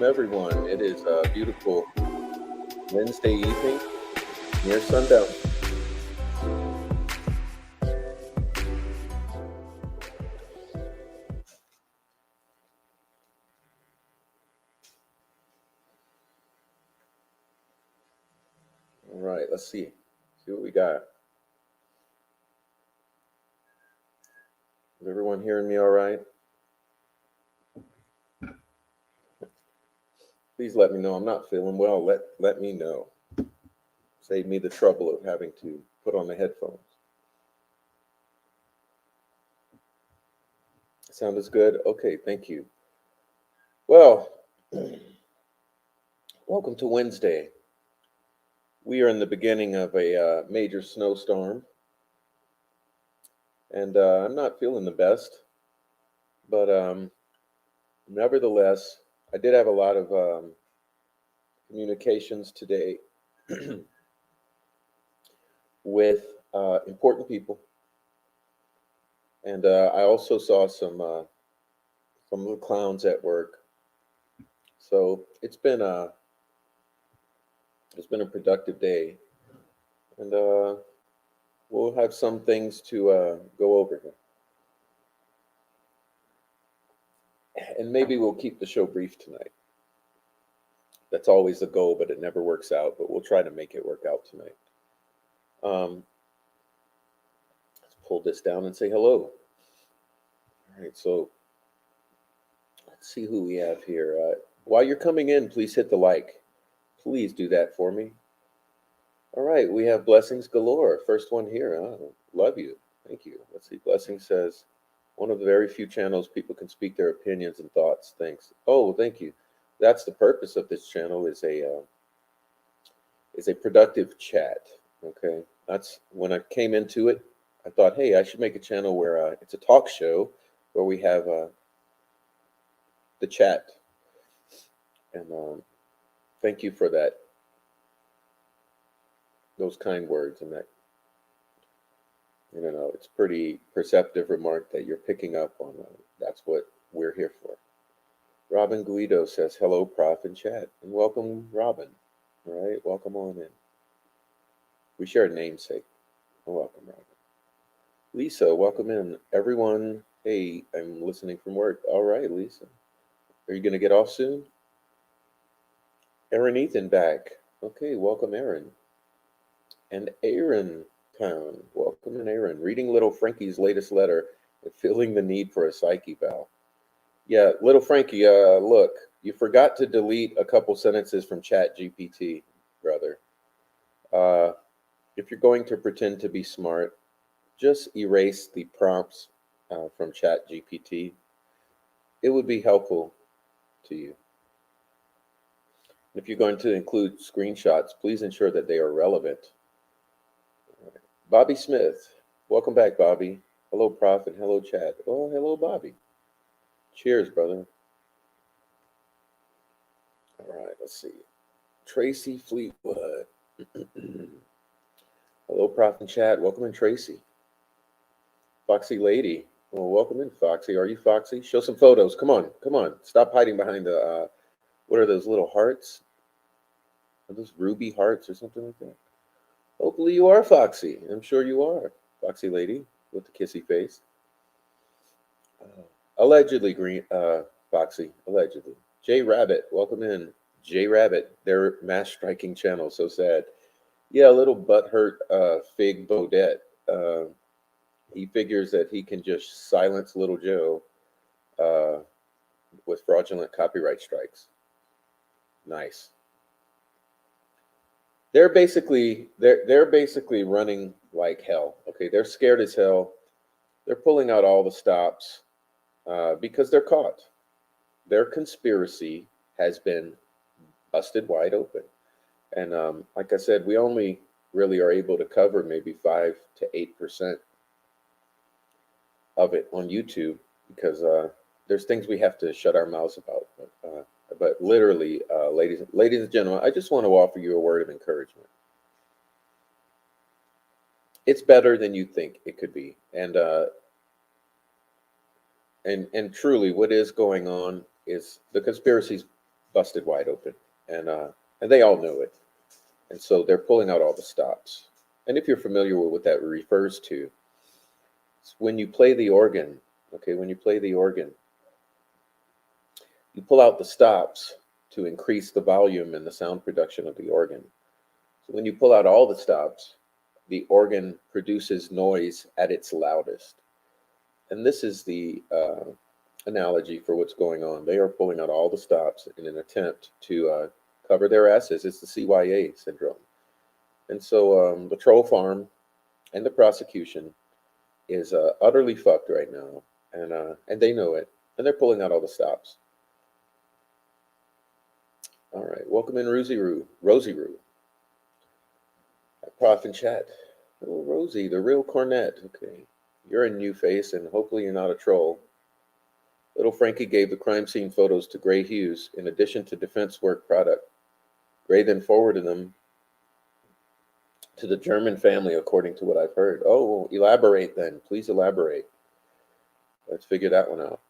Everyone, it is a beautiful Wednesday evening near sundown. All right, let's see what we got. Is everyone hearing me all right? Please let me know. I'm not feeling well. Let me know. Save me the trouble of having to put on the headphones. Sound is good? Okay, thank you. Well, welcome to Wednesday. We are in the beginning of a major snowstorm. And I'm not feeling the best. But nevertheless, I did have a lot of communications today with important people, and I also saw some of the clowns at work. So it's been a productive day, and we'll have some things to go over here, and maybe we'll keep the show brief tonight. That's always the goal, but it never works out. But we'll try to make it work out tonight. Let's pull this down and say hello. All right, so see who we have here. While you're coming in, please hit the like. Please do that for me. All right, we have blessings galore. First one here. Love you. Thank you. Let's see. Blessing says, one of the very few channels people can speak their opinions and thoughts. Thanks. Oh, thank you. That's the purpose of this channel, is a productive chat. Okay, that's when I came into it. I thought, hey, I should make a channel where it's a talk show where we have the chat. And thank you for that, those kind words, and that, it's pretty perceptive remark that you're picking up on. That's what we're here for. Robin Guido says, hello, Prof, in chat. And welcome, Robin. All right, welcome on in. We share a namesake. Welcome, Robin. Lisa, welcome in. Everyone, hey, I'm listening from work. All right, Lisa. Are you going to get off soon? Aaron Ethan back. Okay, welcome, Aaron. And Aaron Town. Welcome in, Aaron. Reading little Frankie's latest letter and feeling the need for a psyche val. Yeah, little Frankie, look, you forgot to delete a couple sentences from Chat GPT, brother. If you're going to pretend to be smart, just erase the prompts from Chat GPT. It would be helpful to you. If you're going to include screenshots, please ensure that they are relevant. Right. Bobby Smith, welcome back, Bobby. Hello, Prof, and hello, chat. Oh, hello, Bobby. Cheers, brother. All right, let's see. Tracy Fleetwood. Hello, Prof and chat. Welcome in, Tracy. Foxy Lady. Well, welcome in, Foxy. Are you Foxy? Show some photos. Come on, come on. Stop hiding behind the, what are those little hearts? Are those ruby hearts or something like that? Hopefully you are Foxy. I'm sure you are. Foxy Lady with the kissy face. Allegedly, Foxy. Allegedly. J Rabbit. Welcome in. J Rabbit. Their mass striking channel. So sad. Yeah, a little butthurt Fig Bodette. He figures that he can just silence Little Joe with fraudulent copyright strikes. Nice. They're basically running like hell. Okay, they're scared as hell. They're pulling out all the stops because they're caught. Their conspiracy has been busted wide open. And like I said, we only really are able to cover maybe 5 to 8% of it on YouTube because there's things we have to shut our mouths about. But literally, ladies and gentlemen, I just want to offer you a word of encouragement. It's better than you think it could be, and truly, what is going on is the conspiracy's busted wide open, and they all know it, and so they're pulling out all the stops. And if you're familiar with what that refers to, it's when you play the organ. Okay, when you play the organ, you pull out the stops to increase the volume and the sound production of the organ. So when you pull out all the stops, the organ produces noise at its loudest. And this is the analogy for what's going on. They are pulling out all the stops in an attempt to cover their asses. It's the CYA syndrome. And so the troll farm and the prosecution is utterly fucked right now. And they know it. And they're pulling out all the stops. All right, welcome in Rosie Roo. Prof in chat. Oh, Rosie, the real cornet. Okay, you're a new face, and hopefully you're not a troll. Little Frankie gave the crime scene photos to Gray Hughes in addition to defense work product. Gray then forwarded them to the German family, according to what I've heard. Oh, well, elaborate then. Please elaborate. Let's figure that one out.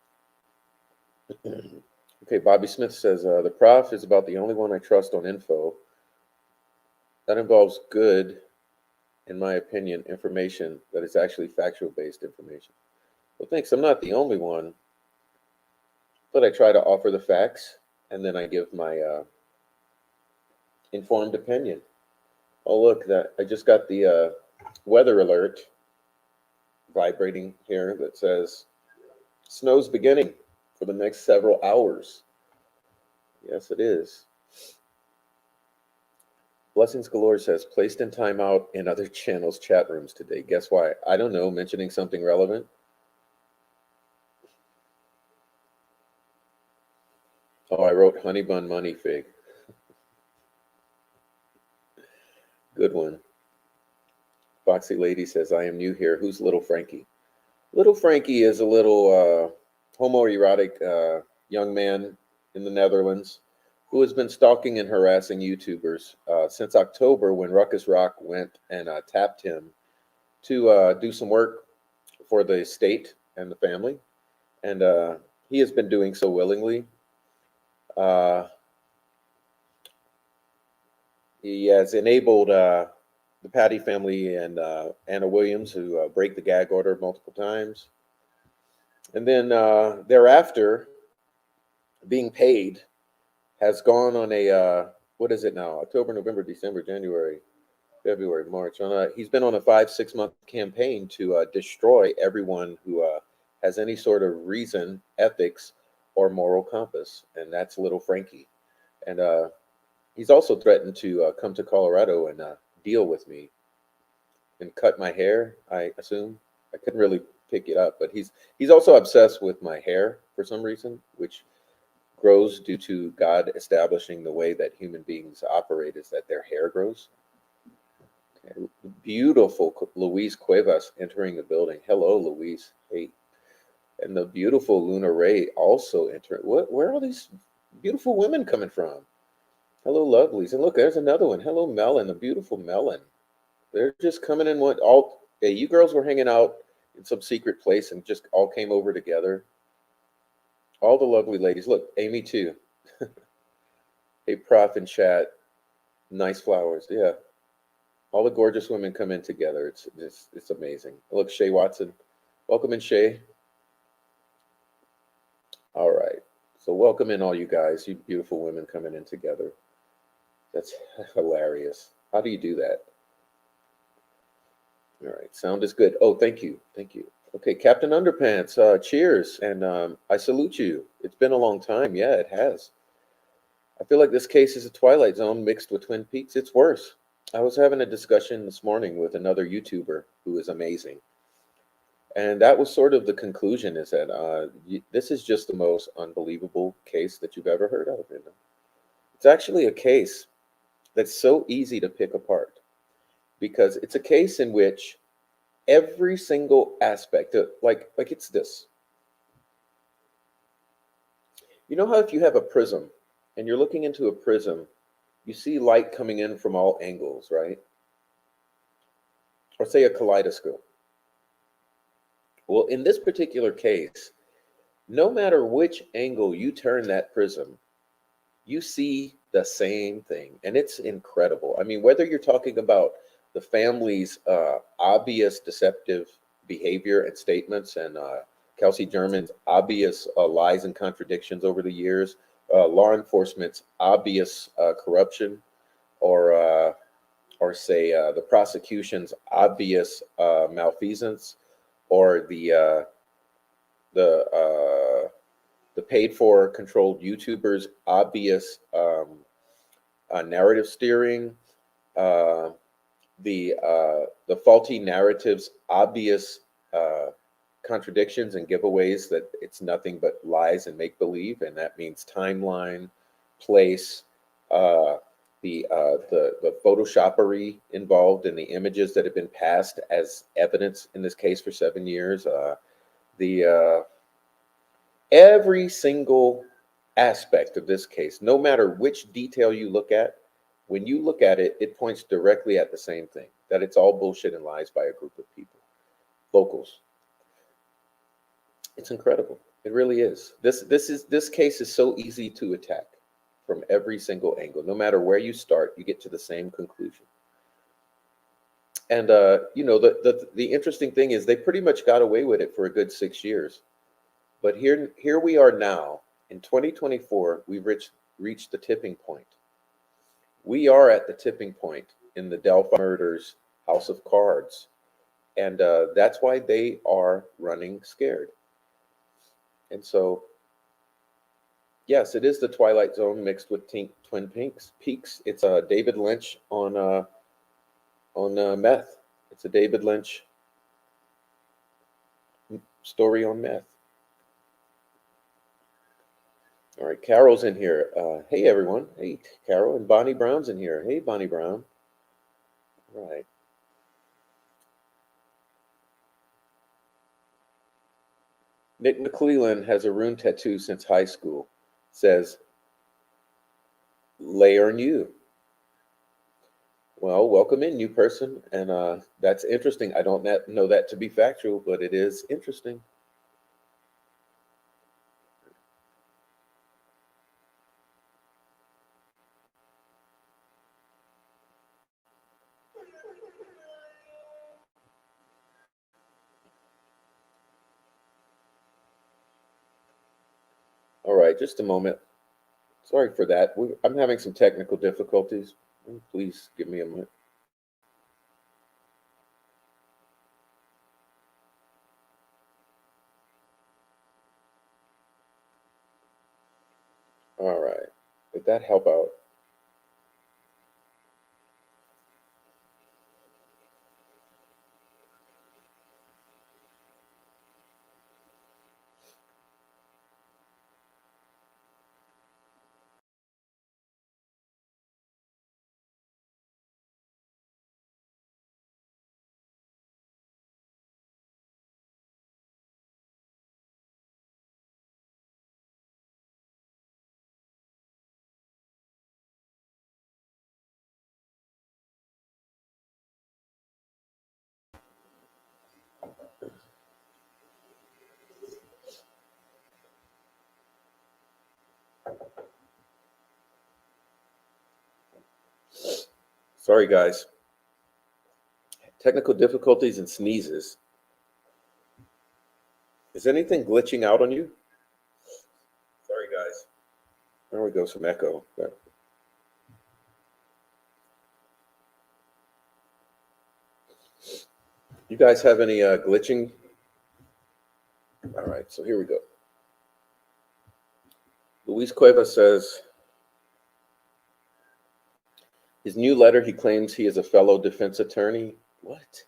Okay, Bobby Smith says, the prof is about the only one I trust on info. That involves good, in my opinion, information that is actually factual-based information. Well, thanks. I'm not the only one, but I try to offer the facts, and then I give my informed opinion. Oh, look, that I just got the weather alert vibrating here that says, snow's beginning. for the next several hours. Yes, it is. Blessings Galore says, placed in timeout in other channels' chat rooms today. Guess why? I don't know, mentioning something relevant. Oh, I wrote honey bun money fig. Good one. Foxy Lady says, I am new here. Who's Little Frankie? Little Frankie is a little homoerotic young man in the Netherlands who has been stalking and harassing YouTubers since October, when Ruckus Rock went and tapped him to do some work for the state and the family. And he has been doing so willingly. He has enabled the Patty family and Anna Williams to break the gag order multiple times. And then thereafter, being paid, has gone on a, what is it now? October, November, December, January, February, March. He's been on a 5-6 month campaign to destroy everyone who has any sort of reason, ethics, or moral compass. And that's Little Frankie. And he's also threatened to come to Colorado and deal with me and cut my hair, I assume. I couldn't really pick it up, but he's also obsessed with my hair for some reason, which grows due to God establishing the way that human beings operate, is that their hair grows. Okay. Beautiful Louise Cuevas entering the building. Hello, Louise. Hey. And the beautiful Luna Ray also entering. Where are all these beautiful women coming from? Hello, lovelies. And look, there's another one. Hello, Melon, the beautiful Melon. They're just coming in. Hey, you girls were hanging out in some secret place and just all came over together. All the lovely ladies. Look, Amy too. Hey, Prof in chat. Nice flowers. Yeah. All the gorgeous women come in together. It's amazing. Look, Shay Watson. Welcome in, Shay. All right. So welcome in all you guys, you beautiful women coming in together. That's hilarious. How do you do that? All right. Sound is good. Oh, thank you. Thank you. Okay, Captain Underpants, cheers. And I salute you. It's been a long time. Yeah, it has. I feel like this case is a Twilight Zone mixed with Twin Peaks. It's worse. I was having a discussion this morning with another YouTuber who is amazing. And that was sort of the conclusion, is that this is just the most unbelievable case that you've ever heard of. It's actually a case that's so easy to pick apart, because it's a case in which every single aspect of, like it's this. You know how if you have a prism and you're looking into a prism, you see light coming in from all angles, right? Or say a kaleidoscope. Well, in this particular case, no matter which angle you turn that prism, you see the same thing. And it's incredible. I mean, whether you're talking about the family's obvious deceptive behavior and statements, and Kelsey German's obvious lies and contradictions over the years, law enforcement's obvious corruption, or say the prosecution's obvious malfeasance, or the paid for controlled YouTubers' obvious narrative steering, the faulty narratives' obvious contradictions and giveaways that it's nothing but lies and make believe, and that means timeline, place, the photoshoppery involved in the images that have been passed as evidence in this case for 7 years, every single aspect of this case, no matter which detail you look at, when you look at it, it points directly at the same thing, that it's all bullshit and lies by a group of people, locals. It's incredible. It really is. This case is so easy to attack from every single angle. No matter where you start, you get to the same conclusion. And the interesting thing is they pretty much got away with it for a good 6 years. But here we are now in 2024. We've reached the tipping point. We are at the tipping point in the Delphi murders, House of Cards, and that's why they are running scared. And so Yes, it is the Twilight Zone mixed with Twin Peaks. It's David Lynch on meth. It's a David Lynch story on meth. All right, Carol's in here. Hey, everyone. Hey, Carol. And Bonnie Brown's in here. Hey, Bonnie Brown. All right. Nick McClellan has a rune tattoo since high school. Says, layer on you. Well, welcome in, new person. And that's interesting. I don't know that to be factual, but it is interesting. All right, just a moment. Sorry for that. I'm having some technical difficulties. Please give me a minute. All right. Did that help out? Sorry, guys. Technical difficulties and sneezes. Is anything glitching out on you? Sorry, guys. There we go, some echo. There. You guys have any glitching? All right, so here we go. Luis Cueva says, his new letter, he claims he is a fellow defense attorney. What?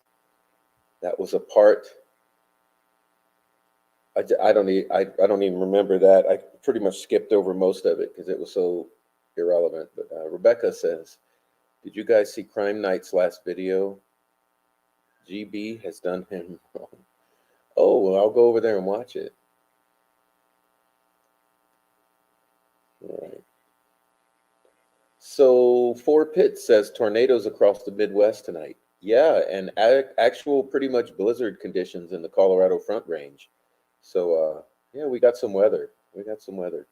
That was a part. I don't even remember that. I pretty much skipped over most of it because it was so irrelevant. But Rebecca says, did you guys see Crime Night's last video? GB has done him wrong. Oh, well, I'll go over there and watch it. All right. So Four Pits says tornadoes across the Midwest tonight. Yeah, and actual pretty much blizzard conditions in the Colorado Front Range. So yeah, we got some weather. We got some weather.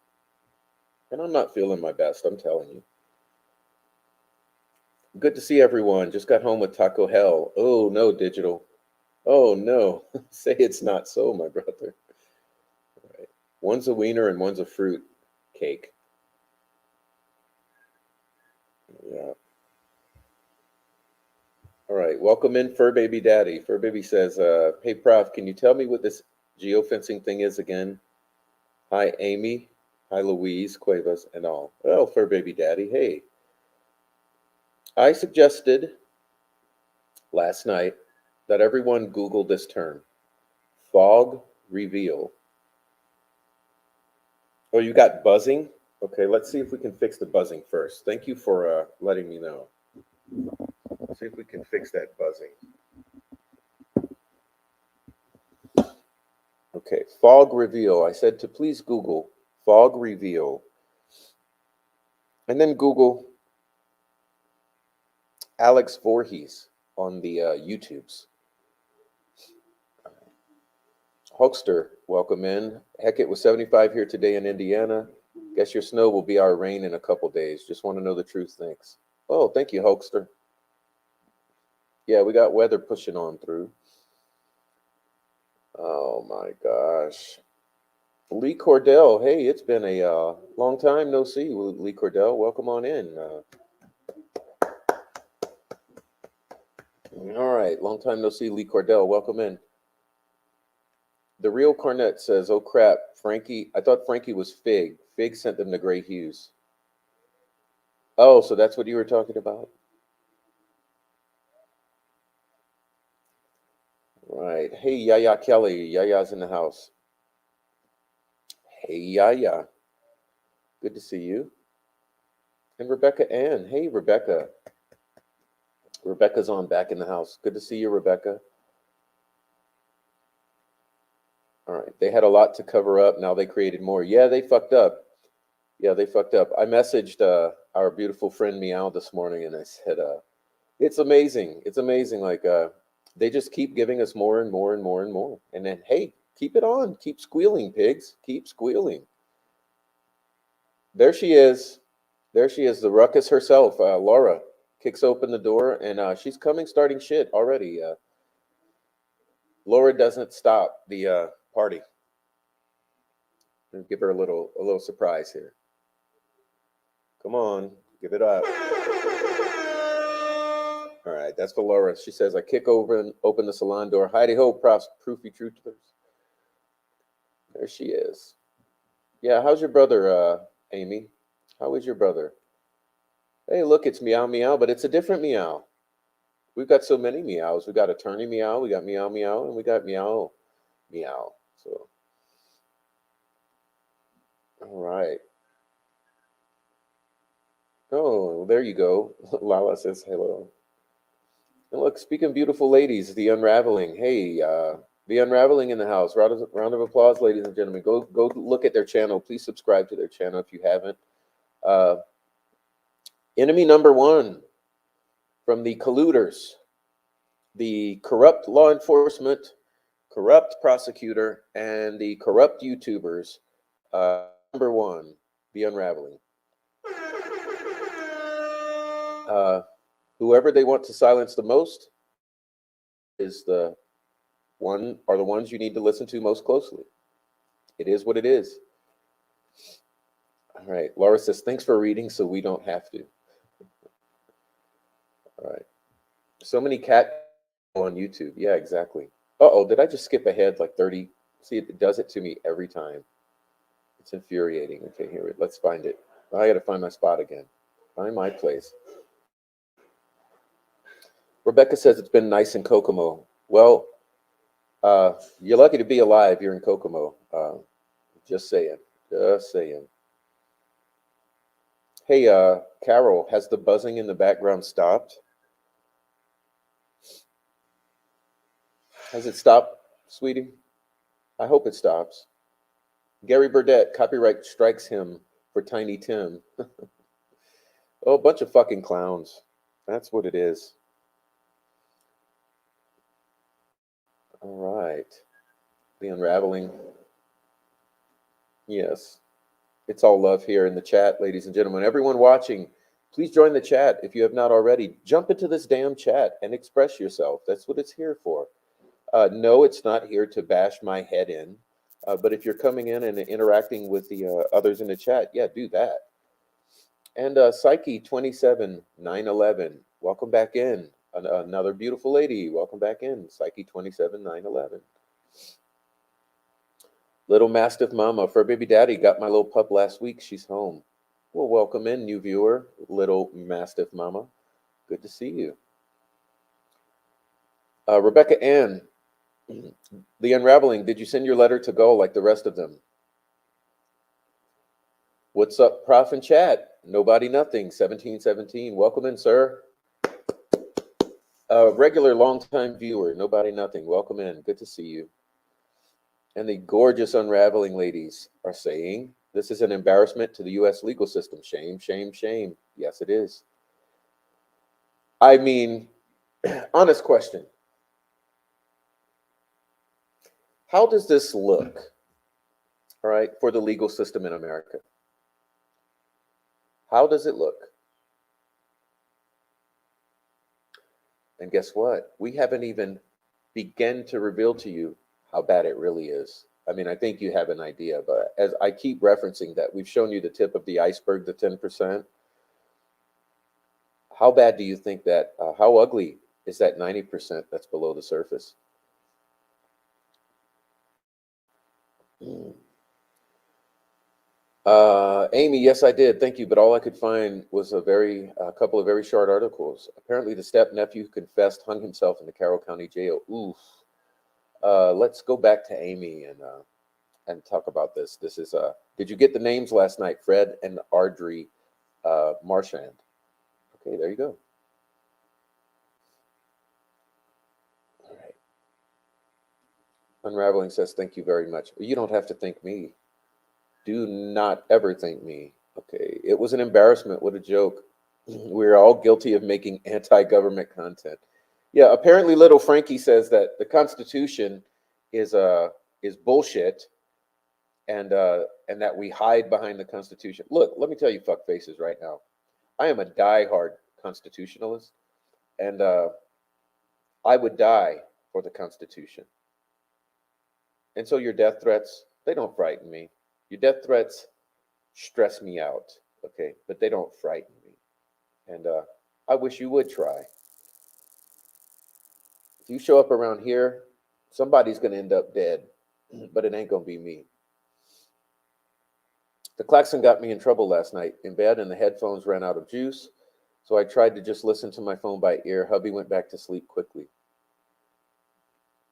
And I'm not feeling my best, I'm telling you. Good to see everyone. Just got home with Taco Hell. Oh no, digital. Oh no. Say it's not so, my brother. All right. One's a wiener and one's a fruit cake. Yeah. All right. Welcome in, Fur Baby Daddy. Fur Baby says, hey, Prof, can you tell me what this geofencing thing is again? Hi, Amy. Hi, Louise, Cuevas, and all. Well, Fur Baby Daddy, hey. I suggested last night that everyone Google this term, fog reveal. Oh, you got buzzing? Okay, let's see if we can fix the buzzing first. Thank you for letting me know. Let's see if we can fix that buzzing. Okay, fog reveal. I said to please Google fog reveal. And then Google Alex Voorhees on the YouTubes. Hulkster, welcome in. Heck, it was 75 here today in Indiana. Guess your snow will be our rain in a couple days. Just want to know the truth. Thanks. Oh, thank you, Hulkster. Yeah, we got weather pushing on through. Oh my gosh. Lee Cordell, hey, it's been a long time no see, Lee Cordell. Welcome on in. All right, long time no see, Lee Cordell. Welcome in. The real Cornet says, "Oh crap, Frankie! I thought Frankie was Fig. Fig sent them the gray hues. Oh, so that's what you were talking about? Right. Hey, Yaya Kelly. Yaya's in the house. Hey, Yaya. Good to see you. And Rebecca Ann. Hey, Rebecca. Rebecca's on back in the house. Good to see you, Rebecca. All right. They had a lot to cover up. Now they created more. Yeah, they fucked up. Yeah, they fucked up. I messaged our beautiful friend Meow this morning, and I said, it's amazing. It's amazing. Like, they just keep giving us more and more and more and more. And then, hey, keep it on. Keep squealing, pigs. Keep squealing. There she is. There she is, the ruckus herself. Laura kicks open the door, and she's coming, starting shit already. Laura doesn't stop the party. I'll give her a little surprise here. Come on, give it up. All right, that's for Laura. She says, I kick over and open the salon door. Heidi ho, proofy truthers. There she is. Yeah, how's your brother, Amy? How is your brother? Hey, look, it's Meow Meow, but it's a different Meow. We've got so many Meows. We got Attorney Meow, we got Meow Meow, and we got Meow Meow. So, all right. Oh, there you go. Lala says hello. And look, speaking of beautiful ladies, the unraveling. Hey, the unraveling in the house. Round of applause, ladies and gentlemen. Go look at their channel. Please subscribe to their channel if you haven't. Uh, enemy number one from the colluders, the corrupt law enforcement, corrupt prosecutor, and the corrupt YouTubers. Number one, the unraveling. Whoever they want to silence the most is the ones you need to listen to most closely. It is what it is. All right. Laura says, thanks for reading so we don't have to. All right. So many cat on YouTube. Yeah, exactly. Uh-oh, did I just skip ahead like 30? See, it does it to me every time. It's infuriating. Okay, here, let's find it. I got to find my spot again. Find my place. Rebecca says it's been nice in Kokomo. Well, you're lucky to be alive. You're in Kokomo. Just saying. Just saying. Hey, Carol, has the buzzing in the background stopped? Has it stopped, sweetie? I hope it stops. Gary Burdett, copyright strikes him for Tiny Tim. Oh, a bunch of fucking clowns. That's what it is. All right. The unraveling. Yes. It's all love here in the chat, ladies and gentlemen. Everyone watching, please join the chat if you have not already. Jump into this damn chat and express yourself. That's what it's here for. No, it's not here to bash my head in. But if you're coming in and interacting with the others in the chat, yeah, do that. And Psyche 27911, welcome back in. Another beautiful lady, welcome back in. Psyche 27911. Little Mastiff Mama, for baby daddy, got my little pup last week. She's home. Well, welcome in, new viewer, Little Mastiff Mama. Good to see you. Rebecca Ann, the unraveling. Did you send your letter to go like the rest of them? What's up, Prof in chat? Nobody, nothing. 1717. Welcome in, sir. Regular long-time viewer. Nobody, nothing. Welcome in. Good to see you. And the gorgeous unraveling ladies are saying, this is an embarrassment to the U.S. legal system. Shame, shame, shame. Yes, it is. I mean, honest question. How does this look, all right, for the legal system in America? How does it look? And guess what? We haven't even begun to reveal to you how bad it really is. I mean, I think you have an idea, but as I keep referencing that, we've shown you the tip of the iceberg, the 10%. How bad do you think that, how ugly is that 90% that's below the surface? Amy, yes, I did. Thank you. But all I could find was a couple of very short articles. Apparently, the step nephew confessed, hung himself in the Carroll County Jail. Oof. Let's go back to Amy and talk about this. This is Did you get the names last night? Fred and Audrey Marchand. Okay, there you go. All right. Unraveling says, thank you very much. You don't have to thank me. Do not ever thank me. Okay. It was an embarrassment. What a joke. We're all guilty of making anti-government content. Yeah, apparently little Frankie says that the Constitution is is bullshit and that we hide behind the Constitution. Look, let me tell you fuck faces right now. I am a diehard constitutionalist and I would die for the Constitution. And so your death threats, they don't frighten me. Your death threats stress me out, okay? But they don't frighten me. And I wish you would try. If you show up around here, somebody's going to end up dead, but it ain't going to be me. The klaxon got me in trouble last night in bed, and the headphones ran out of juice, so I tried to just listen to my phone by ear. Hubby went back to sleep quickly.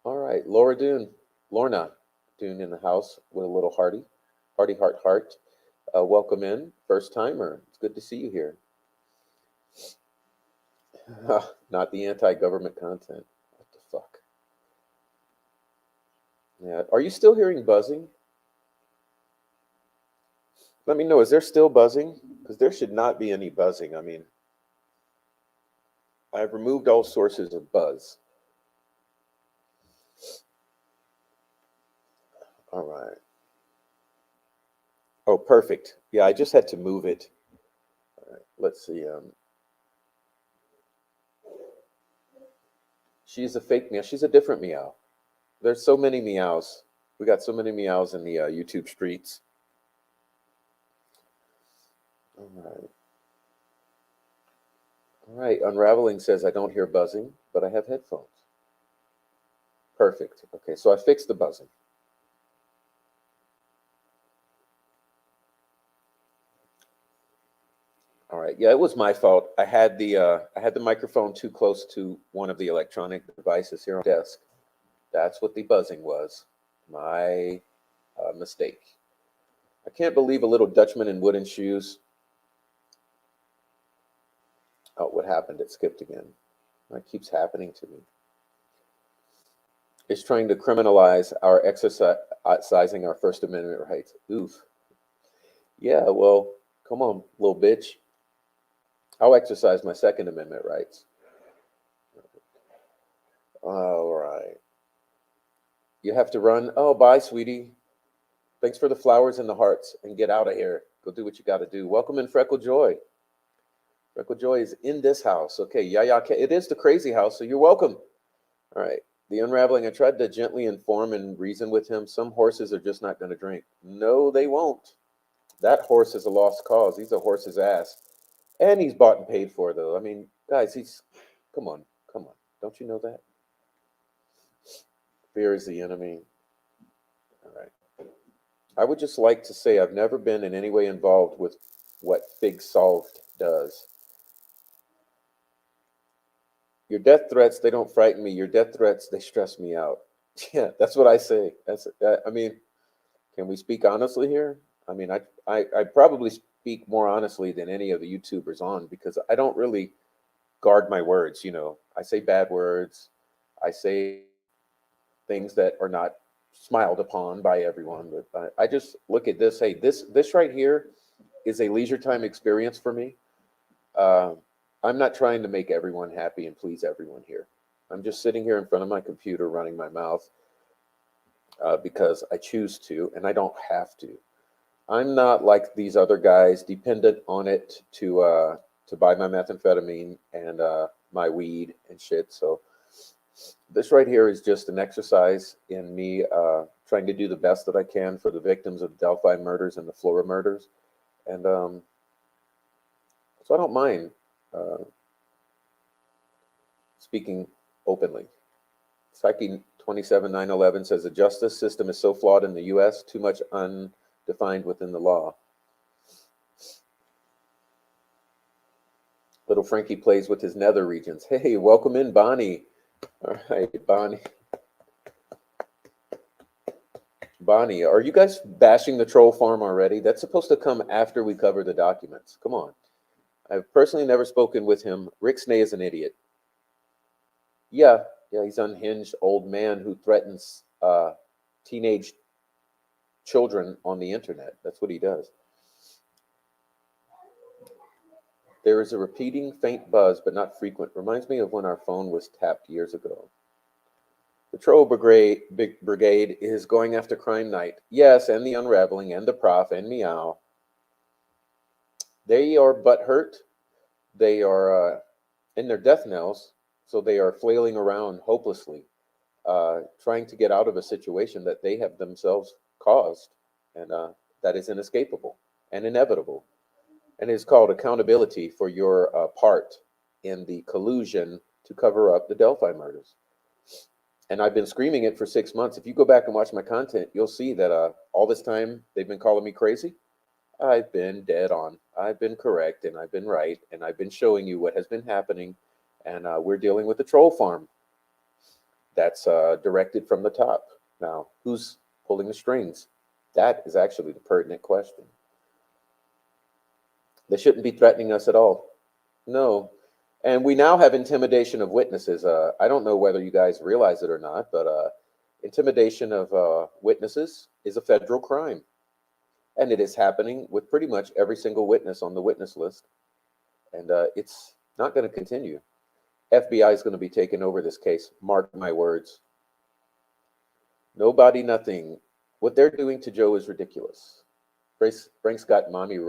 All right, Lorna Dune in the house with a little hearty heart. Welcome in, first timer. It's good to see you here. Not the anti-government content. What the fuck? Yeah. Are you still hearing buzzing? Let me know. Is there still buzzing? Because there should not be any buzzing. I mean, I've removed all sources of buzz. All right. Oh, perfect. Yeah, I just had to move it. All right. Let's see. She's a fake meow. She's a different meow. There's so many meows. We got so many meows in the YouTube streets. All right. All right. Unraveling says I don't hear buzzing, but I have headphones. Perfect. Okay, so I fixed the buzzing. All right. Yeah, it was my fault. I had the microphone too close to one of the electronic devices here on the desk. That's what the buzzing was. My mistake. I can't believe a little Dutchman in wooden shoes. Oh, what happened? It skipped again. That keeps happening to me. It's trying to criminalize our exercising our First Amendment rights. Oof. Yeah, well, come on, little bitch. I'll exercise my Second Amendment rights. All right. You have to run. Oh, bye, sweetie. Thanks for the flowers and the hearts, and get out of here. Go do what you got to do. Welcome in, Freckle Joy. Freckle Joy is in this house. Okay, yeah. It is the crazy house, so you're welcome. All right. The unraveling. I tried to gently inform and reason with him. Some horses are just not going to drink. No, they won't. That horse is a lost cause. He's a horse's ass. And he's bought and paid for, though. I mean, guys, come on. Don't you know that? Fear is the enemy. All right. I would just like to say I've never been in any way involved with what Fig Solved does. Your death threats, they don't frighten me. Your death threats, they stress me out. Yeah, that's what I say. I mean, can we speak honestly here? I mean, I probably speak more honestly than any of the YouTubers on because I don't really guard my words. I say bad words. I say things that are not smiled upon by everyone. But I just look at this. Hey, this right here is a leisure time experience for me. Uh, I'm not trying to make everyone happy and please everyone here. I'm just sitting here in front of my computer running my mouth because I choose to, and I don't have to. I'm not like these other guys dependent on it to buy my methamphetamine and my weed and shit. So this right here is just an exercise in me trying to do the best that I can for the victims of the Delphi murders and the Flora murders. And so I don't mind speaking openly. Psyche 27911 says the justice system is so flawed in the U.S., too much undefined within the law. Little Frankie plays with his nether regions. Hey, welcome in, Bonnie. All right, Bonnie. Bonnie, are you guys bashing the troll farm already? That's supposed to come after we cover the documents. Come on. I've personally never spoken with him. Rick Snay is an idiot. Yeah, he's an unhinged old man who threatens teenage children on the internet. That's what he does. There is a repeating faint buzz, but not frequent. Reminds me of when our phone was tapped years ago. The Troll Brigade is going after Crime Night. Yes, and the Unraveling, and the Prof, and Meow. They are butthurt. They are in their death knells, so they are flailing around hopelessly, trying to get out of a situation that they have themselves caused, and that is inescapable and inevitable. And it is called accountability for your part in the collusion to cover up the Delphi murders. And I've been screaming it for 6 months. If you go back and watch my content, you'll see that all this time they've been calling me crazy. I've been dead on. I've been correct, and I've been right, and I've been showing you what has been happening. And we're dealing with the troll farm. That's directed from the top. Now, who's pulling the strings? That is actually the pertinent question. They shouldn't be threatening us at all. No. And we now have intimidation of witnesses. I don't know whether you guys realize it or not, but intimidation of witnesses is a federal crime. And it is happening with pretty much every single witness on the witness list. And it's not going to continue. FBI is going to be taking over this case. Mark my words. Nobody, nothing. What they're doing to Joe is ridiculous. Frank's got mommy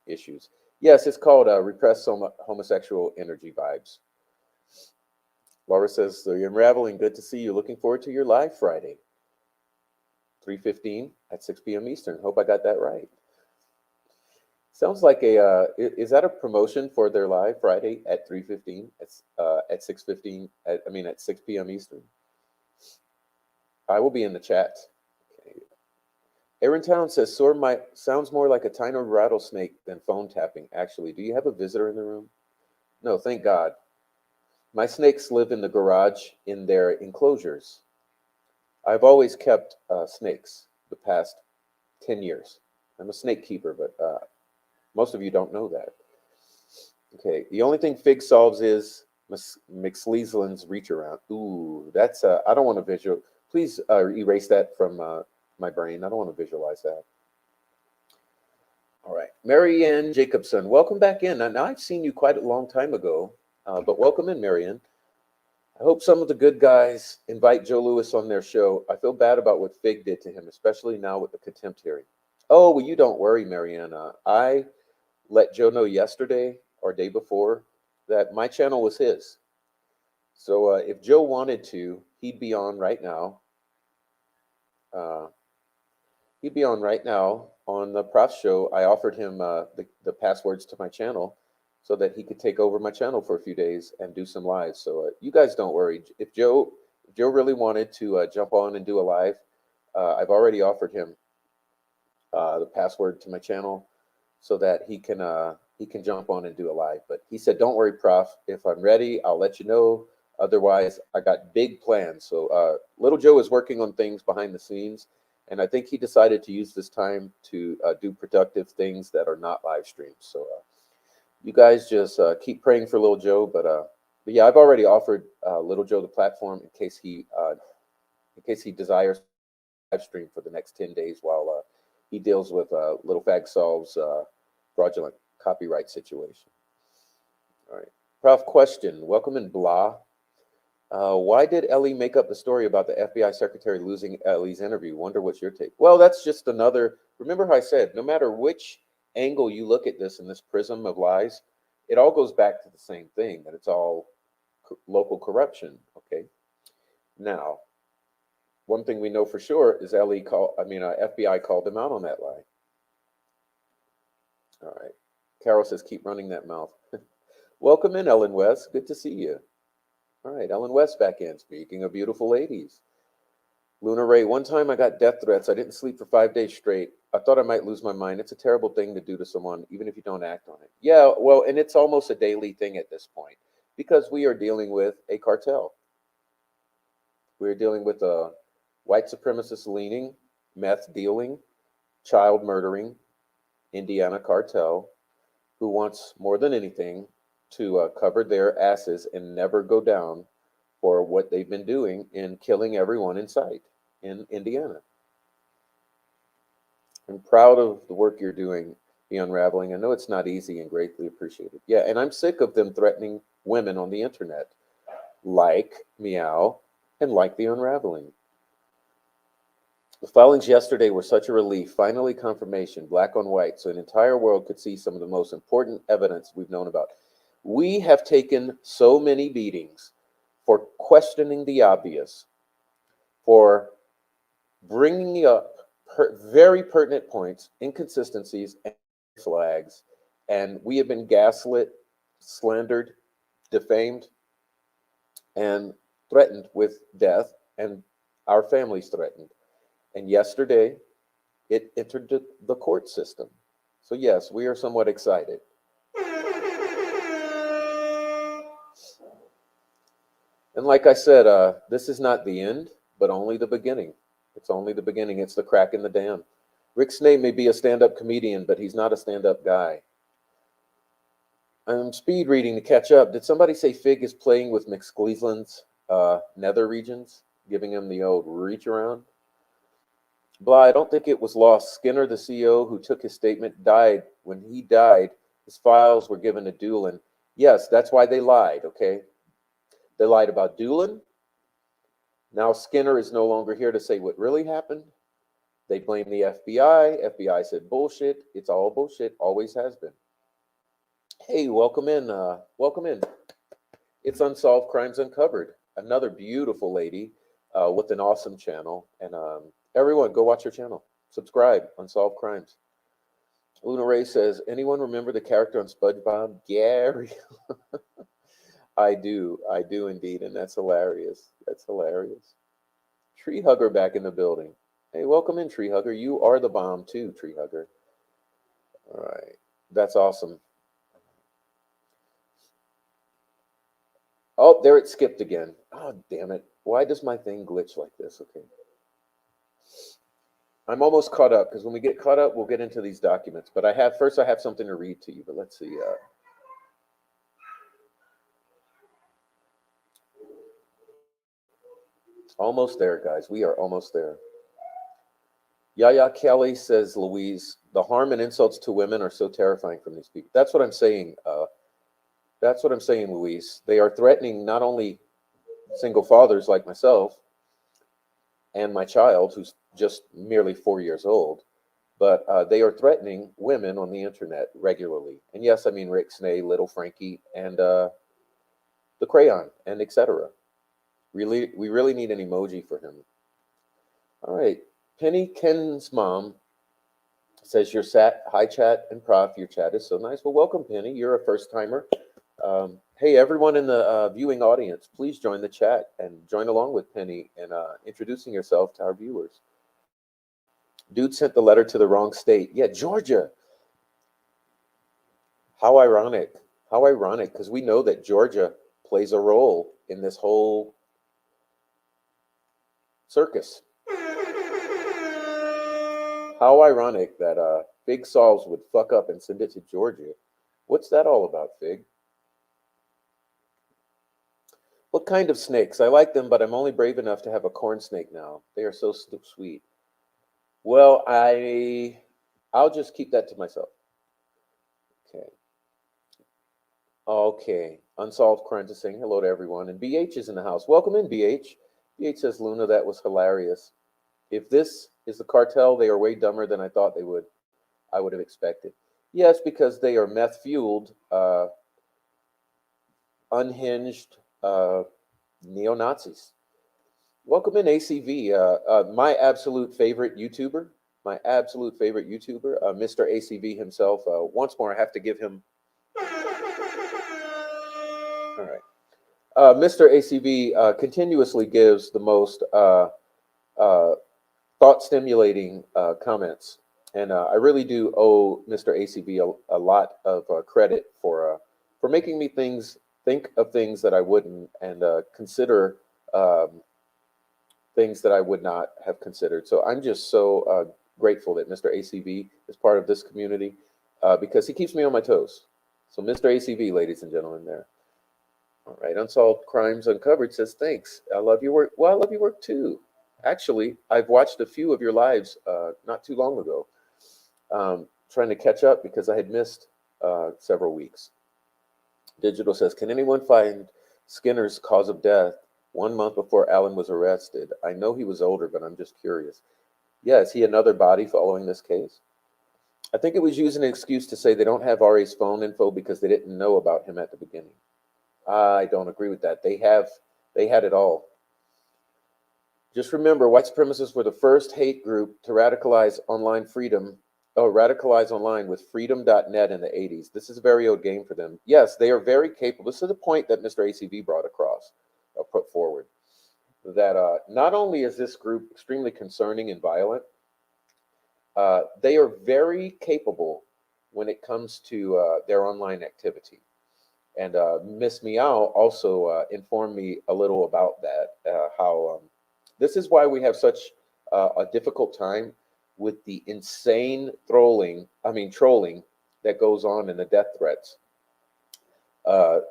issues. Yes, it's called repressed homosexual energy vibes. Laura says, the Unraveling, good to see you. Looking forward to your live Friday. 3:15 at 6 p.m. Eastern. Hope I got that right. Sounds like is that a promotion for their live Friday at 3:15 at 6:15 at 6 p.m. Eastern? I will be in the chat. Okay. Aaron Town says, sounds more like a tiny rattlesnake than phone tapping. Actually, do you have a visitor in the room? No, thank God. My snakes live in the garage in their enclosures. I've always kept snakes the past 10 years. I'm a snake keeper, but most of you don't know that. Okay, the only thing Fig solves is McSleaseland's reach around. Ooh, that's, I don't want to visual. Please erase that from my brain. I don't want to visualize that. All right, Marianne Jacobson, welcome back in. Now I've seen you quite a long time ago, but welcome in, Marianne. I hope some of the good guys invite Joe Lewis on their show. I feel bad about what Fig did to him, especially now with the contempt hearing. Oh, well, you don't worry, Marianne. I let Joe know yesterday or day before that my channel was his. So if Joe wanted to, he'd be on right now. He'd be on right now on the Prof show. I offered him the passwords to my channel so that he could take over my channel for a few days and do some lives. So you guys don't worry. If Joe really wanted to jump on and do a live, I've already offered him the password to my channel so that he can jump on and do a live. But he said, don't worry, Prof. If I'm ready, I'll let you know. Otherwise, I got big plans. So little Joe is working on things behind the scenes. And I think he decided to use this time to do productive things that are not live streams. So you guys just keep praying for little Joe. But yeah, I've already offered little Joe the platform in case he desires live stream for the next 10 days while he deals with Little Fag Solve's fraudulent copyright situation. All right. Prof, question. Welcome in, blah. Why did Ellie make up the story about the FBI secretary losing Ellie's interview? Wonder what's your take? Well, that's just another, remember how I said, no matter which angle you look at this in this prism of lies, it all goes back to the same thing, that it's all local corruption, okay? Now, one thing we know for sure is FBI called him out on that lie. All right. Carol says, keep running that mouth. Welcome in, Ellen West. Good to see you. All right, Ellen West back in. Speaking of beautiful ladies. Luna Ray, one time I got death threats. I didn't sleep for 5 days straight. I thought I might lose my mind. It's a terrible thing to do to someone, even if you don't act on it. Yeah, well, and it's almost a daily thing at this point because we are dealing with a cartel. We're dealing with a white supremacist leaning, meth dealing, child murdering Indiana cartel who wants more than anything to cover their asses and never go down for what they've been doing in killing everyone in sight in Indiana. I'm proud of the work you're doing, the unraveling. I know it's not easy and greatly appreciated. Yeah, and I'm sick of them threatening women on the internet, like Meow and like the unraveling. The filings yesterday were such a relief. Finally, confirmation, black on white, so an entire world could see some of the most important evidence we've known about. We have taken so many beatings for questioning the obvious, for bringing up very pertinent points, inconsistencies, and flags, and we have been gaslit, slandered, defamed, and threatened with death, and our families threatened. And yesterday, it entered the court system. So yes, we are somewhat excited. And like I said, this is not the end, but only the beginning. It's only the beginning. It's the crack in the dam. Rick Snake may be a stand-up comedian, but he's not a stand-up guy. I'm speed reading to catch up. Did somebody say Fig is playing with McSqueezlin's nether regions, giving him the old reach around? Blah, I don't think it was lost. Skinner, the CEO who took his statement, died. When he died, his files were given to Doolin. Yes, that's why they lied, okay? They lied about Doolin. Now Skinner is no longer here to say what really happened. They blame the FBI. FBI said bullshit. It's all bullshit. Always has been. Hey, welcome in. Welcome in. It's Unsolved Crimes Uncovered. Another beautiful lady with an awesome channel. And everyone, go watch her channel. Subscribe. Unsolved Crimes. Luna Ray says, anyone remember the character on SpongeBob? Gary. I do indeed, and that's hilarious. That's hilarious. Tree Hugger back in the building. Hey, welcome in, Tree Hugger. You are the bomb too, Tree Hugger. All right, that's awesome. Oh, there it skipped again. Oh, damn it. Why does my thing glitch like this? Okay. I'm almost caught up, because when we get caught up, we'll get into these documents. But I have something to read to you, but let's see. Almost there, guys. We are almost there. Yaya Kelly says, Louise, the harm and insults to women are so terrifying from these people. That's what I'm saying. That's what I'm saying, Louise. They are threatening not only single fathers like myself and my child, who's just merely 4 years old, but they are threatening women on the internet regularly. And yes, I mean Rick Snay, Little Frankie, and the Crayon, and etc. We really need an emoji for him. All right. Penny Ken's mom says your hi chat and prof, your chat is so nice. Well, welcome, Penny. You're a first timer. Hey, everyone in the viewing audience, please join the chat and join along with Penny in introducing yourself to our viewers. Dude sent the letter to the wrong state. Yeah, Georgia. How ironic. How ironic, because we know that Georgia plays a role in this whole circus. How ironic that Fig Solves would fuck up and send it to Georgia. What's that all about, Fig? What kind of snakes? I like them, but I'm only brave enough to have a corn snake now. They are so sweet. Well, I'll just keep that to myself. Okay. Okay. Unsolved Crimes is saying hello to everyone. And BH is in the house. Welcome in, BH. BH says, Luna, that was hilarious. If this is the cartel, they are way dumber than I thought I would have expected. Yes, because they are meth-fueled, unhinged neo-Nazis. Welcome in, ACV. My absolute favorite YouTuber, Mr. ACV himself. Once more, I have to give him. All right. Mr. ACV continuously gives the most uh, thought-stimulating comments, and I really do owe Mr. ACB a lot of credit for making me think of things that I wouldn't, and consider um, things that I would not have considered. So I'm just so grateful that Mr. ACV is part of this community because he keeps me on my toes. So Mr. ACV, ladies and gentlemen, there. All right, Unsolved Crimes Uncovered says, thanks. I love your work. Well, I love your work too. Actually, I've watched a few of your lives not too long ago, trying to catch up because I had missed several weeks. Digital says, can anyone find Skinner's cause of death 1 month before Allen was arrested? I know he was older, but I'm just curious. Yeah, is he another body following this case? I think it was using an excuse to say they don't have RA's phone info because they didn't know about him at the beginning. I don't agree with that. They had it all. Just remember, white supremacists were the first hate group to radicalize online with freedom.net in the 80s. This is a very old game for them. Yes, they are very capable. This is a point that Mr. ACV brought across, put forward, that not only is this group extremely concerning and violent, they are very capable when it comes to their online activity. And Miss Meow also informed me a little about that, how this is why we have such a difficult time with the insane trolling that goes on in the death threats.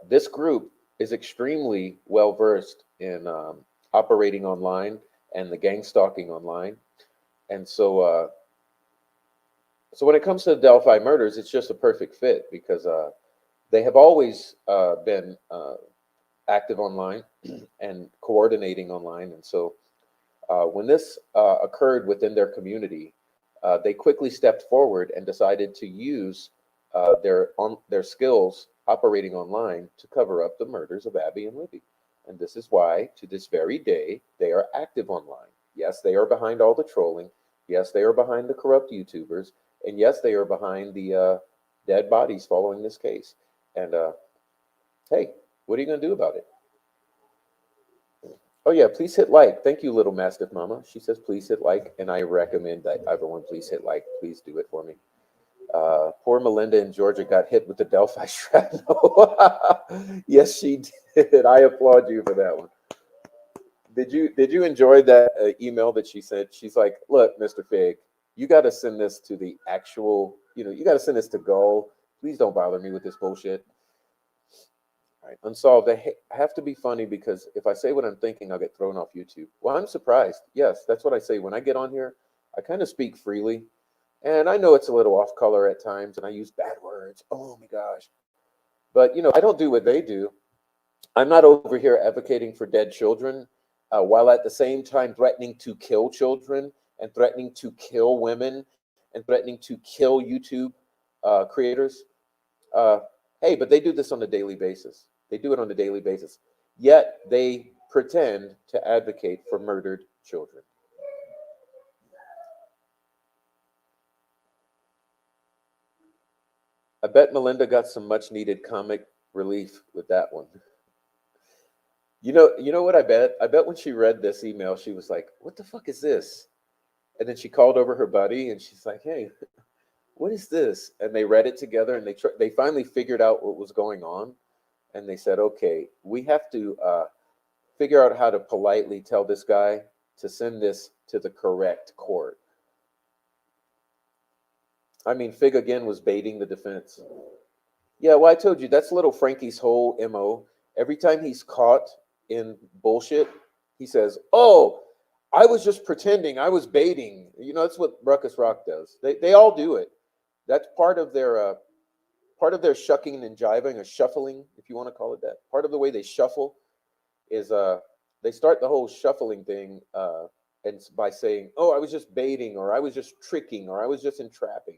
This group is extremely well versed in operating online and the gang stalking online. And so when it comes to the Delphi murders, it's just a perfect fit because they have always been active online and coordinating online. And so when this occurred within their community, they quickly stepped forward and decided to use their skills operating online to cover up the murders of Abby and Libby. And this is why, to this very day, they are active online. Yes, they are behind all the trolling. Yes, they are behind the corrupt YouTubers. And yes, they are behind the dead bodies following this case. And hey, what are you going to do about it? Oh yeah, please hit like. Thank you, little Mastiff Mama. She says please hit like, and I recommend that everyone please hit like. Please do it for me. Poor Melinda in Georgia got hit with the Delphi shrapnel. Yes, she did. I applaud you for that one. Did you enjoy that email that she sent? She's like, look, Mr. Fig, you got to send this to the actual. You got to send this to Gull. Please don't bother me with this bullshit. All right, Unsolved. I have to be funny because if I say what I'm thinking, I'll get thrown off YouTube. Well, I'm surprised. Yes, that's what I say. When I get on here, I kind of speak freely. And I know it's a little off color at times and I use bad words. Oh my gosh. But, I don't do what they do. I'm not over here advocating for dead children while at the same time threatening to kill children and threatening to kill women and threatening to kill YouTube creators. Uh, hey, but they do this on a daily basis. They do it on a daily basis. Yet they pretend to advocate for murdered children. I bet Melinda got some much needed comic relief with that one. You know what I bet? I bet when she read this email, she was like, "What the fuck is this?" And then she called over her buddy and she's like, "Hey, what is this?" And they read it together and they finally figured out what was going on. And they said, "Okay, we have to figure out how to politely tell this guy to send this to the correct court." I mean, Fig again was baiting the defense. Yeah, well, I told you that's little Frankie's whole MO. Every time he's caught in bullshit, he says, "Oh, I was just pretending. I was baiting." That's what Ruckus Rock does. They all do it. That's part of their shucking and jiving or shuffling, if you want to call it that. Part of the way they shuffle is they start the whole shuffling thing and by saying, "Oh, I was just baiting," or "I was just tricking," or "I was just entrapping."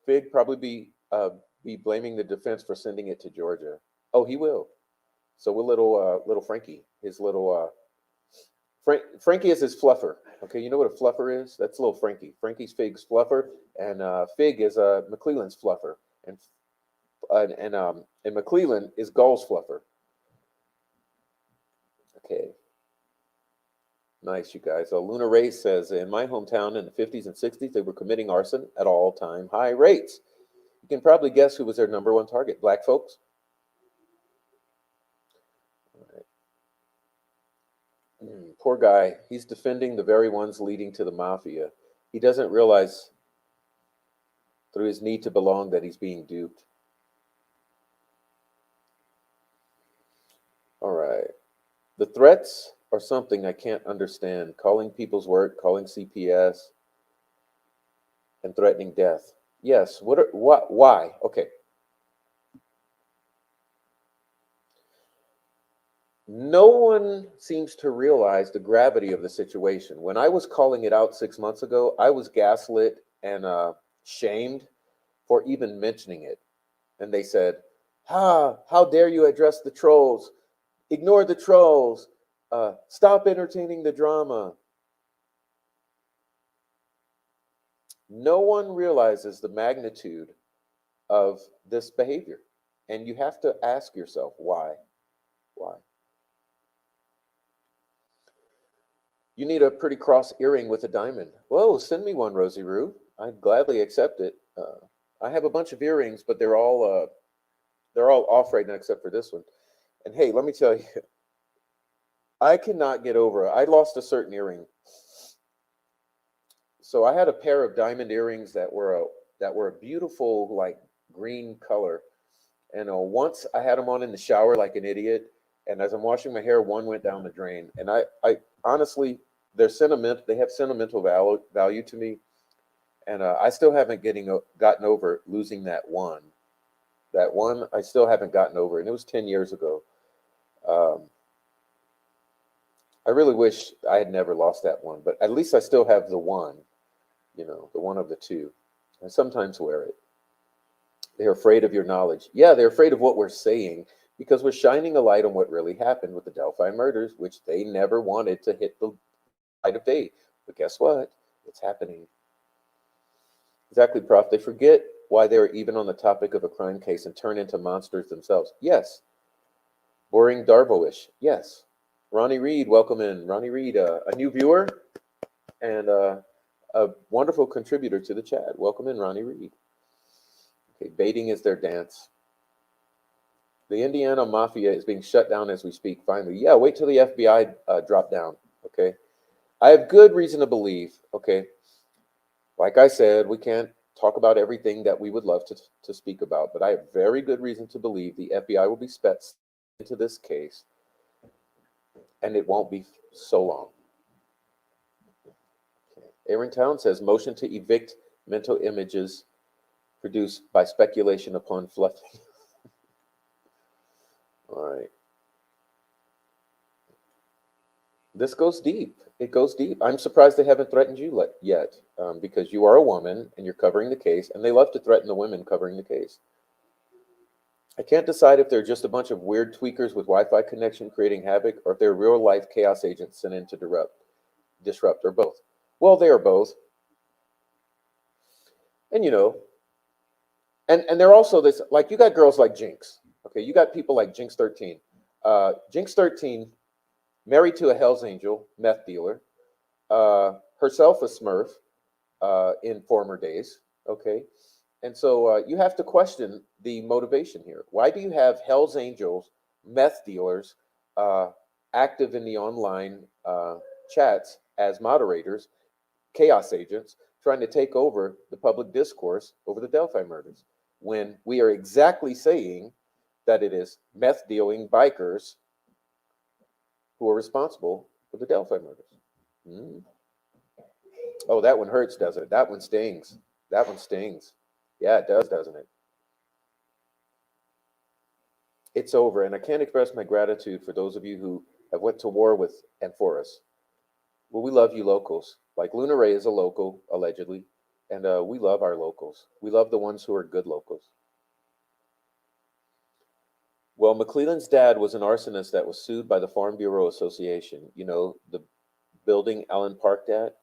Fig probably be blaming the defense for sending it to Georgia. Oh, he will. So will little Frankie. His little Frankie is his fluffer. Okay, you know what a fluffer is? That's little Frankie. Frankie's Fig's fluffer, and Fig is McClellan's fluffer, and McClellan is Gull's fluffer. Okay. Nice, you guys. Luna Ray says, in my hometown in the 50s and 60s, they were committing arson at all-time high rates. You can probably guess who was their number one target. Black folks. All right. Poor guy. He's defending the very ones leading to the mafia. He doesn't realize through his need to belong that he's being duped. All right. The threats are something I can't understand. Calling people's work, calling CPS, and threatening death. Yes. Why? Okay. No one seems to realize the gravity of the situation. When I was calling it out 6 months ago, I was gaslit and shamed for even mentioning it. And they said, how dare you address the trolls? Ignore the trolls. Stop entertaining the drama. No one realizes the magnitude of this behavior. And you have to ask yourself, why? Why? You need a pretty cross earring with a diamond. Whoa, send me one, Rosie Rue. I'd gladly accept it. I have a bunch of earrings, but they're all off right now except for this one. And hey, let me tell you, I cannot get over it. I lost a certain earring. So I had a pair of diamond earrings that were a beautiful like green color. And once I had them on in the shower like an idiot, and as I'm washing my hair, one went down the drain. And I honestly, they're sentimental. They have sentimental value to me, and I still haven't gotten over losing that one. That one I still haven't gotten over, and it was 10 years ago. Um, I really wish I had never lost that one, but at least I still have the one. The one of the two. I sometimes wear it. They're afraid of your knowledge. Yeah, they're afraid of what we're saying because we're shining a light on what really happened with the Delphi murders, which they never wanted to hit the light of day. But guess what? It's happening. Exactly, Prof. They forget why they're even on the topic of a crime case and turn into monsters themselves. Yes. Boring Darboish. Yes. Ronnie Reed, welcome in. Ronnie Reed, a new viewer and a wonderful contributor to the chat. Welcome in, Ronnie Reed. Okay, baiting is their dance. The Indiana Mafia is being shut down as we speak, finally. Yeah, wait till the FBI drop down, okay? I have good reason to believe, okay? Like I said, we can't talk about everything that we would love to speak about, but I have very good reason to believe the FBI will be sped into this case, and it won't be so long. Okay. Aaron Town says, motion to evict mental images produced by speculation upon fluffing. All right. This goes deep. It goes deep. I'm surprised they haven't threatened you yet, because you are a woman and you're covering the case, and they love to threaten the women covering the case. I can't decide if they're just a bunch of weird tweakers with Wi-Fi connection creating havoc, or if they're real-life chaos agents sent in to disrupt, or both. Well, they are both. And and they're also this, like, you got girls like Jinx. Okay, you got people like Jinx 13. Jinx 13, married to a Hell's Angel meth dealer, herself a Smurf in former days. Okay, and so you have to question the motivation here. Why do you have Hell's Angels, meth dealers, active in the online chats as moderators, chaos agents, trying to take over the public discourse over the Delphi murders, when we are exactly saying that it is meth dealing bikers who are responsible for the Delphi murders? Oh, that one hurts, doesn't it? That one stings. That one stings. Yeah, it does, doesn't it? It's over, and I can't express my gratitude for those of you who have went to war with and for us. Well, we love you locals. Like Luna Ray is a local, allegedly, and we love our locals. We love the ones who are good locals. Well, McClellan's dad was an arsonist that was sued by the Farm Bureau Association. The building Allen parked at,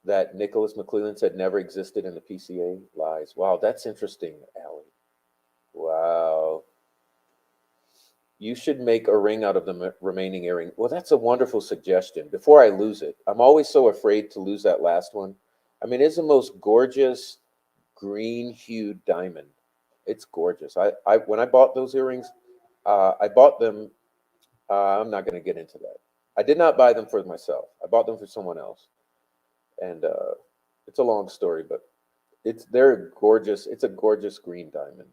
that Nicholas McClellan said never existed in the PCA. Lies. Wow, that's interesting, Allie. Wow. You should make a ring out of the remaining earring. Well, that's a wonderful suggestion. Before I lose it, I'm always so afraid to lose that last one. I mean, it's the most gorgeous green hued diamond. It's gorgeous. I when I bought those earrings, I bought them. I'm not going to get into that. I did not buy them for myself. I bought them for someone else, and it's a long story, but they're gorgeous. It's a gorgeous green diamond.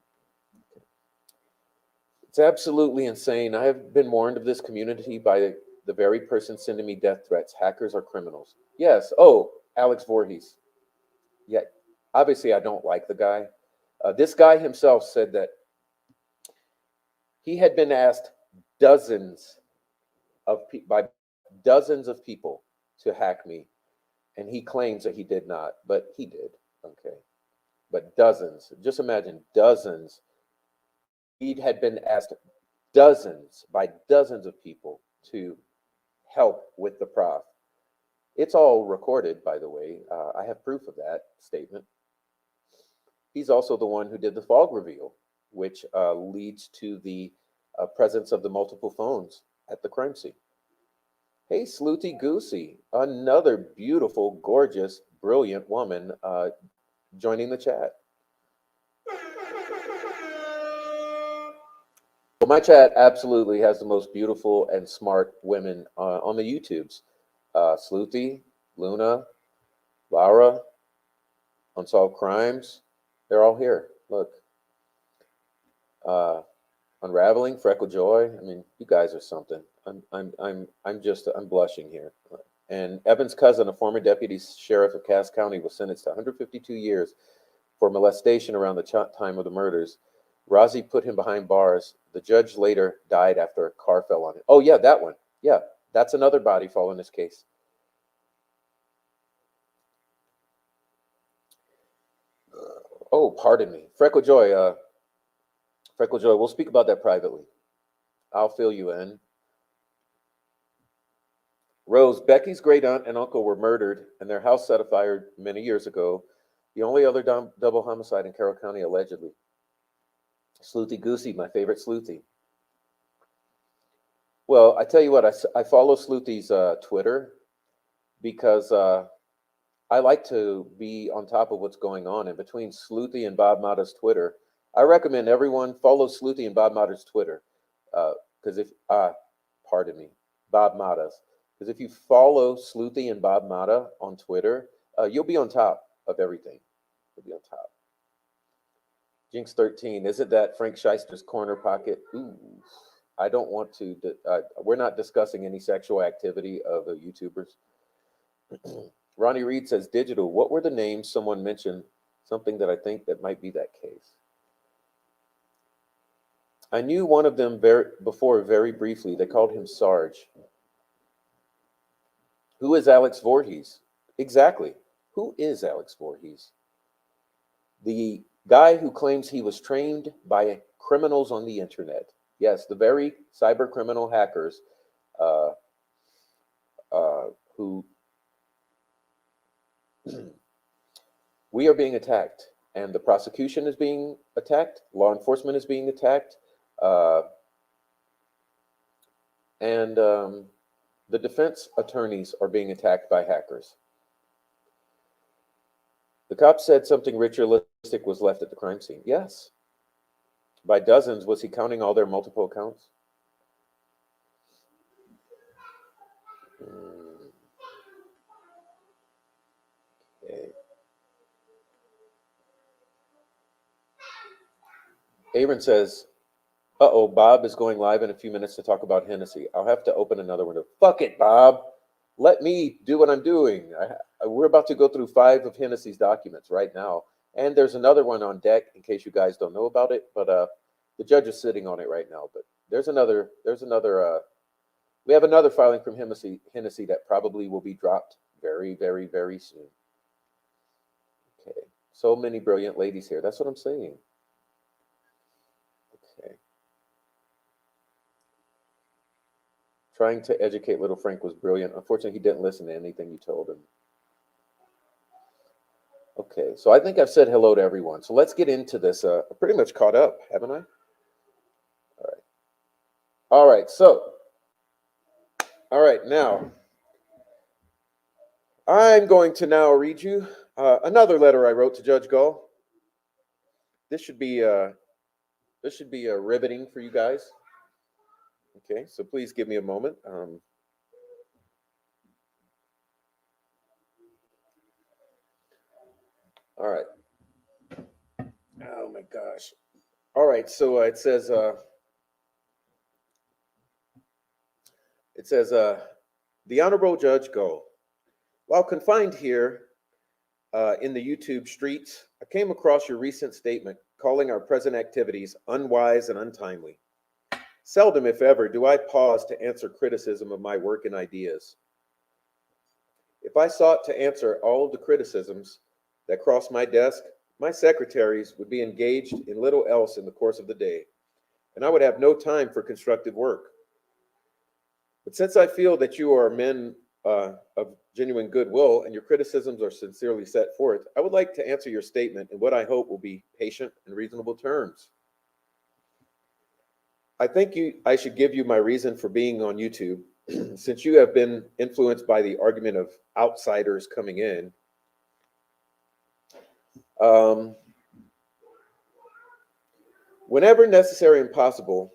It's absolutely insane. I have been warned of this community by the very person sending me death threats. Hackers are criminals. Yes. Oh, Alex Voorhees. Yeah. Obviously, I don't like the guy. This guy himself said that he had been asked dozens by dozens of people to hack me, and he claims that he did not, but he did. Okay. But dozens. Just imagine dozens. He had been asked dozens by dozens of people to help with the prof. It's all recorded, by the way. I have proof of that statement. He's also the one who did the fog reveal, which leads to the presence of the multiple phones at the crime scene. Hey, Sleuty Goosey, another beautiful, gorgeous, brilliant woman joining the chat. Well, my chat absolutely has the most beautiful and smart women on the YouTubes. Sleuty, Luna, Laura, Unsolved Crimes, they're all here. Look, Unraveling, Freckle Joy. I mean, you guys are something. I'm blushing here. And Evan's cousin, a former deputy sheriff of Cass County, was sentenced to 152 years for molestation around the time of the murders. Rozzy put him behind bars. The judge later died after a car fell on him. Oh, yeah, that one. Yeah, that's another body fall in this case. Oh, pardon me. Freckle Joy, we'll speak about that privately. I'll fill you in. Rose, Becky's great aunt and uncle were murdered and their house set afire many years ago. The only other double homicide in Carroll County, allegedly. Sleuty Goosey, my favorite Sleuty. Well, I tell you what, I follow Sleuty's Twitter because I like to be on top of what's going on. And between Sleuty and Bob Mata's Twitter, I recommend everyone follow Sleuty and Bob Mata's Twitter. Because pardon me, Bob Mata's. Because if you follow Sleuty and Bob Mata on Twitter, you'll be on top of everything. You'll be on top. Jinx 13, isn't that Frank Scheister's corner pocket? Ooh, I don't want to. We're not discussing any sexual activity of the YouTubers. Ronnie Reed says, digital, what were the names? Someone mentioned something that I think that might be that case. I knew one of them before very briefly. They called him Sarge. Who is Alex Voorhees? Exactly. Who is Alex Voorhees? The guy who claims he was trained by criminals on the internet. Yes, the very cyber criminal hackers who we are being attacked, and the prosecution is being attacked, law enforcement is being attacked, and the defense attorneys are being attacked by hackers. The cop said something ritualistic was left at the crime scene. Yes. By dozens. Was he counting all their multiple accounts? Okay. Aaron says, uh-oh, Bob is going live in a few minutes to talk about Hennessy. I'll have to open another window. Fuck it, Bob. Let me do what I'm doing. We're about to go through 5 of Hennessy's documents right now. And there's another one on deck in case you guys don't know about it. But the judge is sitting on it right now. But there's another, we have another filing from Hennessy that probably will be dropped very, very, very soon. Okay. So many brilliant ladies here. That's what I'm saying. Okay. Trying to educate little Frank was brilliant. Unfortunately, he didn't listen to anything you told him. Okay, so I think I've said hello to everyone. So let's get into this. I'm pretty much caught up, haven't I? All right. All right, now I'm going to now read you another letter I wrote to Judge Gull. This should be riveting for you guys. Okay, so please give me a moment. All right. Oh my gosh. All right, so it says, the Honorable Judge Gull. While confined here in the YouTube streets, I came across your recent statement calling our present activities unwise and untimely. Seldom, if ever, do I pause to answer criticism of my work and ideas. If I sought to answer all of the criticisms that cross my desk, my secretaries would be engaged in little else in the course of the day, and I would have no time for constructive work. But since I feel that you are men of genuine goodwill and your criticisms are sincerely set forth, I would like to answer your statement in what I hope will be patient and reasonable terms. I think I should give you my reason for being on YouTube, since you have been influenced by the argument of outsiders coming in. Whenever necessary and possible,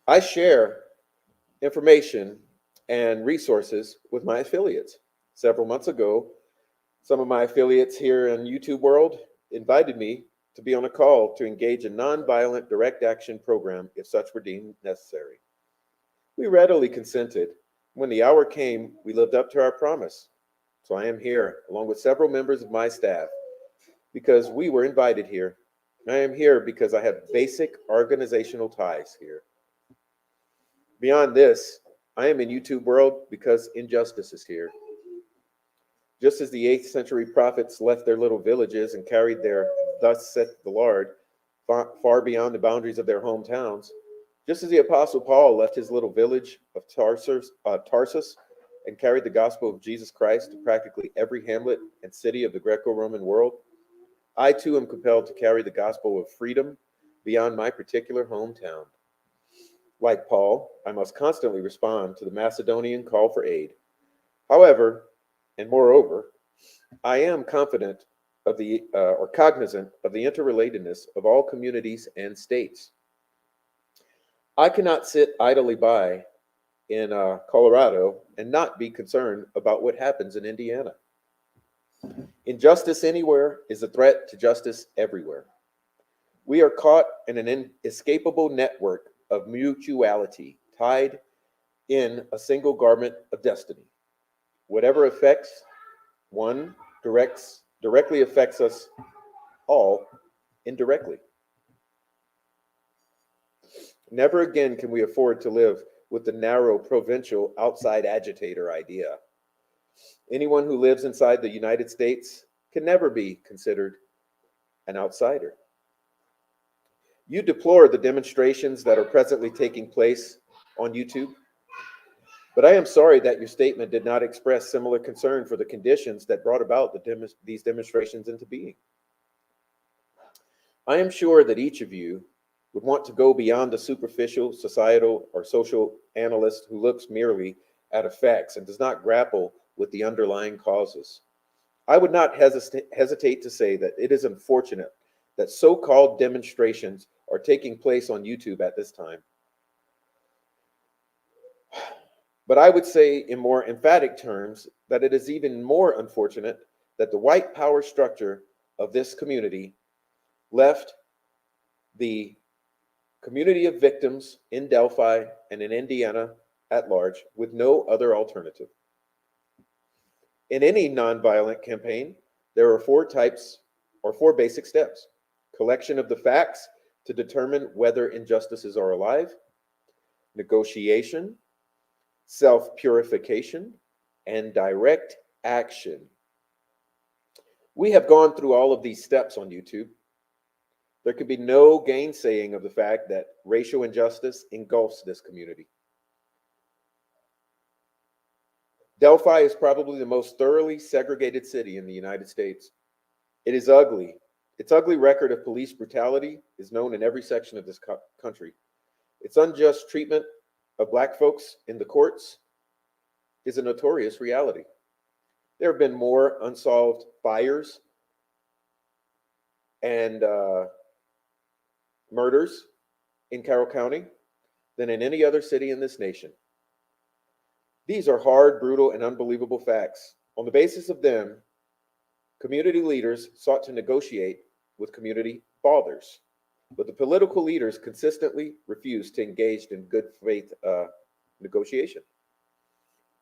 I share information and resources with my affiliates. Several months ago, some of my affiliates here in YouTube world invited me to be on a call to engage in nonviolent direct action program if such were deemed necessary. We readily consented. When the hour came, we lived up to our promise. So I am here, along with several members of my staff, because we were invited here. I am here because I have basic organizational ties here. Beyond this, I am in YouTube world because injustice is here. Just as the 8th century prophets left their little villages and carried their "thus saith the Lord" far beyond the boundaries of their hometowns, just as the Apostle Paul left his little village of Tarsus and carried the gospel of Jesus Christ to practically every hamlet and city of the Greco-Roman world, I too am compelled to carry the gospel of freedom beyond my particular hometown. Like Paul, I must constantly respond to the Macedonian call for aid. However, and moreover, I am confident of or cognizant of the interrelatedness of all communities and states. I cannot sit idly by in Colorado and not be concerned about what happens in Indiana. Injustice anywhere is a threat to justice everywhere. We are caught in an inescapable network of mutuality, tied in a single garment of destiny. Whatever affects one directly affects us all indirectly. Never again can we afford to live with the narrow provincial outside agitator idea. Anyone who lives inside the United States can never be considered an outsider. You deplore the demonstrations that are presently taking place on YouTube, but I am sorry that your statement did not express similar concern for the conditions that brought about these demonstrations into being. I am sure that each of you would want to go beyond the superficial societal or social analyst who looks merely at effects and does not grapple with the underlying causes. I would not hesitate to say that it is unfortunate that so-called demonstrations are taking place on YouTube at this time. But I would say in more emphatic terms that it is even more unfortunate that the white power structure of this community left the community of victims in Delphi and in Indiana at large with no other alternative. In any nonviolent campaign, there are four basic steps: collection of the facts to determine whether injustices are alive, negotiation, self-purification, and direct action. We have gone through all of these steps on YouTube. There can be no gainsaying of the fact that racial injustice engulfs this community. Delphi is probably the most thoroughly segregated city in the United States. It is ugly, Its ugly record of police brutality is known in every section of this country. Its unjust treatment of Black folks in the courts is a notorious reality. There have been more unsolved fires and murders in Carroll County than in any other city in this nation. These are hard, brutal, and unbelievable facts. On the basis of them, community leaders sought to negotiate with community fathers, but the political leaders consistently refused to engage in good faith negotiation.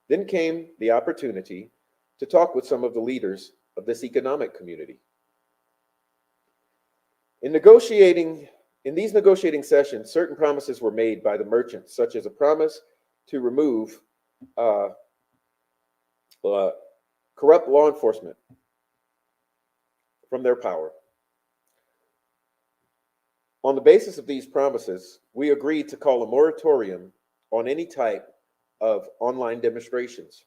Then came the opportunity to talk with some of the leaders of this economic community. In these negotiating sessions, certain promises were made by the merchants, such as a promise to remove corrupt law enforcement from their power. On the basis of these promises, we agreed to call a moratorium on any type of online demonstrations.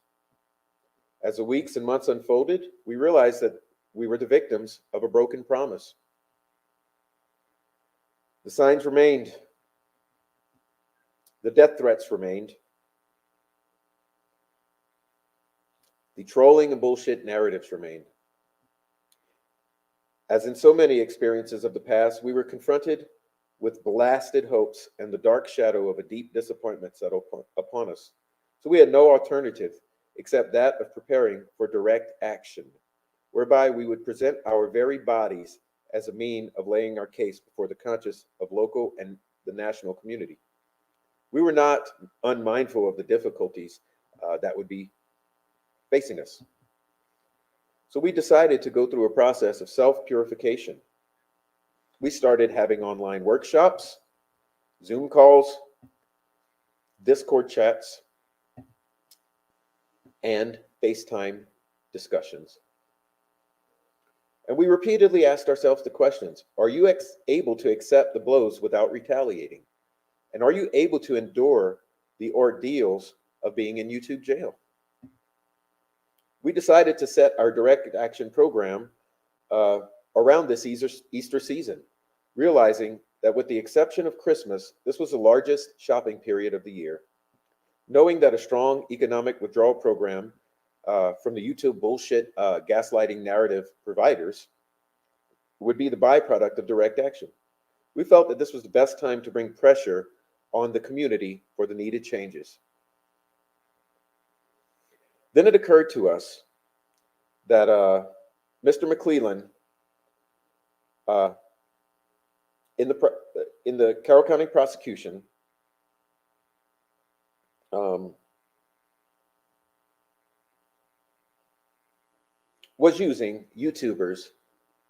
As the weeks and months unfolded, we realized that we were the victims of a broken promise. The signs remained, the death threats remained, the trolling and bullshit narratives remained. As in so many experiences of the past, we were confronted with blasted hopes and the dark shadow of a deep disappointment settled upon us. So we had no alternative except that of preparing for direct action, whereby we would present our very bodies as a mean of laying our case before the conscience of local and the national community. We were not unmindful of the difficulties that would be facing us. So we decided to go through a process of self-purification. We started having online workshops, Zoom calls, Discord chats, and FaceTime discussions. And we repeatedly asked ourselves the questions: are you able to accept the blows without retaliating? And are you able to endure the ordeals of being in YouTube jail? We decided to set our direct action program around this Easter season, realizing that with the exception of Christmas, this was the largest shopping period of the year. Knowing that a strong economic withdrawal program from the YouTube bullshit gaslighting narrative providers would be the byproduct of direct action, we felt that this was the best time to bring pressure on the community for the needed changes. Then it occurred to us that Mr. McClellan, in the Carroll County prosecution, was using YouTubers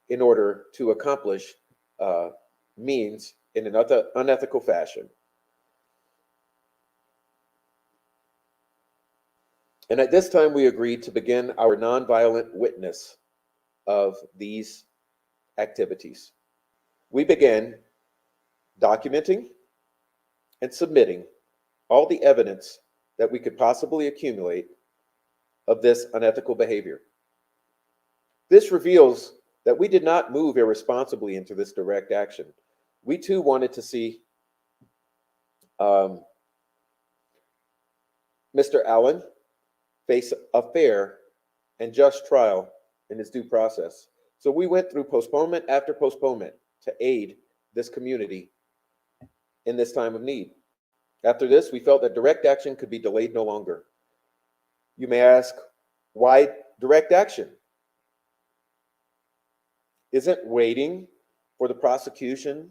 in order to accomplish means in an unethical fashion. And at this time, we agreed to begin our nonviolent witness of these activities. We began documenting and submitting all the evidence that we could possibly accumulate of this unethical behavior. This reveals that we did not move irresponsibly into this direct action. We too wanted to see Mr. Allen face a fair and just trial in his due process. So we went through postponement after postponement to aid this community in this time of need. After this, we felt that direct action could be delayed no longer. You may ask, why direct action? Isn't waiting for the prosecution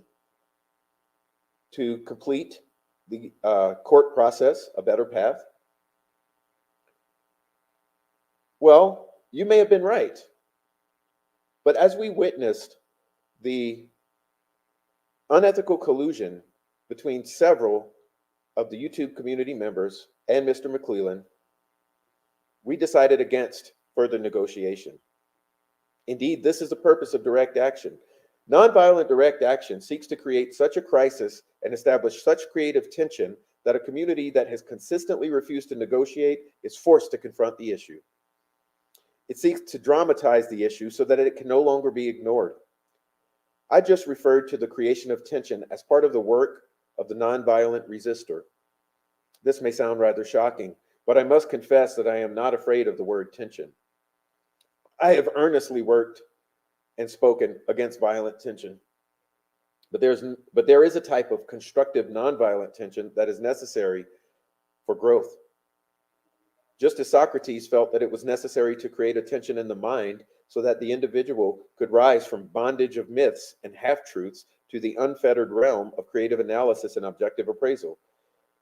to complete the court process a better path? Well, you may have been right. But as we witnessed the unethical collusion between several of the YouTube community members and Mr. McClellan, we decided against further negotiation. Indeed, this is the purpose of direct action. Nonviolent direct action seeks to create such a crisis and establish such creative tension that a community that has consistently refused to negotiate is forced to confront the issue. It seeks to dramatize the issue so that it can no longer be ignored. I just referred to the creation of tension as part of the work of the nonviolent resistor. This may sound rather shocking, but I must confess that I am not afraid of the word tension. I have earnestly worked and spoken against violent tension. But there is a type of constructive nonviolent tension that is necessary for growth. Just as Socrates felt that it was necessary to create a tension in the mind so that the individual could rise from bondage of myths and half-truths to the unfettered realm of creative analysis and objective appraisal,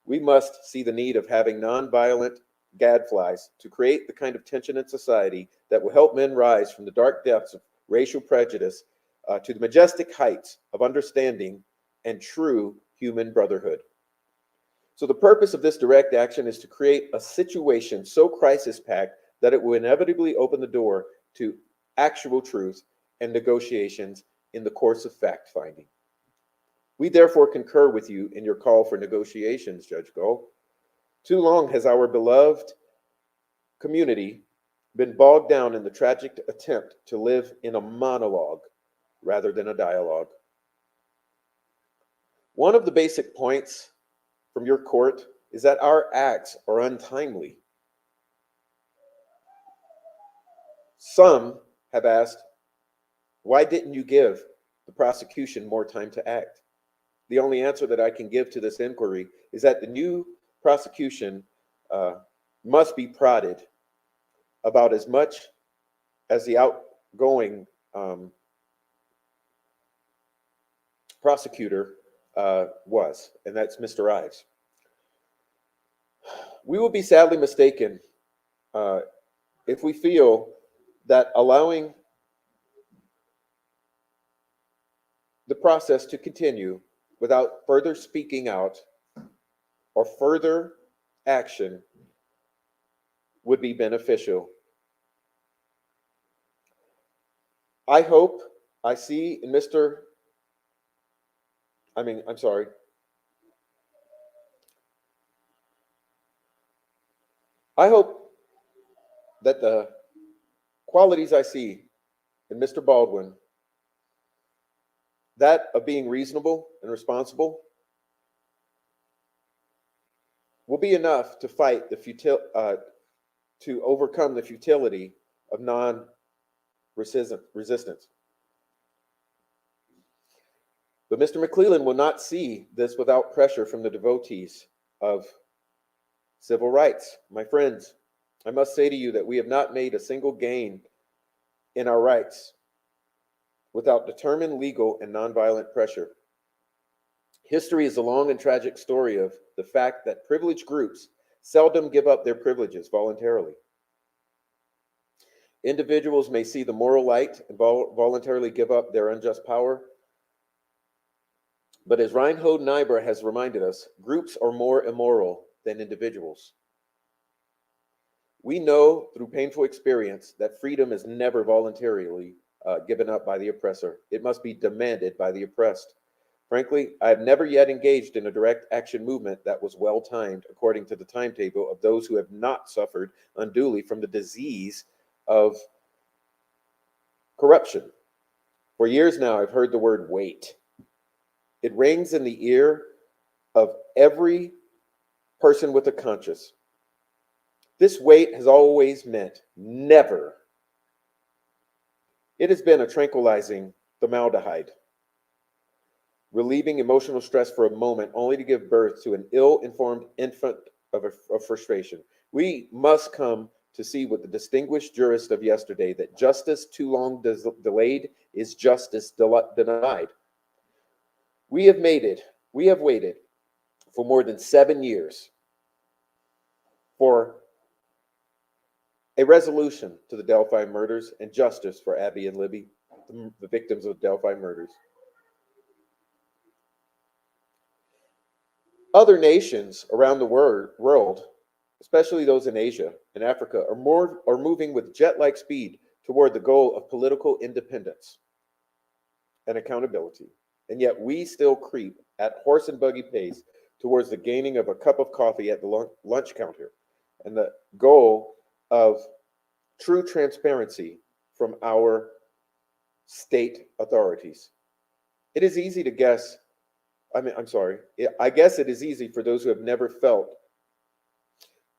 we must see the need of having nonviolent gadflies to create the kind of tension in society that will help men rise from the dark depths of racial prejudice to the majestic heights of understanding and true human brotherhood. So the purpose of this direct action is to create a situation so crisis-packed that it will inevitably open the door to actual truth and negotiations in the course of fact-finding. We therefore concur with you in your call for negotiations, Judge Gull. Too long has our beloved community been bogged down in the tragic attempt to live in a monologue rather than a dialogue. One of the basic points from your court is that our acts are untimely. Some have asked, why didn't you give the prosecution more time to act? The only answer that I can give to this inquiry is that the new prosecution must be prodded about as much as the outgoing prosecutor was, and that's Mr. Ives. We will be sadly mistaken if we feel that allowing the process to continue without further speaking out or further action would be beneficial. I hope I see in I hope that the qualities I see in Mr. Baldwin, that of being reasonable and responsible, will be enough to fight to overcome the futility of non-resistance. But Mr. McClellan will not see this without pressure from the devotees of civil rights. My friends, I must say to you that we have not made a single gain in our rights without determined legal and nonviolent pressure. History is a long and tragic story of the fact that privileged groups seldom give up their privileges voluntarily. Individuals may see the moral light and voluntarily give up their unjust power. But as Reinhold Niebuhr has reminded us, groups are more immoral than individuals. We know through painful experience that freedom is never voluntarily given up by the oppressor. It must be demanded by the oppressed. Frankly, I have never yet engaged in a direct action movement that was well-timed according to the timetable of those who have not suffered unduly from the disease of corruption. For years now, I've heard the word wait. It rings in the ear of every person with a conscience. This wait has always meant never. It has been a tranquilizing formaldehyde, relieving emotional stress for a moment only to give birth to an ill-informed infant of frustration. We must come to see with the distinguished jurist of yesterday that justice too long delayed is justice denied. We have waited for more than 7 years for a resolution to the Delphi murders and justice for Abby and Libby, the victims of the Delphi murders. Other nations around the world, especially those in Asia and Africa, are moving with jet-like speed toward the goal of political independence and accountability. And yet we still creep at horse and buggy pace towards the gaining of a cup of coffee at the lunch counter and the goal of true transparency from our state authorities. It is easy to guess. I'm sorry. I guess it is easy for those who have never felt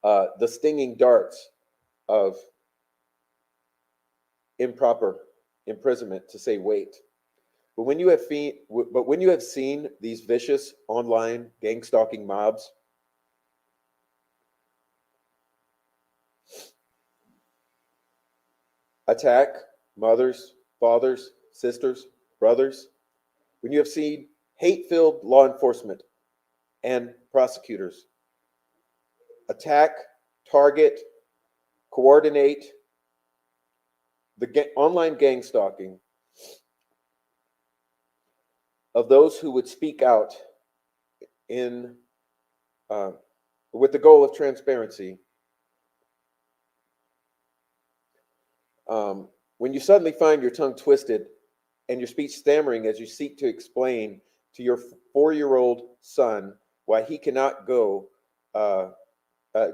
the stinging darts of improper imprisonment to say wait. But when you have seen these vicious online gang stalking mobs, attack mothers, fathers, sisters, brothers, when you have seen hate-filled law enforcement and prosecutors attack, target, coordinate the online gang stalking of those who would speak out in uh, with the goal of transparency, when you suddenly find your tongue twisted and your speech stammering as you seek to explain to your 4-year-old son why he cannot go uh,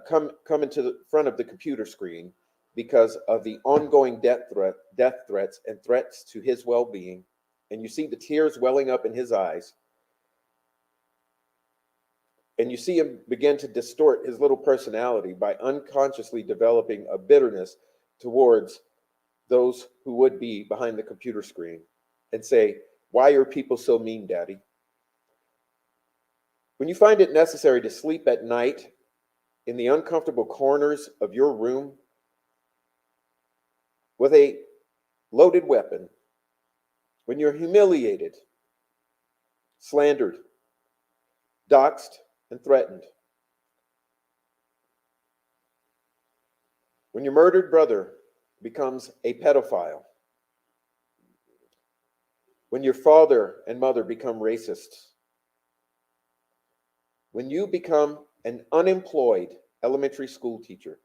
come into the front of the computer screen because of the ongoing death threats and threats to his well-being, and you see the tears welling up in his eyes, and you see him begin to distort his little personality by unconsciously developing a bitterness towards those who would be behind the computer screen, and say, "Why are people so mean, Daddy?" When you find it necessary to sleep at night in the uncomfortable corners of your room with a loaded weapon, when you're humiliated, slandered, doxxed, and threatened, when your murdered brother becomes a pedophile, when your father and mother become racists, when you become an unemployed elementary school teacher,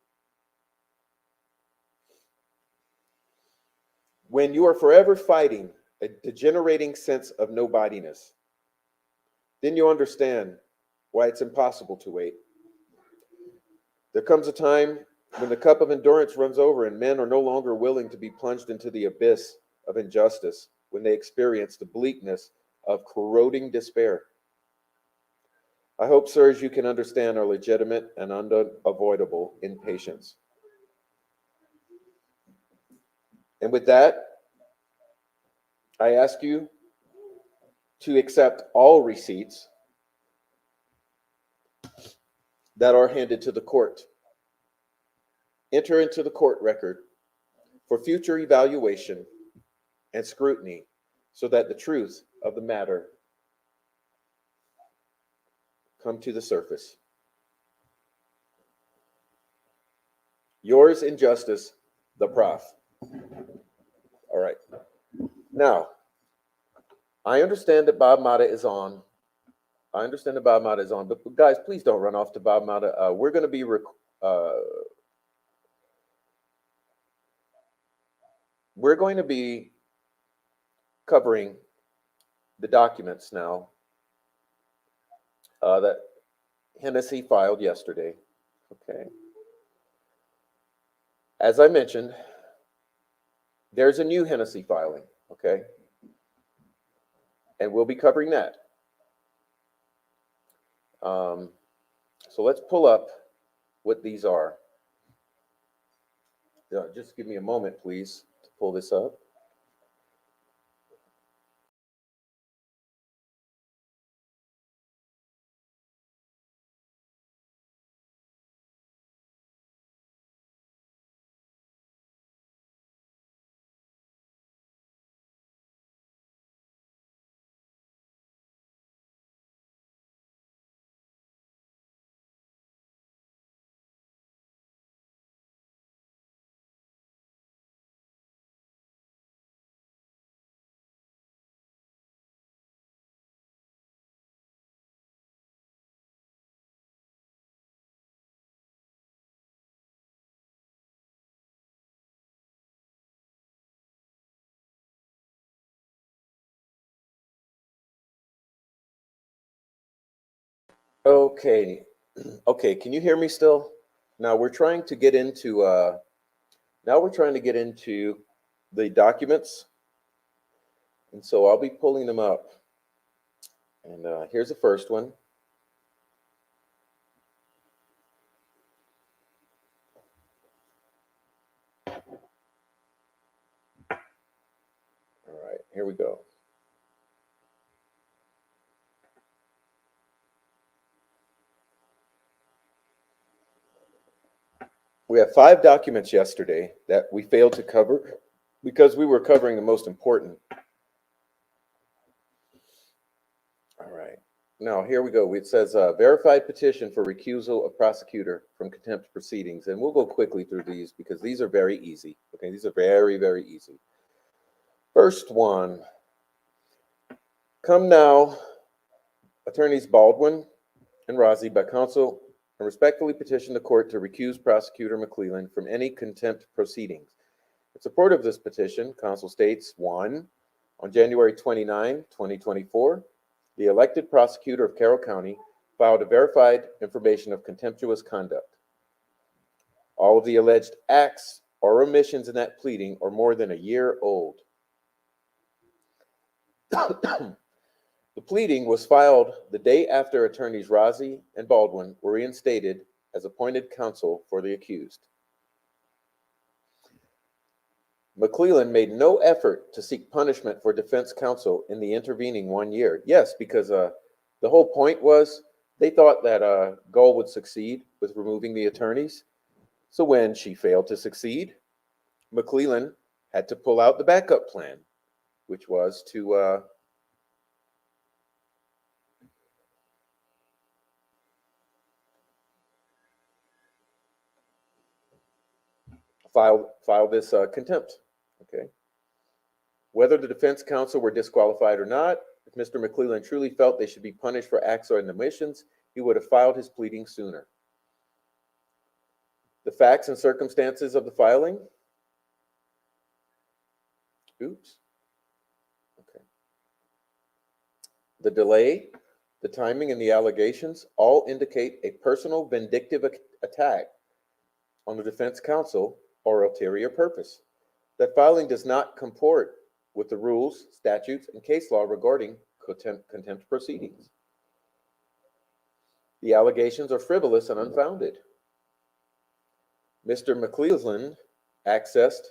when you are forever fighting a degenerating sense of nobodiness, then you understand why it's impossible to wait. There comes a time when the cup of endurance runs over and men are no longer willing to be plunged into the abyss of injustice when they experience the bleakness of corroding despair. I hope, sirs, you can understand our legitimate and unavoidable impatience. And with that, I ask you to accept all receipts that are handed to the court. Enter into the court record for future evaluation and scrutiny so that the truth of the matter come to the surface. Yours in justice, the Prof. All right. Now, I understand that Bob Mata is on. But guys, please don't run off to Bob Mata. We're going to be covering the documents now that Hennessy filed yesterday. Okay. As I mentioned, there's a new Hennessy filing. Okay. And we'll be covering that. So let's pull up what these are. Just give me a moment, please, to pull this up. Okay. Okay, can you hear me still? Now we're trying to get into the documents, and so I'll be pulling them up. And here's the first one. All right, here we go. We have 5 documents yesterday that we failed to cover because we were covering the most important. All right. Now, here we go. It says verified petition for recusal of prosecutor from contempt proceedings. And we'll go quickly through these because these are very easy. Okay, these are very, very easy. First one. Come now, attorneys Baldwin and Rozzi by counsel and respectfully petition the court to recuse prosecutor McClelland from any contempt proceedings. In support of this petition, counsel states, 1, on January 29, 2024, the elected prosecutor of Carroll County filed a verified information of contemptuous conduct. All of the alleged acts or omissions in that pleading are more than a year old. The pleading was filed the day after attorneys Rozzi and Baldwin were reinstated as appointed counsel for the accused. McClelland made no effort to seek punishment for defense counsel in the intervening 1 year. Yes, because the whole point was they thought that Gull would succeed with removing the attorneys. So when she failed to succeed, McClelland had to pull out the backup plan, which was to file this contempt. Okay. Whether the defense counsel were disqualified or not, if Mr. McClelland truly felt they should be punished for acts or omissions, he would have filed his pleading sooner. The facts and circumstances of the filing. Oops. Okay. The delay, the timing, and the allegations all indicate a personal vindictive attack on the defense counsel or ulterior purpose. That filing does not comport with the rules, statutes, and case law regarding contempt proceedings. The allegations are frivolous and unfounded. Mr. McClelland accessed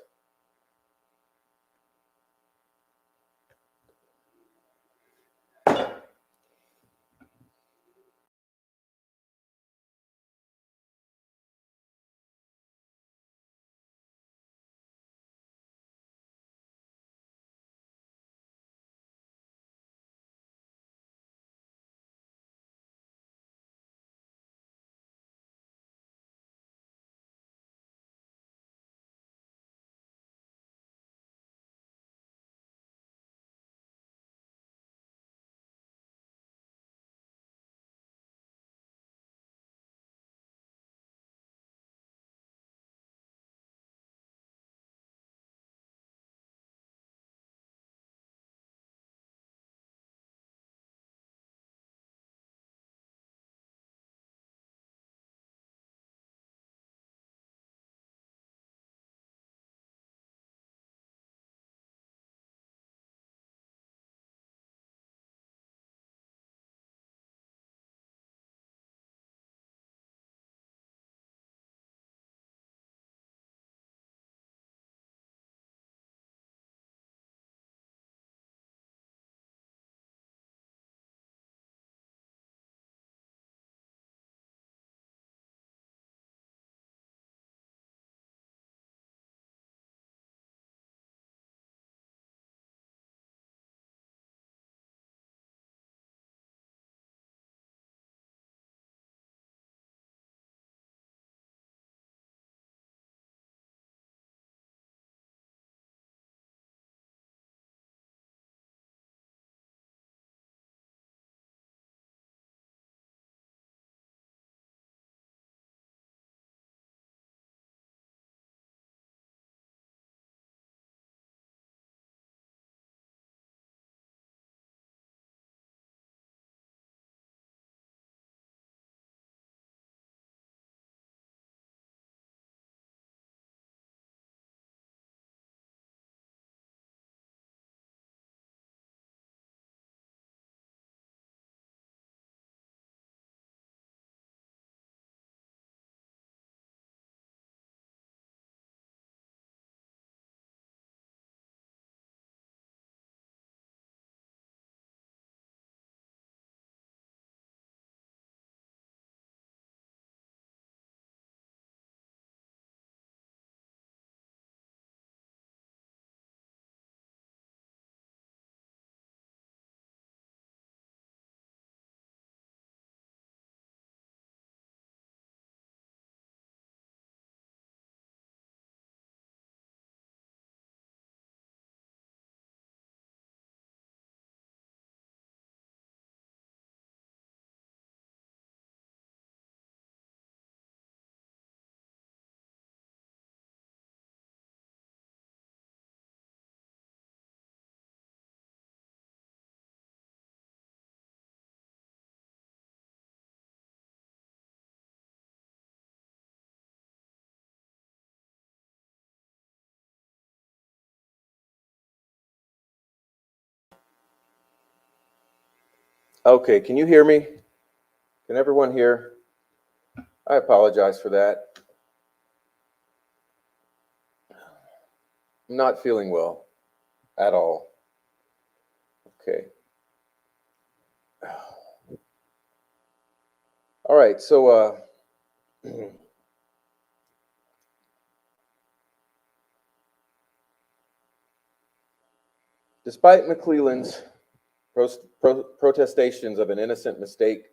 Okay, can you hear me? Can everyone hear? I apologize for that. I'm not feeling well at all. Okay. All right, so despite McClelland's protestations of an innocent mistake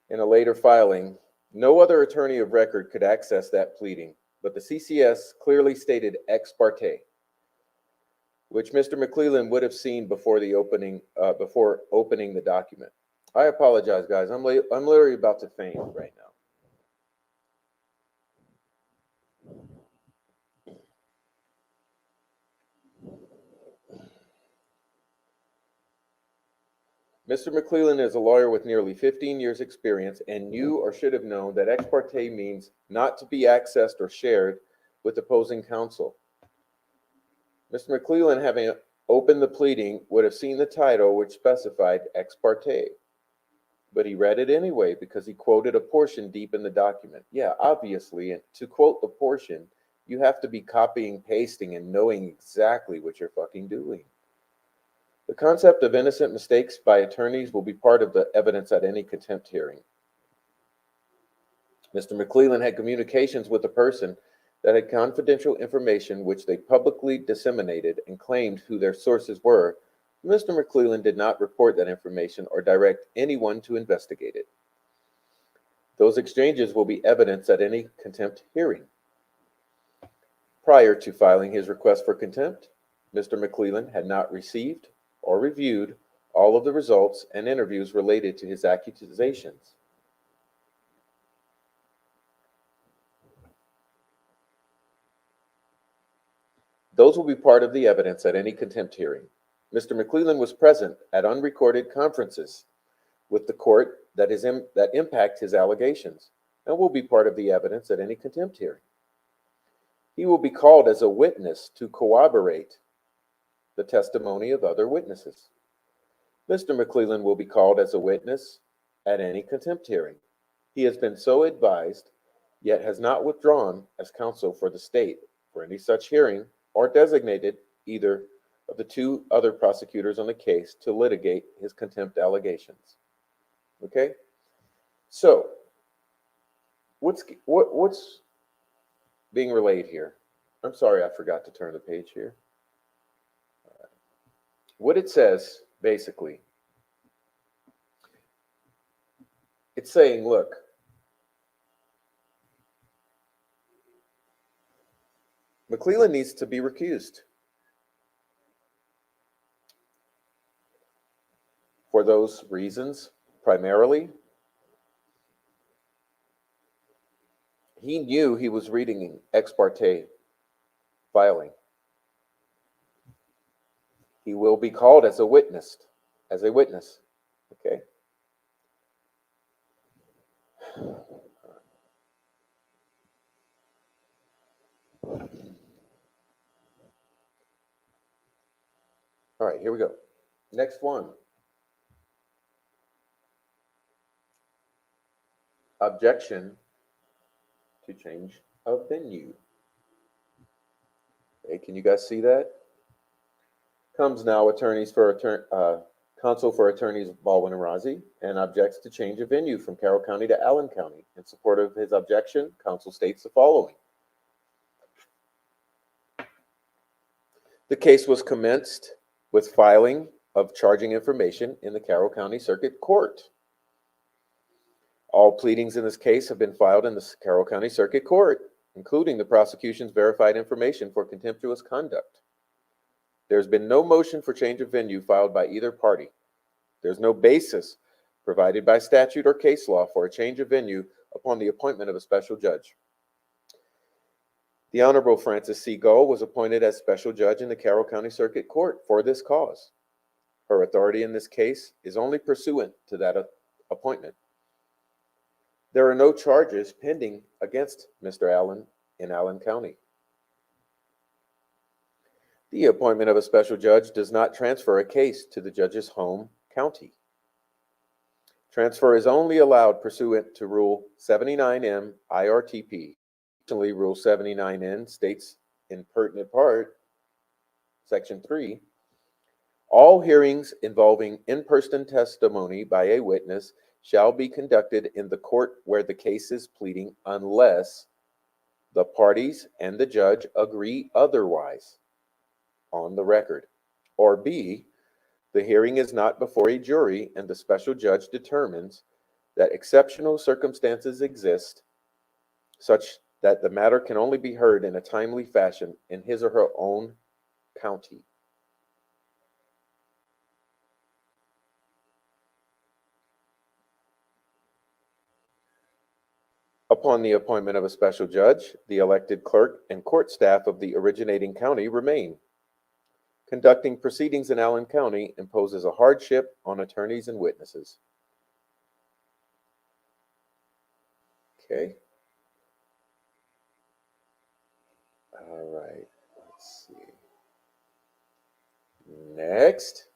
in a later filing, no other attorney of record could access that pleading, but the CCS clearly stated ex parte, which Mr. McClelland would have seen before opening the document. I apologize, guys. I'm literally about to faint right now. Mr. McClelland is a lawyer with nearly 15 years' experience and knew or should have known that ex parte means not to be accessed or shared with opposing counsel. Mr. McClelland, having opened the pleading, would have seen the title which specified ex parte, but he read it anyway because he quoted a portion deep in the document. Yeah, obviously, and to quote the portion, you have to be copying, pasting, and knowing exactly what you're fucking doing. The concept of innocent mistakes by attorneys will be part of the evidence at any contempt hearing. Mr. McClelland had communications with a person that had confidential information which they publicly disseminated and claimed who their sources were. Mr. McClelland did not report that information or direct anyone to investigate it. Those exchanges will be evidence at any contempt hearing. Prior to filing his request for contempt, Mr. McClelland had not received or reviewed all of the results and interviews related to his accusations. Those will be part of the evidence at any contempt hearing. Mr. McClelland was present at unrecorded conferences with the court that impact his allegations and will be part of the evidence at any contempt hearing. He will be called as a witness to corroborate the testimony of other witnesses. Mr. McClelland will be called as a witness at any contempt hearing. He has been so advised, yet has not withdrawn as counsel for the state for any such hearing or designated either of the two other prosecutors on the case to litigate his contempt allegations. Okay? So, what's being relayed here? I'm sorry, I forgot to turn the page here. What it says, basically, it's saying, look, McClelland needs to be recused for those reasons, primarily. He knew he was reading an ex parte filing. He will be called as a witness, okay? All right, here we go. Next one. Objection to change of venue. Okay, can you guys see that? Comes now counsel for attorneys Baldwin and Razi, and objects to change of venue from Carroll County to Allen County. In support of his objection, counsel states the following. The case was commenced with filing of charging information in the Carroll County Circuit Court. All pleadings in this case have been filed in the Carroll County Circuit Court, including the prosecution's verified information for contemptuous conduct. There's been no motion for change of venue filed by either party. There's no basis provided by statute or case law for a change of venue upon the appointment of a special judge. The Honorable Frances C. Gull was appointed as special judge in the Carroll County Circuit Court for this cause. Her authority in this case is only pursuant to that appointment. There are no charges pending against Mr. Allen in Allen County. The appointment of a special judge does not transfer a case to the judge's home county. Transfer is only allowed pursuant to Rule 79M IRTP. Additionally, Rule 79N states in pertinent part, Section 3, all hearings involving in-person testimony by a witness shall be conducted in the court where the case is pleading unless the parties and the judge agree otherwise on the record. Or B, the hearing is not before a jury and the special judge determines that exceptional circumstances exist such that the matter can only be heard in a timely fashion in his or her own county. Upon the appointment of a special judge, the elected clerk and court staff of the originating county remain. Conducting proceedings in Allen County imposes a hardship on attorneys and witnesses. Okay. All right. Let's see. Next.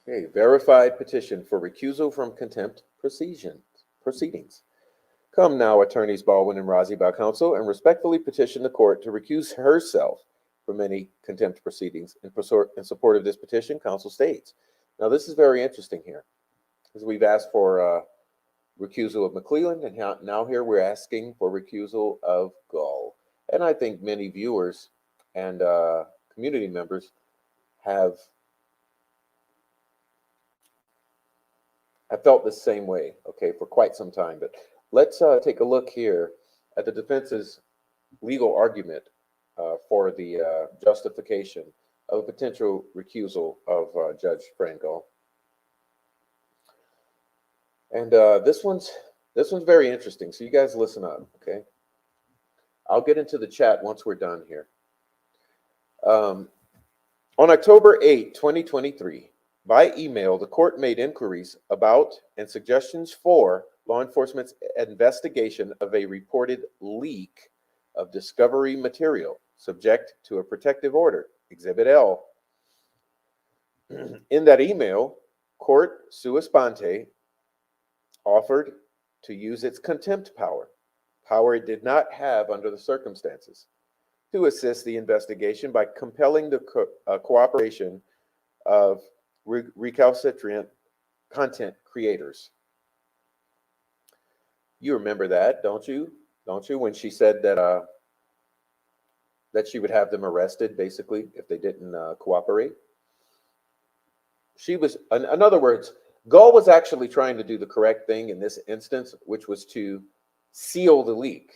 Okay, verified petition for recusal from contempt proceedings. Come now, attorneys Baldwin and Rozzi by counsel, and respectfully petition the court to recuse herself from any contempt proceedings. In support of this petition, counsel states. Now, this is very interesting here, because we've asked for recusal of McClelland, and now here we're asking for recusal of Gall. And I think many viewers and community members have felt the same way, okay, for quite some time. But let's take a look here at the defense's legal argument for the justification of a potential recusal of Judge Fran Gall. And this one's very interesting. So you guys listen up, okay? I'll get into the chat once we're done here. On October 8, 2023, by email, the court made inquiries about and suggestions for law enforcement's investigation of a reported leak of discovery material subject to a protective order, Exhibit L. In that email, court sua sponte offered to use its contempt power it did not have under the circumstances, to assist the investigation by compelling the cooperation of recalcitrant content creators. You remember that, don't you? Don't you? When she said that that she would have them arrested, basically, if they didn't cooperate. She was, in other words, Gall was actually trying to do the correct thing in this instance, which was to seal the leak.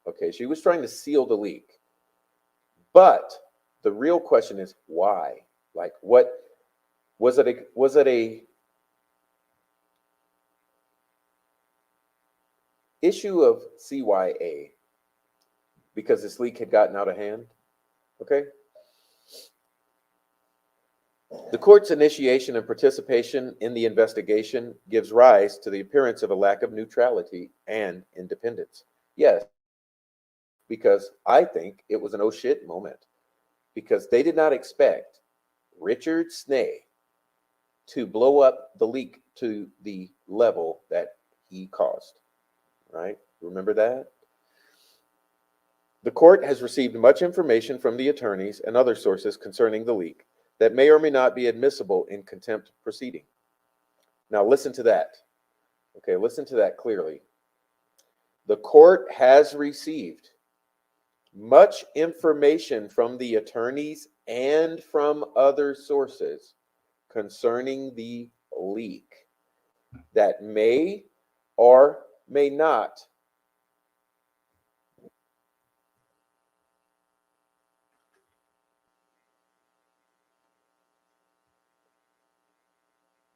Okay, she was trying to seal the leak. But the real question is why? Like, what was it? Was it a issue of CYA because this leak had gotten out of hand? Okay. The court's initiation and participation in the investigation gives rise to the appearance of a lack of neutrality and independence. Yes, because I think it was an oh shit moment, because they did not expect Richard Snay to blow up the leak to the level that he caused, right? Remember that? The court has received much information from the attorneys and other sources concerning the leak that may or may not be admissible in contempt proceeding. Now listen to that. Okay, listen to that clearly. The court has received much information from the attorneys and from other sources concerning the leak that may or may not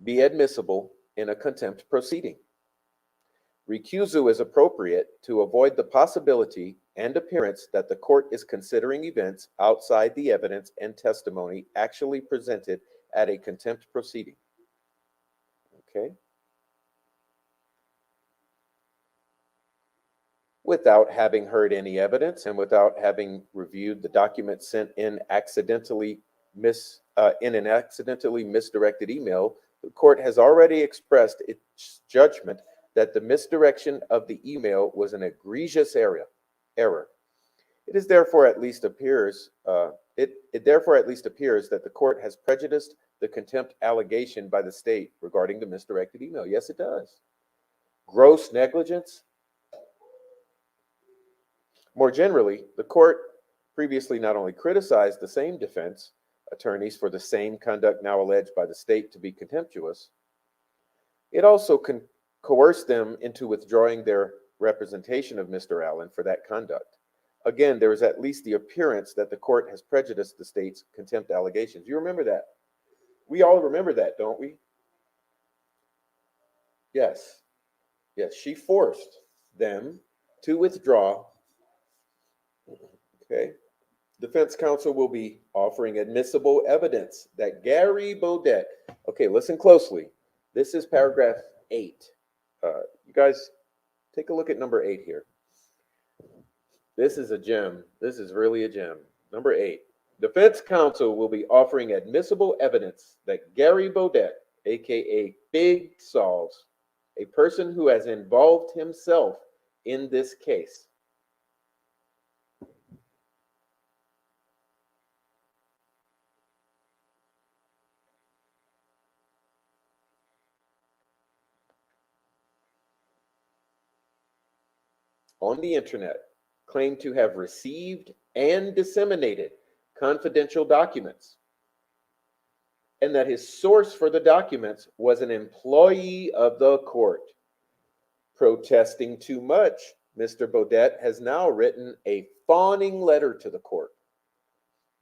be admissible in a contempt proceeding. Recusal is appropriate to avoid the possibility and appearance that the court is considering events outside the evidence and testimony actually presented at a contempt proceeding. Okay? without having heard any evidence and without having reviewed the document sent in an accidentally misdirected email, the court has already expressed its judgment that the misdirection of the email was an egregious error. It therefore at least appears that the court has prejudiced the contempt allegation by the state regarding the misdirected email. Yes, it does. Gross negligence. More generally, the court previously not only criticized the same defense attorneys for the same conduct now alleged by the state to be contemptuous, it also coerced them into withdrawing their representation of Mr. Allen for that conduct. Again, there is at least the appearance that the court has prejudiced the state's contempt allegations. You remember that? We all remember that, don't we? Yes. Yes, she forced them to withdraw. Okay. Defense counsel will be offering admissible evidence that Gary Baudet, okay, listen closely. This is paragraph 8. You guys, take a look at number 8 here. This is a gem. This is really a gem. Number 8. Defense counsel will be offering admissible evidence that Gary Baudet, aka Big Solves, a person who has involved himself in this case, on the internet, claimed to have received and disseminated confidential documents, and that his source for the documents was an employee of the court. Protesting too much, Mr. Baudet has now written a fawning letter to the court,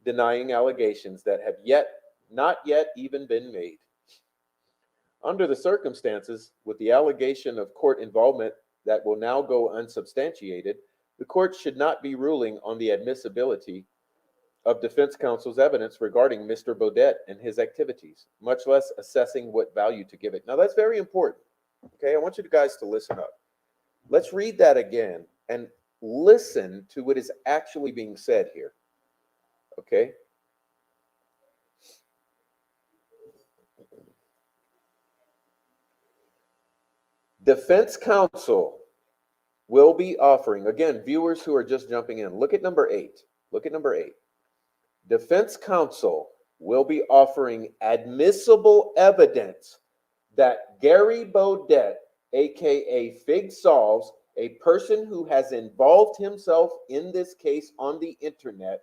denying allegations that have not yet even been made. Under the circumstances, with the allegation of court involvement that will now go unsubstantiated, the court should not be ruling on the admissibility of defense counsel's evidence regarding Mr. Baudet and his activities, much less assessing what value to give it. Now, that's very important. Okay, I want you guys to listen up. Let's read that again and listen to what is actually being said here. Okay? Defense counsel will be offering, again, viewers who are just jumping in, look at number 8. Look at number 8. Defense counsel will be offering admissible evidence that Gary Baudet, aka Fig Solves, a person who has involved himself in this case on the internet,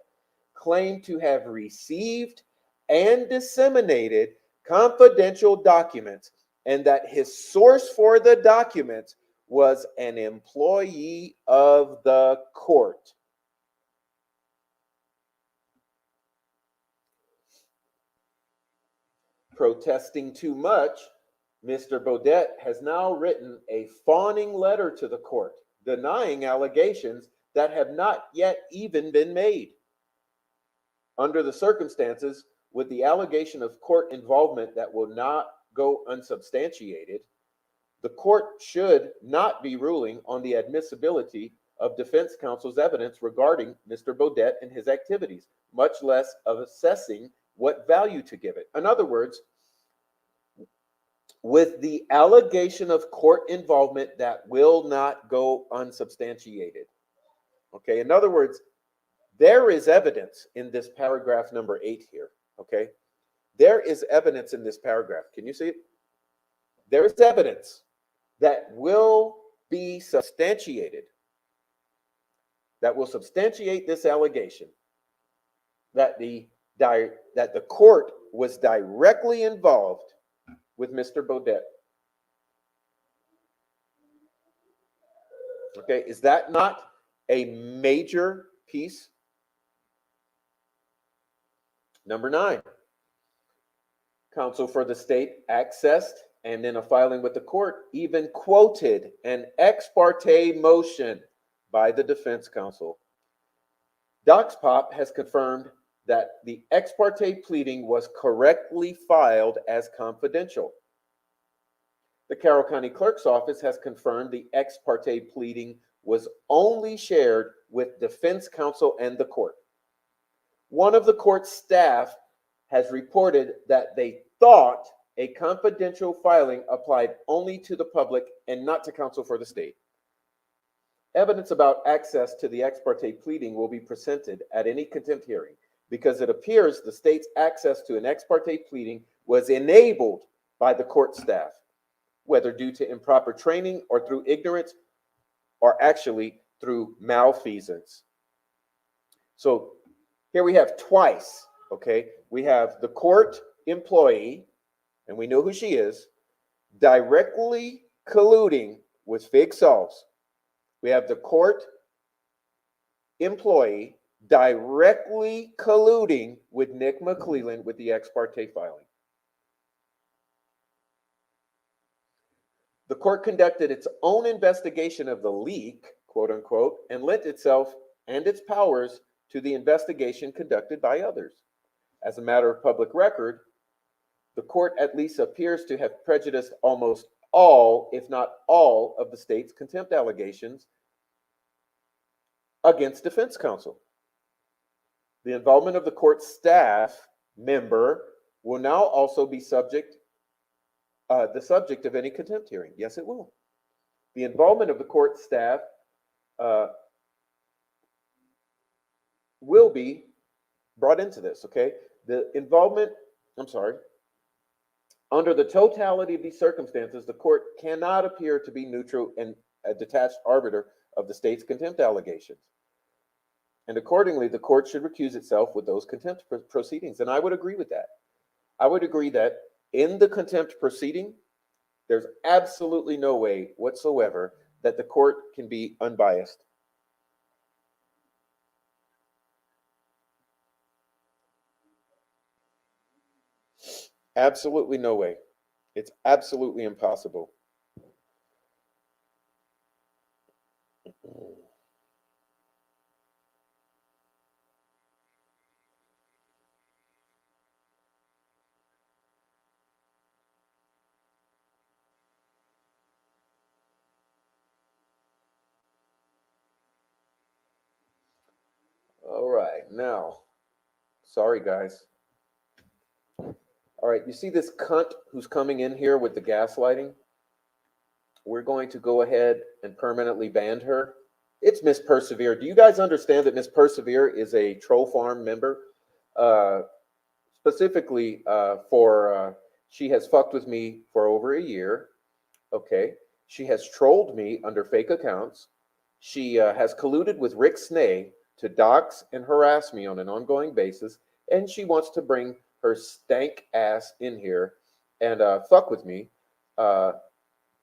claimed to have received and disseminated confidential documents, and that his source for the documents was an employee of the court. Protesting too much, Mr. Baudet has now written a fawning letter to the court, denying allegations that have not yet even been made. Under the circumstances, with the allegation of court involvement that will not go unsubstantiated, the court should not be ruling on the admissibility of defense counsel's evidence regarding Mr. Baudet and his activities, much less of assessing what value to give it. In other words, with the allegation of court involvement that will not go unsubstantiated. Okay, in other words, there is evidence in this paragraph number 8 here. Okay, there is evidence in this paragraph. Can you see it? There is evidence that will be substantiated, that will substantiate this allegation that the court was directly involved with Mr. Baudet. Okay, is that not a major piece? Number 9, counsel for the state accessed and in a filing with the court even quoted an ex parte motion by the defense counsel. DocsPop has confirmed that the ex parte pleading was correctly filed as confidential. The Carroll County Clerk's Office has confirmed the ex parte pleading was only shared with defense counsel and the court. One of the court's staff has reported that they thought a confidential filing applied only to the public and not to counsel for the state. Evidence about access to the ex parte pleading will be presented at any contempt hearing because it appears the state's access to an ex parte pleading was enabled by the court staff, whether due to improper training or through ignorance or actually through malfeasance. So here we have twice, okay? We have the court employee, and we know who she is, directly colluding with Fig Sauls. We have the court employee directly colluding with Nick McClelland with the ex parte filing. The court conducted its own investigation of the leak, quote unquote, and lent itself and its powers to the investigation conducted by others. As a matter of public record, the court at least appears to have prejudiced almost all, if not all, of the state's contempt allegations against defense counsel. The involvement of the court staff member will now also be the subject of any contempt hearing. Yes, it will. The involvement of the court staff will be brought into this, okay? Under the totality of these circumstances, the court cannot appear to be neutral and a detached arbiter of the state's contempt allegations. And accordingly, the court should recuse itself with those contempt proceedings. And I would agree with that. I would agree that in the contempt proceeding, there's absolutely no way whatsoever that the court can be unbiased. Absolutely no way. It's absolutely impossible. All right, now, sorry guys. All right, you see this cunt who's coming in here with the gaslighting? We're going to go ahead and permanently ban her. It's Miss Persevere. Do you guys understand that Miss Persevere is a troll farm member? Specifically she has fucked with me for over a year. Okay. She has trolled me under fake accounts. She has colluded with Rick Snay to dox and harass me on an ongoing basis. And she wants to bring her stank ass in here and fuck with me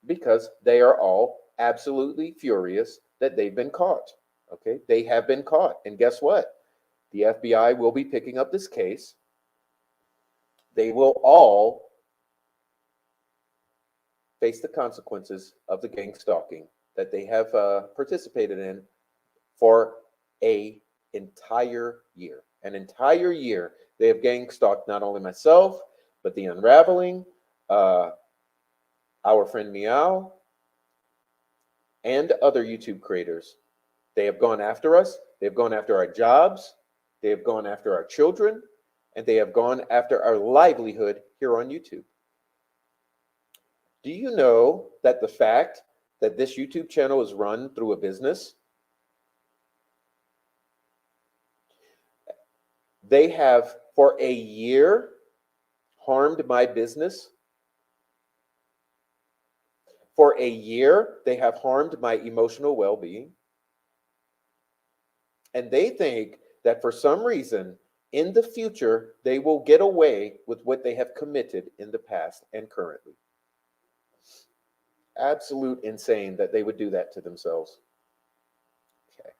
because they are all absolutely furious that they've been caught. Okay, they have been caught. And guess what? The FBI will be picking up this case. They will all face the consequences of the gang stalking that they have participated in for an entire year. An entire year, they have gang stalked not only myself, but the Unraveling, our friend Meow, and other YouTube creators. They have gone after us. They've gone after our jobs. They have gone after our children. And they have gone after our livelihood here on YouTube. Do you know that the fact that this YouTube channel is run through a business, they have for a year harmed my business? For a year, they have harmed my emotional well-being. And they think that for some reason, in the future, they will get away with what they have committed in the past and currently. Absolute insane that they would do that to themselves. Okay.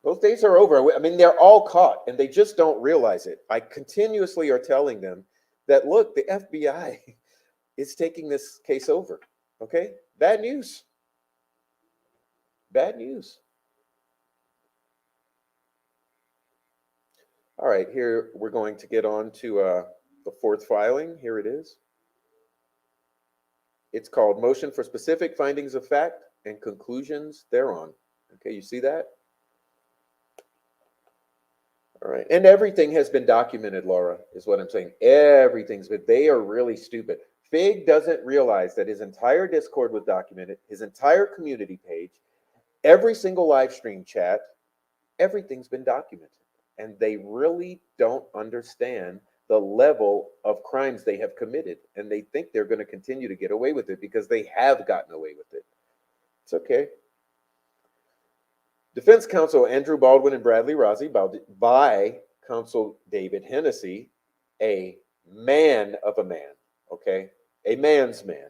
Those days are over. I mean, they're all caught and they just don't realize it. I continuously are telling them that, look, the FBI is taking this case over. Okay? Bad news. Bad news. All right, here we're going to get on to the fourth filing. Here it is. It's called Motion for Specific Findings of Fact and Conclusions Thereon. Okay, you see that? All right. And everything has been documented, Laura, is what I'm saying. Everything's been, they are really stupid. Fig doesn't realize that his entire Discord was documented, his entire community page, every single live stream chat, everything's been documented. And they really don't understand the level of crimes they have committed. And they think they're going to continue to get away with it because they have gotten away with it. It's okay. Defense counsel Andrew Baldwin and Bradley Rozzi by counsel David Hennessy, a man of a man, okay? A man's man,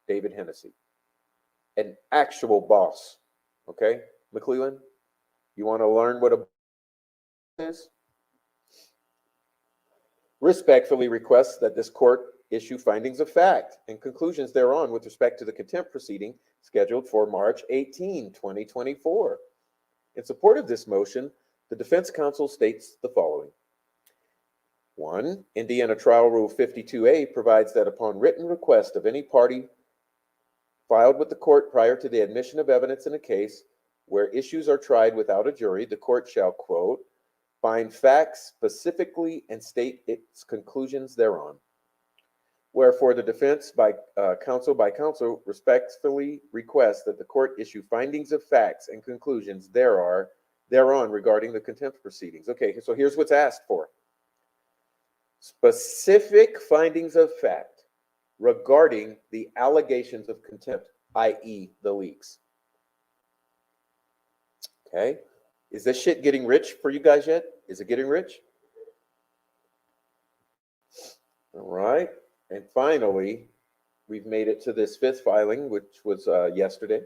David Hennessy, an actual boss, okay? McClellan, you want to learn what a boss is? Respectfully requests that this court issue findings of fact and conclusions thereon with respect to the contempt proceeding scheduled for March 18, 2024. In support of this motion, the defense counsel states the following. 1. Indiana Trial Rule 52A provides that upon written request of any party filed with the court prior to the admission of evidence in a case where issues are tried without a jury, the court shall, quote, find facts specifically and state its conclusions thereon. Wherefore, the defense by counsel respectfully requests that the court issue findings of facts and conclusions thereon regarding the contempt proceedings. Okay, so here's what's asked for. Specific findings of fact regarding the allegations of contempt, i.e. the leaks. Okay, is this shit getting rich for you guys yet? Is it getting rich? All right. And finally, we've made it to this fifth filing, which was yesterday.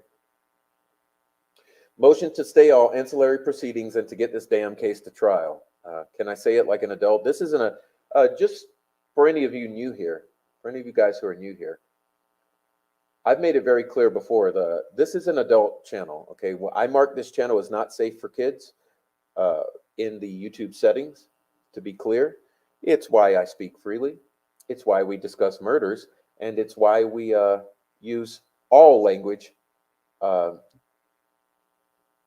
Motion to stay all ancillary proceedings and to get this damn case to trial. Can I say it like an adult? This isn't just for any of you new here, for any of you guys who are new here. I've made it very clear before, this is an adult channel, okay? Well, I mark this channel as not safe for kids in the YouTube settings, to be clear. It's why I speak freely. It's why we discuss murders, and it's why we use all language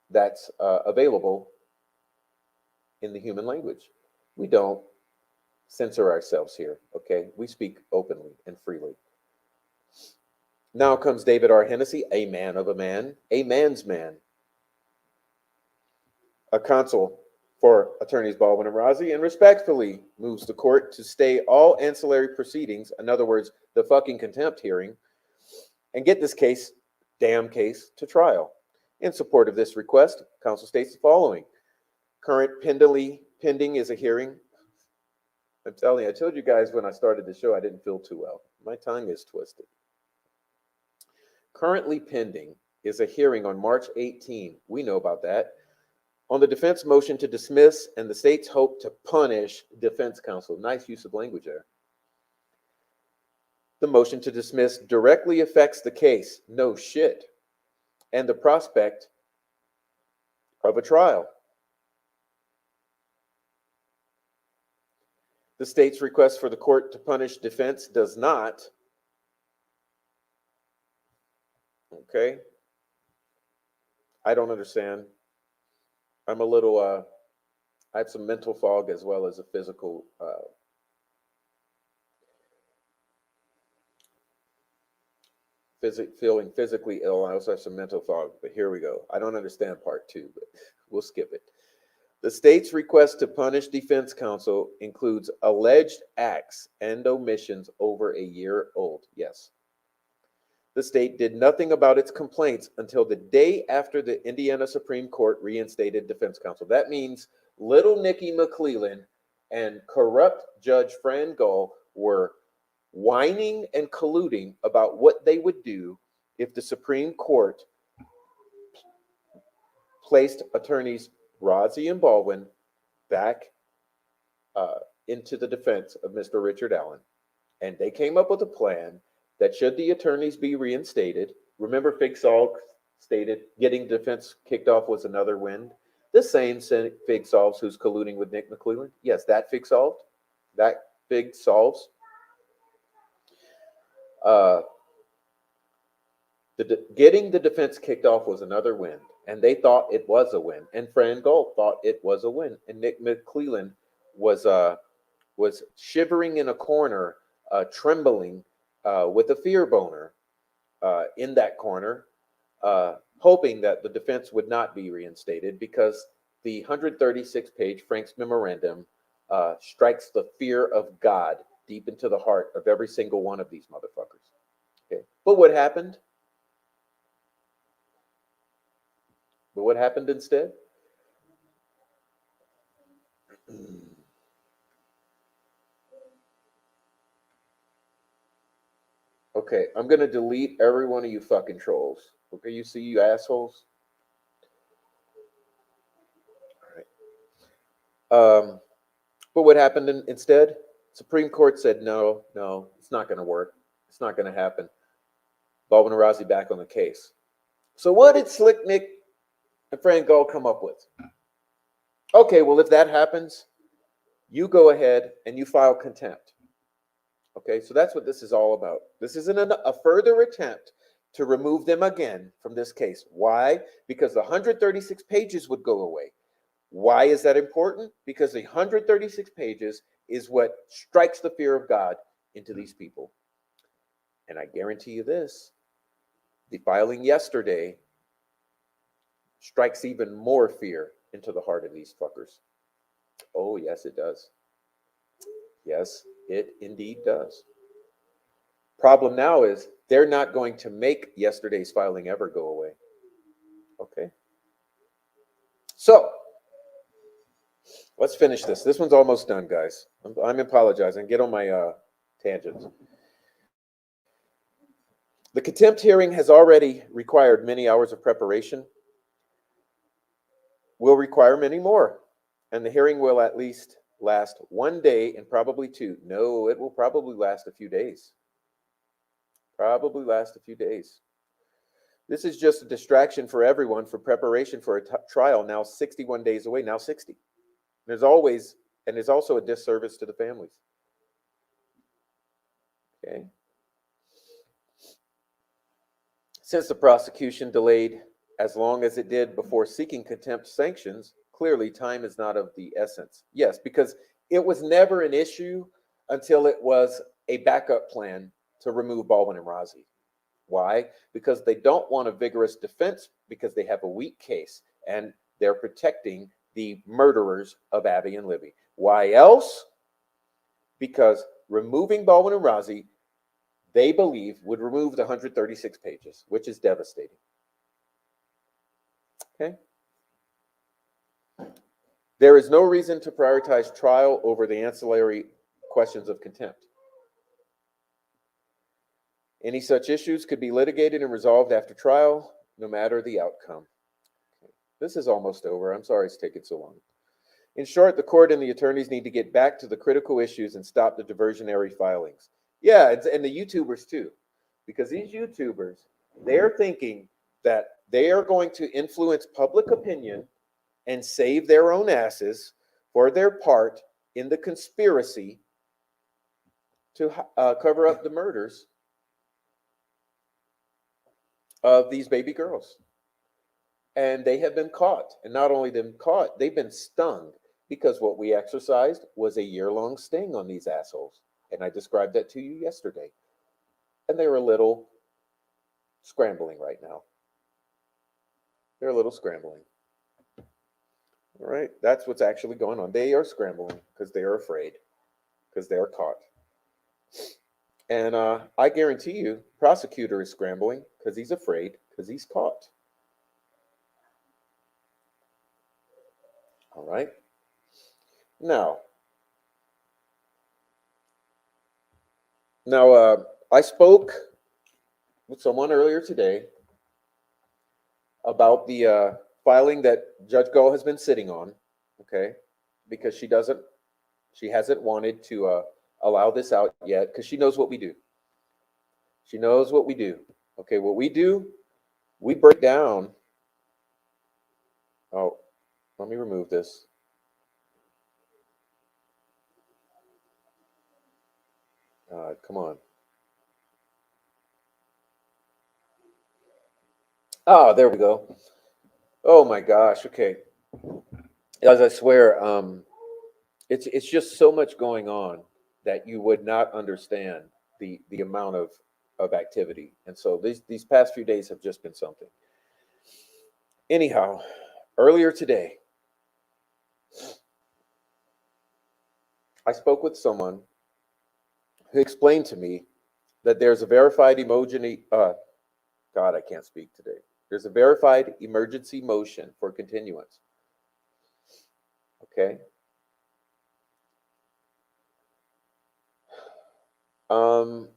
that's available in the human language. We don't censor ourselves here, okay? We speak openly and freely. Now comes David R. Hennessy, a man of a man, a man's man, a counsel for attorneys Baldwin and Rozzi, and respectfully moves the court to stay all ancillary proceedings, in other words, the fucking contempt hearing, and get this damn case, to trial. In support of this request, counsel states the following. Current pending is a hearing. I'm telling you, I told you guys when I started the show I didn't feel too well. My tongue is twisted. Currently pending is a hearing on March 18. We know about that. On the defense motion to dismiss and the state's hope to punish defense counsel. Nice use of language there. The motion to dismiss directly affects the case. No shit. And the prospect of a trial. The state's request for the court to punish defense does not. Okay. I don't understand. I'm a little, I had some mental fog as well as a physical, feeling physically ill. I also have some mental fog, but here we go. I don't understand part 2, but we'll skip it. The state's request to punish defense counsel includes alleged acts and omissions over a year old. Yes. The state did nothing about its complaints until the day after the Indiana Supreme Court reinstated defense counsel. That means little Nikki McClellan and corrupt Judge Fran Gull were whining and colluding about what they would do if the Supreme Court placed attorneys Rozzi and Baldwin back into the defense of Mr. Richard Allen. And they came up with a plan that should the attorneys be reinstated, remember Fig Solve stated getting defense kicked off was another win. The same Fig Solves who's colluding with Nick McClellan. Yes, that Fig Solved. That Fig Solves. Uh, getting the defense kicked off was another win, and they thought it was a win. And Fran Gold thought it was a win, and Nick McClellan was was shivering in a corner, trembling with a fear boner in that corner, hoping that the defense would not be reinstated because the 136-page Frank's memorandum strikes the fear of God deep into the heart of every single one of these motherfuckers. Okay, but what happened? But what happened instead? Okay, I'm gonna delete every one of you fucking trolls. Okay, you see you assholes? All right. But what happened instead? Supreme Court said no, no, it's not gonna work. It's not gonna happen. Baldwin and Rozzi back on the case. So what did Slick Nick and Fran Gold come up with? Okay, well, if that happens, you go ahead and you file contempt. Okay, so that's what this is all about. This isn't a further attempt to remove them again from this case. Why? Because the 136 pages would go away. Why is that important? Because the 136 pages is what strikes the fear of God into these people. And I guarantee you this, the filing yesterday strikes even more fear into the heart of these fuckers. Oh, yes, it does. Yes, it indeed does. Problem now is they're not going to make yesterday's filing ever go away. Okay. So let's finish this. This one's almost done, guys. I'm apologizing. Get on my tangents. The contempt hearing has already required many hours of preparation, will require many more, and the hearing will at least last 1 day and probably 2. No, it will probably last a few days. Probably last a few days. This is just a distraction for everyone for preparation for a trial now 61 days away, now 60. There's also a disservice to the families. Okay. Since the prosecution delayed as long as it did before seeking contempt sanctions, clearly time is not of the essence. Yes, because it was never an issue until it was a backup plan to remove Baldwin and Rozzi. Why? Because they don't want a vigorous defense because they have a weak case and they're protecting the murderers of Abby and Libby. Why else? Because removing Baldwin and Rozzi, they believe, would remove the 136 pages, which is devastating. Okay? There is no reason to prioritize trial over the ancillary questions of contempt. Any such issues could be litigated and resolved after trial, no matter the outcome. Okay. This is almost over. I'm sorry it's taken so long. In short, the court and the attorneys need to get back to the critical issues and stop the diversionary filings. Yeah, and the YouTubers too. Because these YouTubers, they're thinking that they are going to influence public opinion and save their own asses for their part in the conspiracy to cover up the murders of these baby girls. And they have been caught. And not only been caught, they've been stung because what we exercised was a year-long sting on these assholes. And I described that to you yesterday. And they're a little scrambling right now. They're a little scrambling. All right, that's what's actually going on. They are scrambling because they are afraid, because they are caught. And I guarantee you, prosecutor is scrambling because he's afraid, because he's caught. All right. Now, I spoke with someone earlier today about the filing that Judge Gull has been sitting on, okay, because she hasn't wanted to allow this out yet because she knows what we do. She knows what we do. Okay, what we do, we break down. Oh, let me remove this. Come on. Oh, there we go. Oh my gosh. Okay. As I swear, it's just so much going on that you would not understand the amount of activity. And so these past few days have just been something. Anyhow, earlier today, I spoke with someone who explained to me that there's a verified emoji. God, I can't speak today. There's a verified emergency motion for continuance. Okay. Um,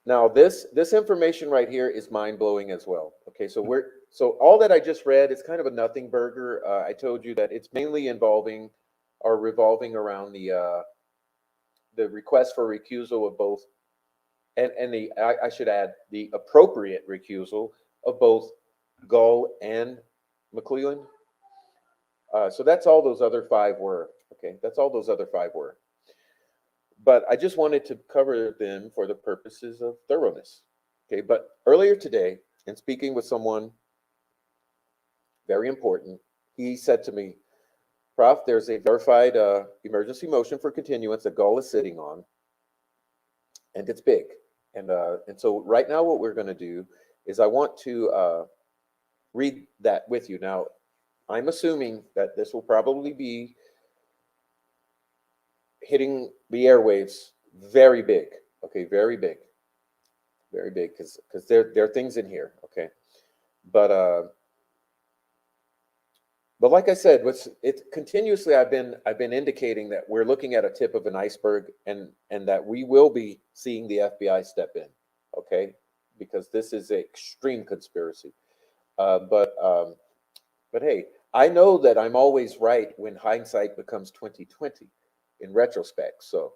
Now this information right here is mind blowing as well. Okay, so all that I just read is kind of a nothing burger. I told you that it's mainly involving or revolving around the request for recusal of both, and I should add the appropriate recusal of both Gull and McClellan. So that's all those other five were. Okay, that's all those other five were. But I just wanted to cover them for the purposes of thoroughness. Okay, but earlier today, in speaking with someone very important, he said to me, Prof, there's a verified emergency motion for continuance that Gull is sitting on, and it's big. And so right now what we're going to do is I want to read that with you. Now, I'm assuming that this will probably be hitting the airwaves very big. Okay, very big, because there are things in here. Okay, but but like I said, what's it continuously I've been indicating that we're looking at a tip of an iceberg, and that we will be seeing the FBI step in. Okay, because this is an extreme conspiracy. Uh, but um, but hey, I know that I'm always right when hindsight becomes 2020 in retrospect. So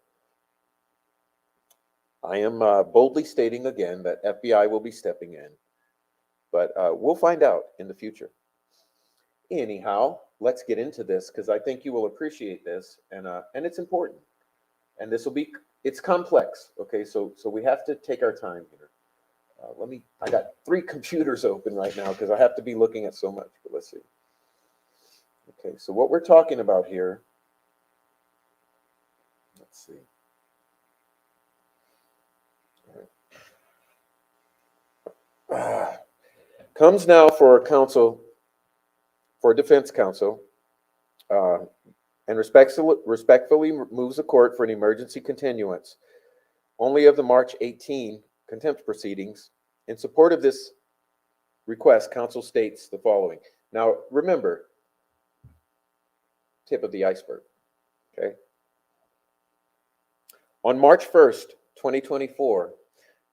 I am boldly stating again that FBI will be stepping in, but we'll find out in the future. Anyhow, let's get into this because I think you will appreciate this, and it's important, and this will be it's complex. Okay, so we have to take our time here. Let me. I got three computers open right now because I have to be looking at so much. But let's see. Okay, so what we're talking about here. Let's see. Ah, comes now for counsel, for defense counsel, uh, and respectfully moves the court for an emergency continuance only of the March 18 contempt proceedings. In support of this request, counsel states the following. Now, remember, tip of the iceberg, okay? On March 1st, 2024,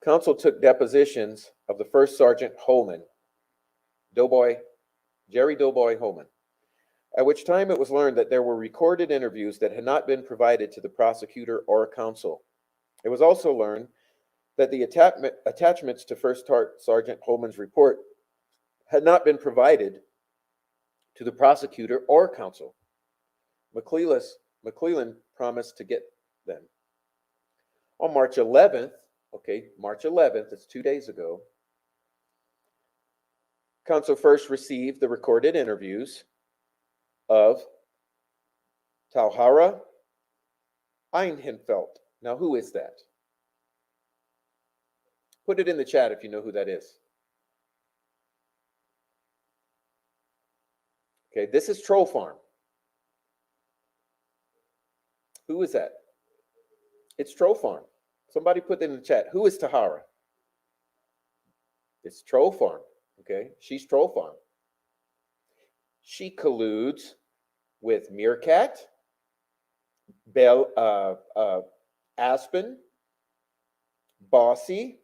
counsel took depositions of the first Sergeant Holman, Doughboy, Jerry Doughboy Holman, at which time it was learned that there were recorded interviews that had not been provided to the prosecutor or counsel. It was also learned that the attachments to First Sergeant Holman's report had not been provided to the prosecutor or counsel. McClellan promised to get them. On March 11th, okay, March 11th, it's 2 days ago, counsel first received the recorded interviews of Tauhara Einhenfeld. Now, who is that? Put it in the chat if you know who that is. Okay, this is Troll Farm. Who is that? It's Troll Farm. Somebody put in the chat. Who is Tahara? It's Troll Farm. Okay, she's Troll Farm. She colludes with Meerkat, Aspen, Bossy,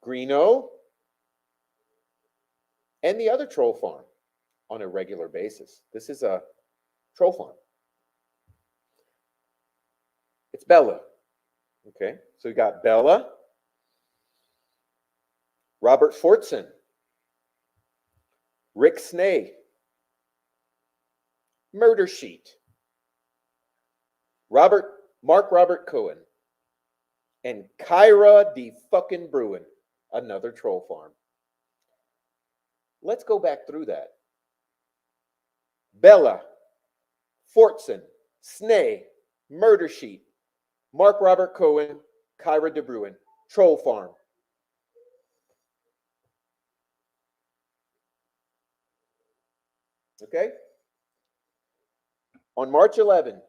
Greeno, and the other Troll Farm on a regular basis. This is a Troll Farm. It's Bella. Okay, so we got Bella, Robert Fortson, Rick Snay, Murder Sheet, Mark Robert Cohen, and Kyra D. fucking Bruin, another Troll Farm. Let's go back through that. Bella, Fortson, Snay, Murder Sheet, Mark Robert Cohen, Kyra DeBruin, Troll Farm. Okay? On March 11,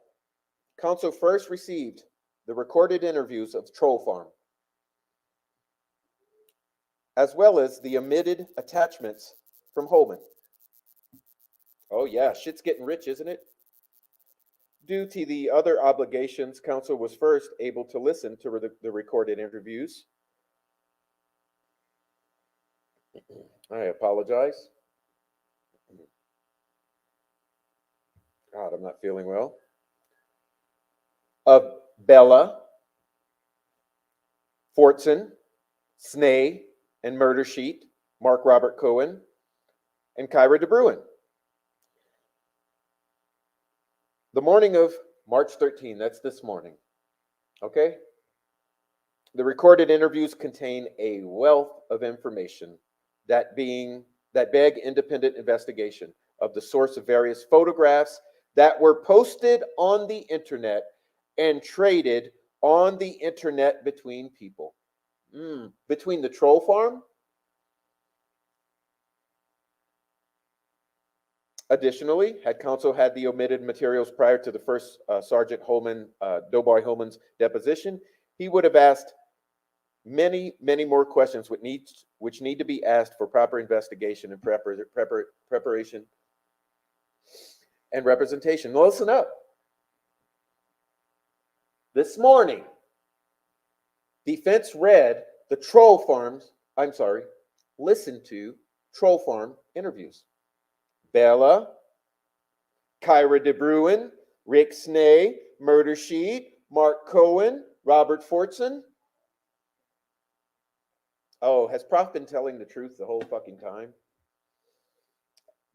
counsel first received the recorded interviews of Troll Farm, as well as the omitted attachments from Holman. Oh yeah, shit's getting rich, isn't it? Due to the other obligations, counsel was first able to listen to the recorded interviews. I apologize. God, I'm not feeling well. Of Bella, Fortson, Snay, and Murder Sheet, Mark Robert Cohen, and Kyra DeBruin. The morning of March 13, that's this morning, okay? The recorded interviews contain a wealth of information that beg independent investigation of the source of various photographs that were posted on the internet and traded on the internet between people. Between the Troll Farm. Additionally, had counsel had the omitted materials prior to the first Sergeant Holman, Doughboy Holman's deposition, he would have asked many more questions which need to be asked for proper investigation and preparation and representation. Now listen up. This morning, defense read the listened to Troll Farm interviews. Bella, Kyra DeBruin, Rick Snay, Murder Sheet, Mark Cohen, Robert Fortson. Oh, has Prof been telling the truth the whole fucking time?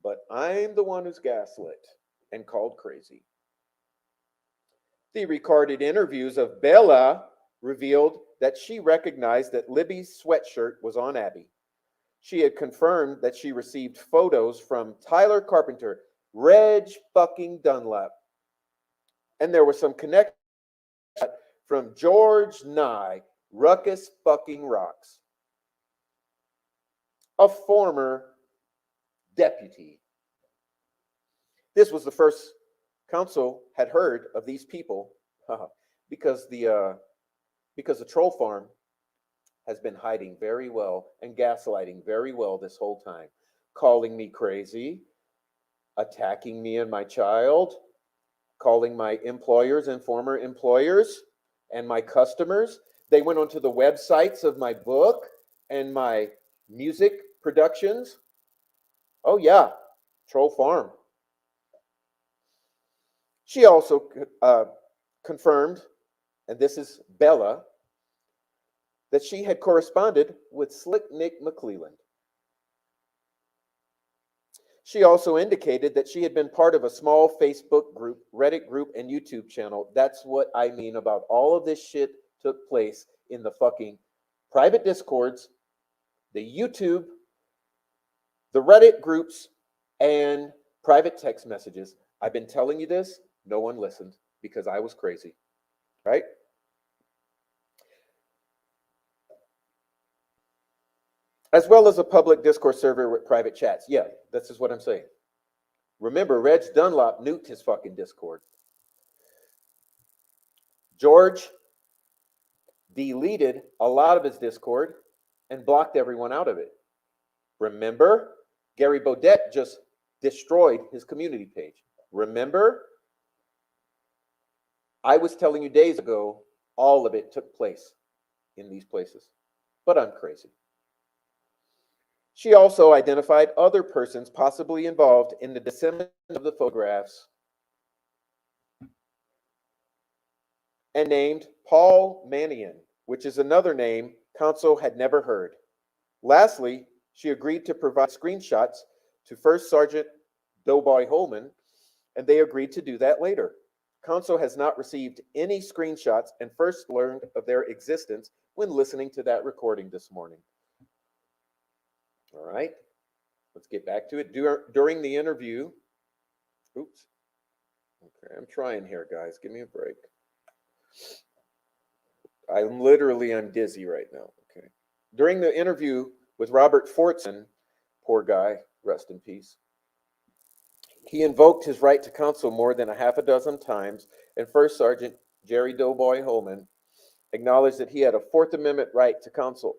But I'm the one who's gaslit and called crazy. The recorded interviews of Bella revealed that she recognized that Libby's sweatshirt was on Abby. She had confirmed that she received photos from Tyler Carpenter, Reg fucking Dunlap, and there was some connection from George Nye, Ruckus fucking Rocks, a former deputy. This was the first counsel had heard of these people because the Troll Farm has been hiding very well and gaslighting very well this whole time, calling me crazy, attacking me and my child, calling my employers and former employers and my customers. They went onto the websites of my book and my music productions. Oh yeah, Troll Farm. She also confirmed, and this is Bella, that she had corresponded with Slick Nick McClelland. She also indicated that she had been part of a small Facebook group, Reddit group, and YouTube channel. That's what I mean about all of this shit took place in the fucking private Discords, the YouTube, the Reddit groups, and private text messages. I've been telling you this. No one listened because I was crazy, right? As well as a public Discord server with private chats. Yeah, this is what I'm saying. Remember, Reg Dunlop nuked his fucking Discord. George deleted a lot of his Discord and blocked everyone out of it. Remember, Gary Bodette just destroyed his community page. Remember, I was telling you days ago, all of it took place in these places, but I'm crazy. She also identified other persons possibly involved in the dissemination of the photographs and named Paul Manion, which is another name counsel had never heard. Lastly, she agreed to provide screenshots to First Sergeant Doughboy Holman, and they agreed to do that later. Counsel has not received any screenshots and first learned of their existence when listening to that recording this morning. All right, let's get back to it. During the interview, oops. Okay, I'm trying here, guys. Give me a break. I'm dizzy right now. Okay. During the interview with Robert Fortson, poor guy, rest in peace, he invoked his right to counsel more than a half a dozen times, and First Sergeant Jerry Doughboy Holman acknowledged that he had a Fourth Amendment right to counsel,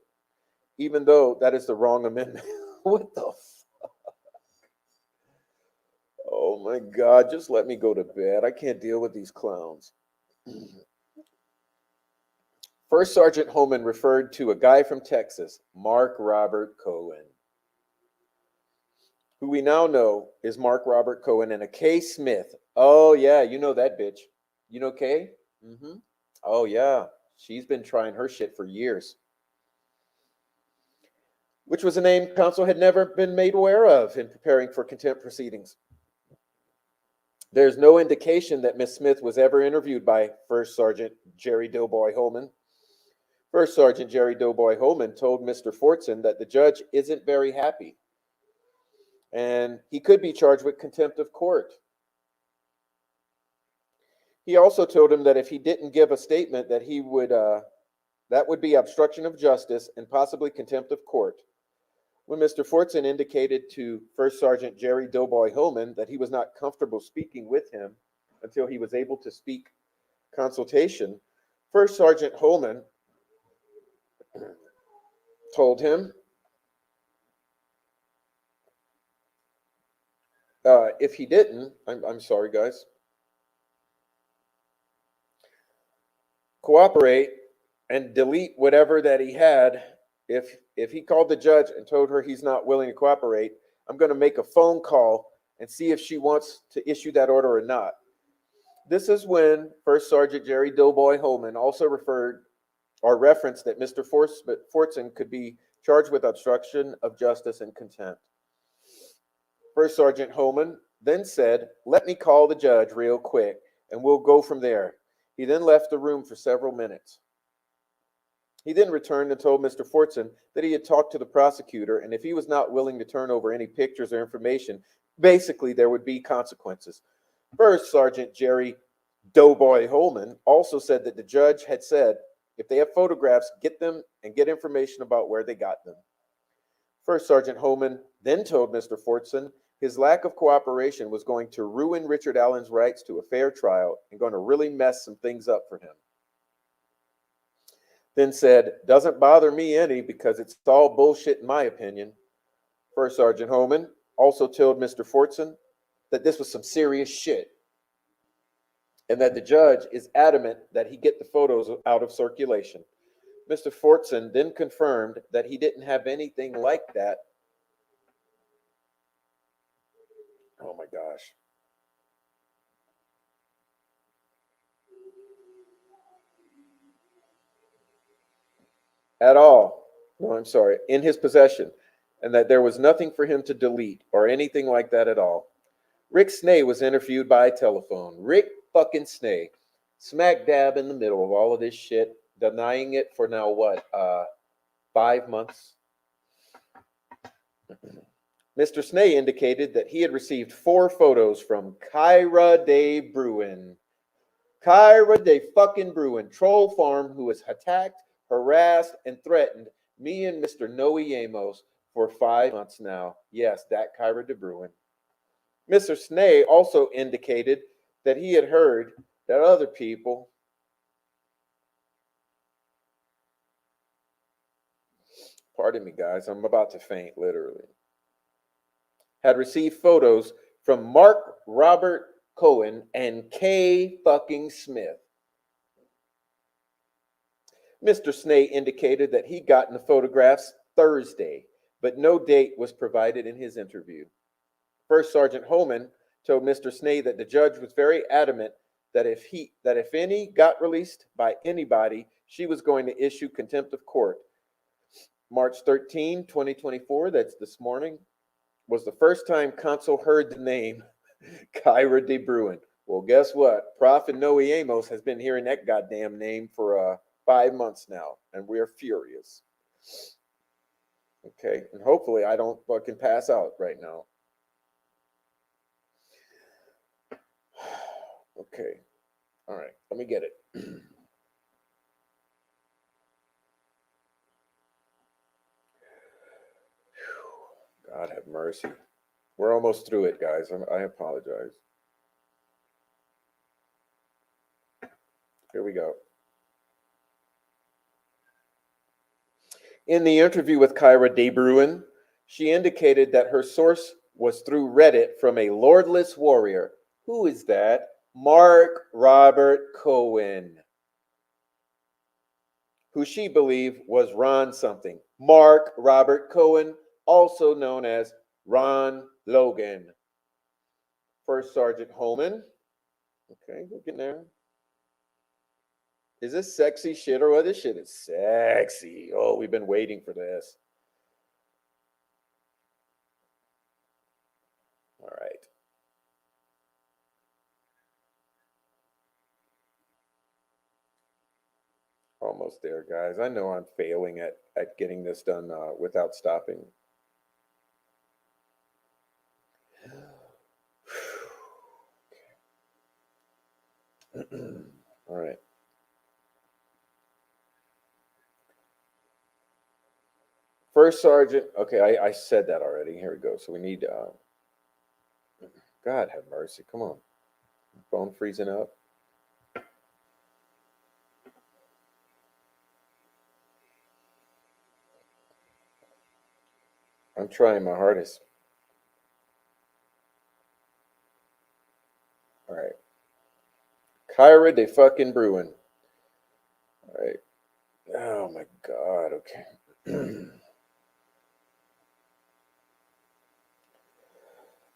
even though that is the wrong amendment. What the Oh my God, just let me go to bed. I can't deal with these clowns. First Sergeant Holman referred to a guy from Texas, Mark Robert Cohen, who we now know is Mark Robert Cohen, and a Kay Smith. Oh, yeah, you know that bitch. You know Kay? Mm-hmm. Oh, yeah. She's been trying her shit for years, which was a name counsel had never been made aware of in preparing for contempt proceedings. There's no indication that Miss Smith was ever interviewed by First Sergeant Jerry Doughboy Holman. First Sergeant Jerry Doughboy Holman told Mr. Fortson that the judge isn't very happy, and he could be charged with contempt of court. He also told him that if he didn't give a statement, that that would be obstruction of justice and possibly contempt of court. When Mr. Fortson indicated to First Sergeant Jerry Doughboy Holman that he was not comfortable speaking with him until he was able to speak consultation, First Sergeant Holman told him if he didn't, I'm sorry, guys, cooperate and delete whatever that he had. If he called the judge and told her he's not willing to cooperate, I'm going to make a phone call and see if she wants to issue that order or not. This is when First Sergeant Jerry Doughboy Holman also referred or referenced that Mr. Fortson could be charged with obstruction of justice and contempt. First Sergeant Holman then said, "Let me call the judge real quick and we'll go from there." He then left the room for several minutes. He then returned and told Mr. Fortson that he had talked to the prosecutor, and if he was not willing to turn over any pictures or information, basically there would be consequences. First Sergeant Jerry Doughboy Holman also said that the judge had said, if they have photographs, get them and get information about where they got them. First Sergeant Holman then told Mr. Fortson his lack of cooperation was going to ruin Richard Allen's rights to a fair trial and going to really mess some things up for him. Then said, "Doesn't bother me any because it's all bullshit in my opinion." First Sergeant Holman also told Mr. Fortson that this was some serious shit and that the judge is adamant that he get the photos out of circulation. Mr. Fortson then confirmed that he didn't have anything like that. Oh my gosh. At all. No, I'm sorry. In his possession. And that there was nothing for him to delete or anything like that at all. Rick Snay was interviewed by telephone. Rick fucking Snay. Smack dab in the middle of all of this shit. Denying it for now what? 5 months. Mr. Snay indicated that he had received 4 photos from Kyra Day Bruin. Kyra Day fucking Bruin, troll farm, who has attacked, harassed, and threatened me and Mr. Noe Amos for 5 months now. Yes, that Kyra De Bruin. Mr. Snay also indicated that he had heard that other people pardon me, guys, I'm about to faint, literally, had received photos from Mark Robert Cohen and Kay fucking Smith. Mr. Snay indicated that he'd gotten the photographs Thursday, but no date was provided in his interview. First Sergeant Holman told Mr. Snay that the judge was very adamant that if any got released by anybody, she was going to issue contempt of court. March 13, 2024, that's this morning, was the first time counsel heard the name Kyra De Bruin. Well, guess what? Prof and Noe Amos has been hearing that goddamn name for 5 months now, and we're furious. Okay, and hopefully I don't fucking pass out right now. Okay, all right, let me get it. God have mercy. We're almost through it, guys. I apologize. Here we go. In the interview with Kyra De Bruin, she indicated that her source was through Reddit from a lordless warrior. Who is that? Mark Robert Cohen, who she believed was Ron something. Mark Robert Cohen, also known as Ron Logan. First Sergeant Holman. Okay, we're getting there. Is this sexy shit or what? This shit is sexy. Oh, we've been waiting for this. All right. Almost there, guys. I know I'm failing at getting this done without stopping. All right. First Sergeant. Okay, I said that already. Here we go. So we need. God have mercy. Come on. Phone freezing up. I'm trying my hardest. All right. Kyra De fucking Bruin. All right. Oh my God. Okay.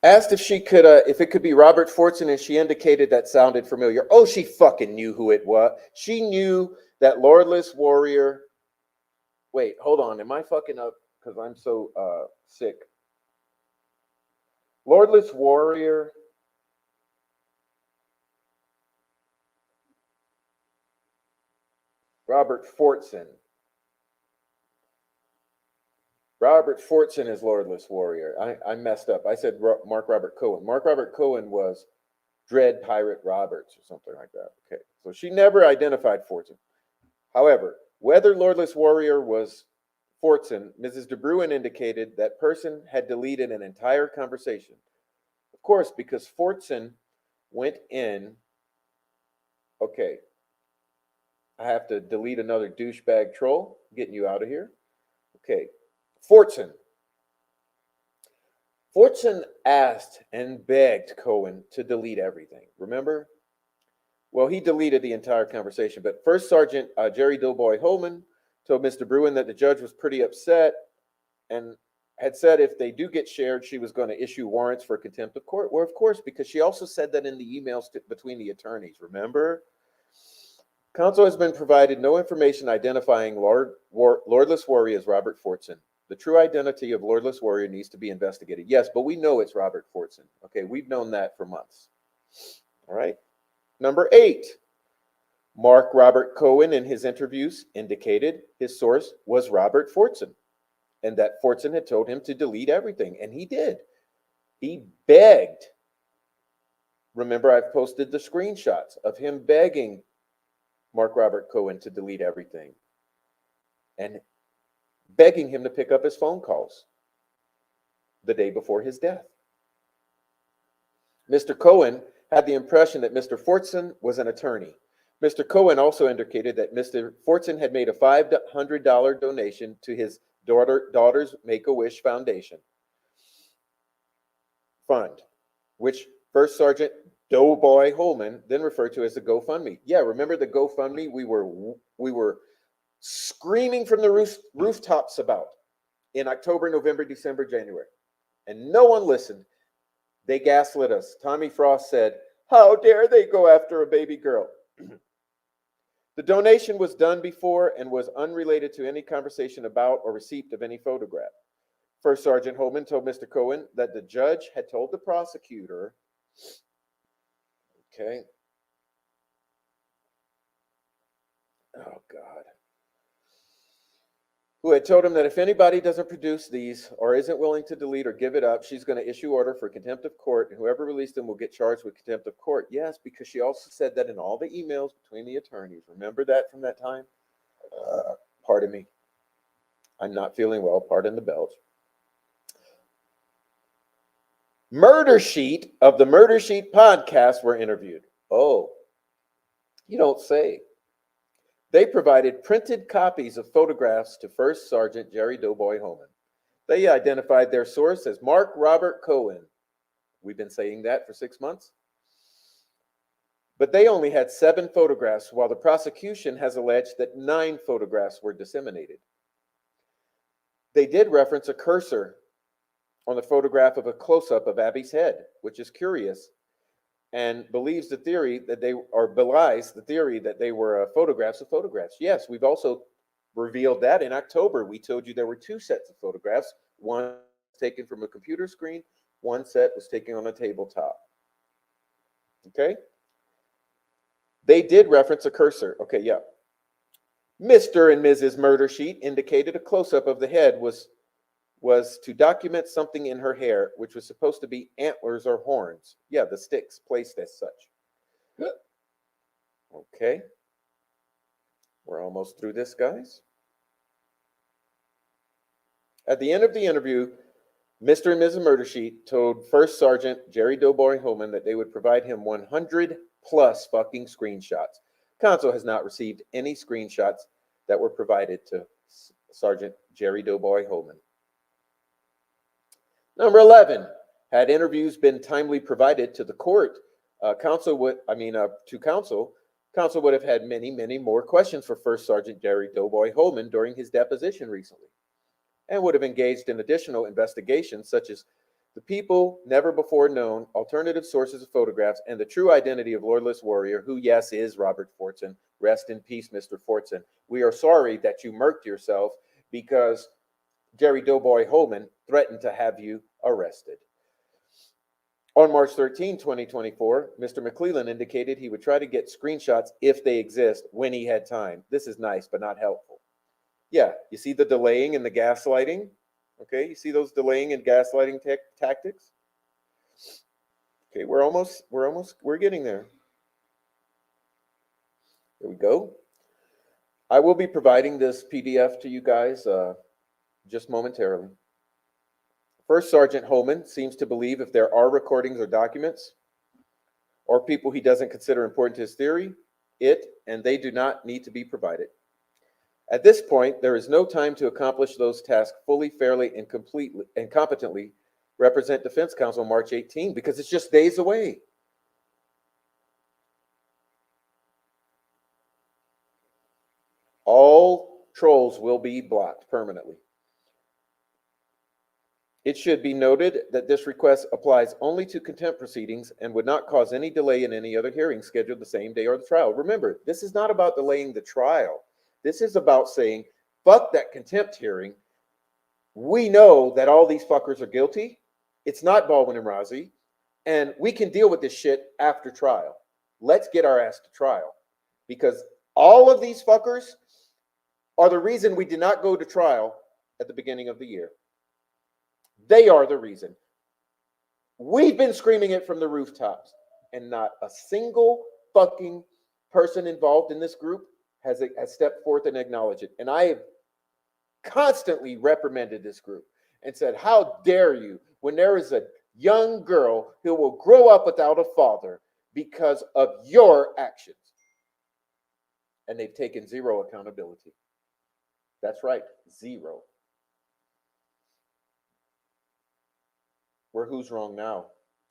Asked if she could, if it could be Robert Fortson, and she indicated that sounded familiar. Oh, she fucking knew who it was. She knew that lordless warrior. Wait, hold on. Am I fucking up? Because I'm so sick. Lordless warrior. Robert Fortson. Robert Fortson is lordless warrior. I messed up. I said Mark Robert Cohen. Mark Robert Cohen was Dread Pirate Roberts or something like that. Okay, so she never identified Fortson. However, whether lordless warrior was Fortson, Mrs. De Bruin indicated that person had deleted an entire conversation. Of course, because Fortson went in. Okay, I have to delete another douchebag troll, getting you out of here. Okay, Fortson. Fortson asked and begged Cohen to delete everything. Remember? Well, he deleted the entire conversation. But First Sergeant Jerry Doughboy Holman told Mr. Bruin that the judge was pretty upset and had said if they do get shared, she was going to issue warrants for contempt of court. Well, of course, because she also said that in the emails between the attorneys. Remember? Counsel has been provided no information identifying Lordless Warrior as Robert Fortson. The true identity of Lordless Warrior needs to be investigated. Yes, but we know it's Robert Fortson. Okay, we've known that for months. All right. Number 8. Mark Robert Cohen in his interviews indicated his source was Robert Fortson and that Fortson had told him to delete everything, and he did. He begged. Remember, I've posted the screenshots of him begging Mark Robert Cohen to delete everything and begging him to pick up his phone calls the day before his death. Mr. Cohen had the impression that Mr. Fortson was an attorney. Mr. Cohen also indicated that Mr. Fortson had made a $500 donation to his daughter's Make-A-Wish Foundation fund, which First Sergeant Doughboy Holman then referred to as the GoFundMe. Yeah, remember the GoFundMe we were screaming from the rooftops about in October, November, December, January, and no one listened. They gaslit us. Tommy Frost said, "How dare they go after a baby girl?" The donation was done before and was unrelated to any conversation about or receipt of any photograph. First Sergeant Holman told Mr. Cohen that the judge had told the prosecutor, okay, oh God. who had told him that if anybody doesn't produce these or isn't willing to delete or give it up, she's going to issue order for contempt of court, and whoever released them will get charged with contempt of court. Yes, because she also said that in all the emails between the attorneys. Remember that from that time? Pardon me. I'm not feeling well. Pardon the belch. Murder Sheet of the Murder Sheet podcast were interviewed. Oh, you don't say. They provided printed copies of photographs to First Sergeant Jerry Doughboy Holman. They identified their source as Mark Robert Cohen. We've been saying that for 6 months. But they only had 7 photographs, while the prosecution has alleged that 9 photographs were disseminated. They did reference a cursor on the photograph of a close-up of Abby's head, which is curious, and believes the theory that belies the theory that they were photographs of photographs. Yes, we've also revealed that in October. We told you there were 2 sets of photographs. One was taken from a computer screen. One set was taken on a tabletop. Okay? They did reference a cursor. Okay, yeah. Mr. and Mrs. Murder Sheet indicated a close-up of the head was to document something in her hair, which was supposed to be antlers or horns. Yeah, the sticks placed as such. Okay. We're almost through this, guys. At the end of the interview, Mr. and Mrs. Murder Sheet told First Sergeant Jerry Doughboy Holman that they would provide him 100 plus fucking screenshots. Counsel has not received any screenshots that were provided to Sergeant Jerry Doughboy Holman. Number 11, had interviews been timely provided to the court, counsel would have had many, many more questions for First Sergeant Jerry Doughboy Holman during his deposition recently, and would have engaged in additional investigations such as the people never before known, alternative sources of photographs, and the true identity of Lordless Warrior, who, yes, is Robert Fortson. Rest in peace, Mr. Fortson. We are sorry that you murked yourself because Jerry Doughboy Holman threatened to have you arrested. On March 13, 2024, Mr. McClellan indicated he would try to get screenshots if they exist when he had time. This is nice, but not helpful. Yeah, you see the delaying and the gaslighting? Okay, you see those delaying and gaslighting tactics? Okay, we're getting there. There we go. I will be providing this PDF to you guys just momentarily. First Sergeant Holman seems to believe if there are recordings or documents or people he doesn't consider important to his theory, they do not need to be provided. At this point, there is no time to accomplish those tasks fully, fairly, and completely and competently represent defense counsel March 18 because it's just days away. All trolls will be blocked permanently. It should be noted that this request applies only to contempt proceedings and would not cause any delay in any other hearing scheduled the same day or the trial. Remember, this is not about delaying the trial. This is about saying, fuck that contempt hearing. We know that all these fuckers are guilty. It's not Baldwin and Rozzi. And we can deal with this shit after trial. Let's get our ass to trial. Because all of these fuckers are the reason we did not go to trial at the beginning of the year. They are the reason. We've been screaming it from the rooftops, and not a single fucking person involved in this group has stepped forth and acknowledged it. And I have constantly reprimanded this group and said, how dare you, when there is a young girl who will grow up without a father because of your actions. And they've taken zero accountability. That's right, zero. Where who's wrong now?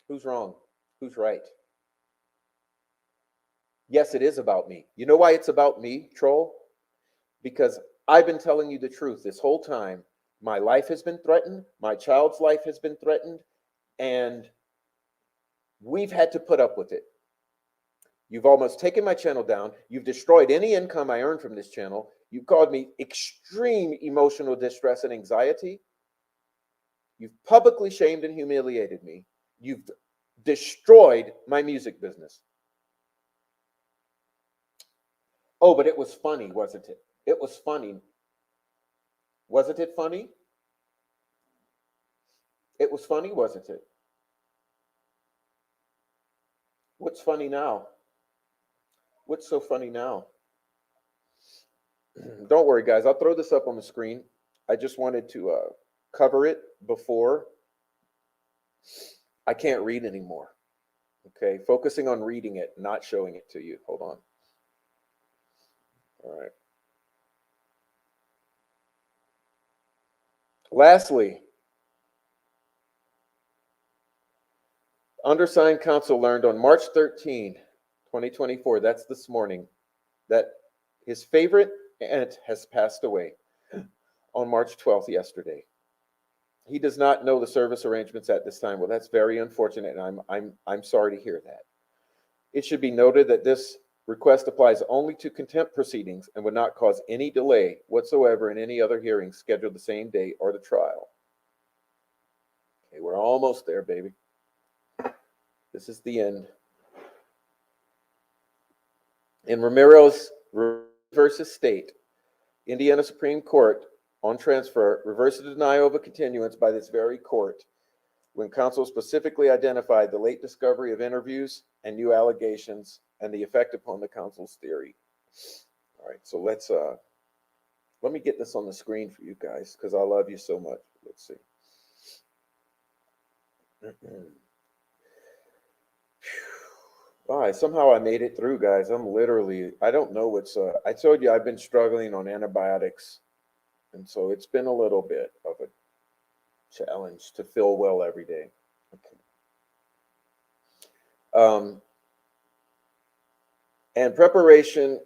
Who's wrong? Who's right? Yes, it is about me. You know why it's about me, troll? Because I've been telling you the truth this whole time. My life has been threatened. My child's life has been threatened. And we've had to put up with it. You've almost taken my channel down. You've destroyed any income I earned from this channel. You've caused me extreme emotional distress and anxiety. You've publicly shamed and humiliated me. You've destroyed my music business. Oh, but it was funny, wasn't it? It was funny Wasn't it funny? It was funny, wasn't it? What's funny now? What's so funny now? Don't worry, guys. I'll throw this up on the screen. I just wanted to cover it before. I can't read anymore. Okay, focusing on reading it, not showing it to you. Hold on. All right. Lastly, undersigned counsel learned on March 13, 2024, that's this morning, that his favorite aunt has passed away on March 12th, yesterday. He does not know the service arrangements at this time. Well, that's very unfortunate, and I'm sorry to hear that. It should be noted that this request applies only to contempt proceedings and would not cause any delay whatsoever in any other hearings scheduled the same day or the trial. Okay, we're almost there, baby. This is the end. In Ramirez versus State, Indiana Supreme Court on transfer reversed the denial of a continuance by this very court when counsel specifically identified the late discovery of interviews and new allegations and the effect upon the counsel's theory. All right, so let me get this on the screen for you guys because I love you so much. Let's see. All right, somehow I made it through, guys. I don't know what's, I told you I've been struggling on antibiotics. And so it's been a little bit of a challenge to feel well every day. Okay. And preparation,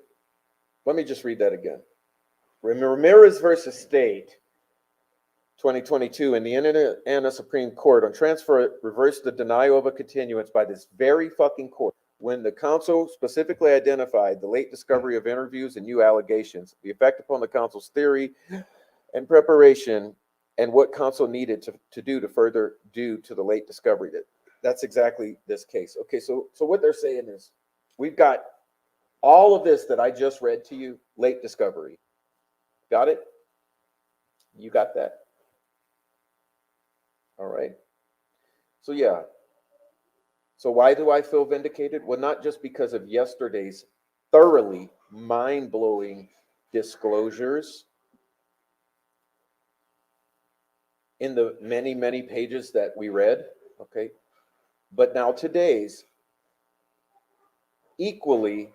let me just read that again. Ramirez versus State, 2022, in the Indiana Supreme Court on transfer reversed the denial of a continuance by this very fucking court when the counsel specifically identified the late discovery of interviews and new allegations, the effect upon the counsel's theory and preparation, and what counsel needed to do to further due to the late discovery. That's exactly this case. Okay, so what they're saying is we've got all of this that I just read to you, late discovery. Got it? You got that? All right. So yeah. So why do I feel vindicated? Well, not just because of yesterday's thoroughly mind-blowing disclosures in the many, many pages that we read, okay? But now today's equally,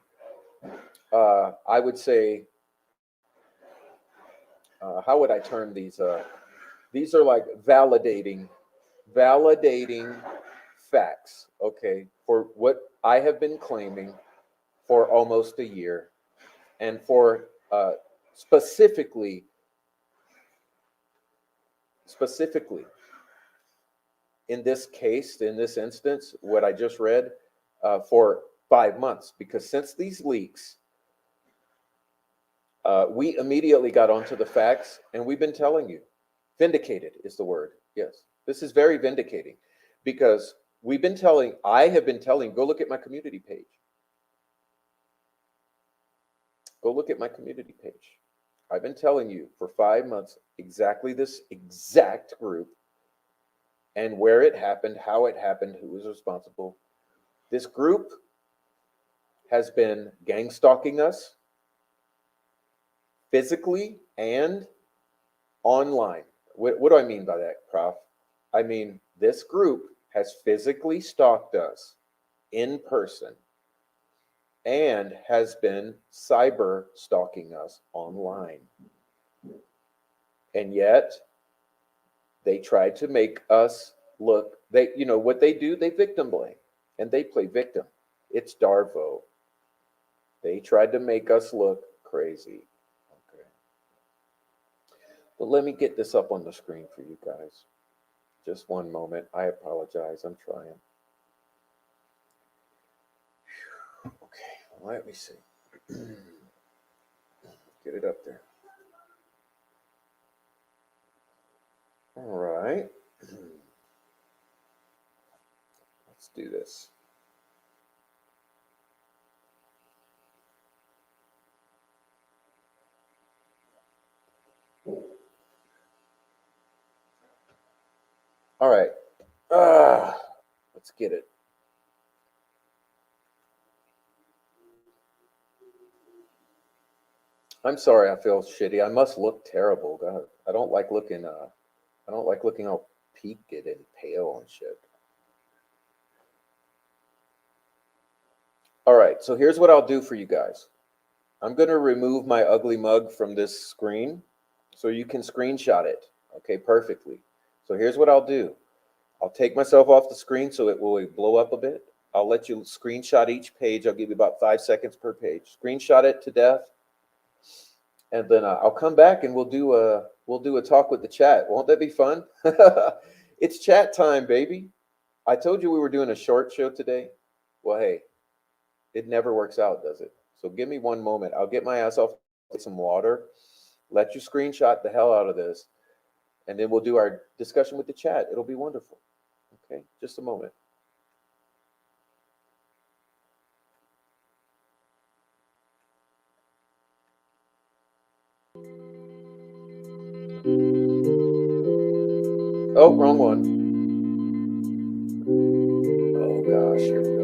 I would say, how would I term these? These are like validating facts, okay, for what I have been claiming for almost a year, and for specifically in this case, in this instance, what I just read, for 5 months, because since these leaks, we immediately got onto the facts, and we've been telling you. Vindicated is the word. Yes, this is very vindicating, because I have been telling, go look at my community page. Go look at my community page. I've been telling you for 5 months exactly this exact group and where it happened, how it happened, who was responsible. This group has been gang stalking us physically and online. What do I mean by that, Prof? I mean, this group has physically stalked us in person and has been cyber stalking us online. And yet, they tried to make us look, what they do, they victim blame, and they play victim. It's Darvo. They tried to make us look crazy. Okay. But let me get this up on the screen for you guys. Just one moment. I apologize. I'm trying. Okay, let me see. Get it up there. All right. Let's do this. All right. Let's get it. I'm sorry, I feel shitty. I must look terrible. God, I don't like looking. I don't like looking all peaked and pale and shit. All right. So here's what I'll do for you guys. I'm gonna remove my ugly mug from this screen, so you can screenshot it. Okay, perfectly. So here's what I'll do. I'll take myself off the screen so it will blow up a bit. I'll let you screenshot each page. I'll give you about 5 seconds per page. Screenshot it to death, and then I'll come back and we'll do a talk with the chat. Won't that be fun? It's chat time, baby. I told you we were doing a short show today. Well, hey, it never works out, does it? So give me one moment. I'll get my ass off, get some water, let you screenshot the hell out of this, and then we'll do our discussion with the chat. It'll be wonderful. Okay, just a moment. Oh, wrong one. Oh gosh, here we go.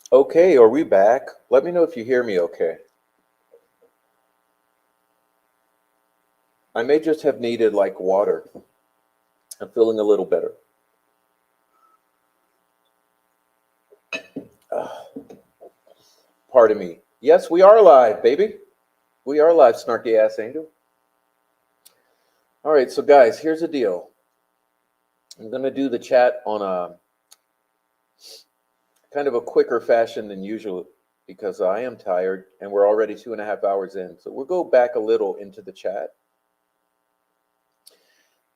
Okay, are we back? Let me know if you hear me okay. I may just have needed like water. I'm feeling a little better. Pardon me. Yes, we are live, baby. We are live, snarky ass angel. All right, so guys, here's the deal. I'm gonna do the chat on a kind of a quicker fashion than usual because I am tired and we're already 2.5 hours in. So we'll go back a little into the chat,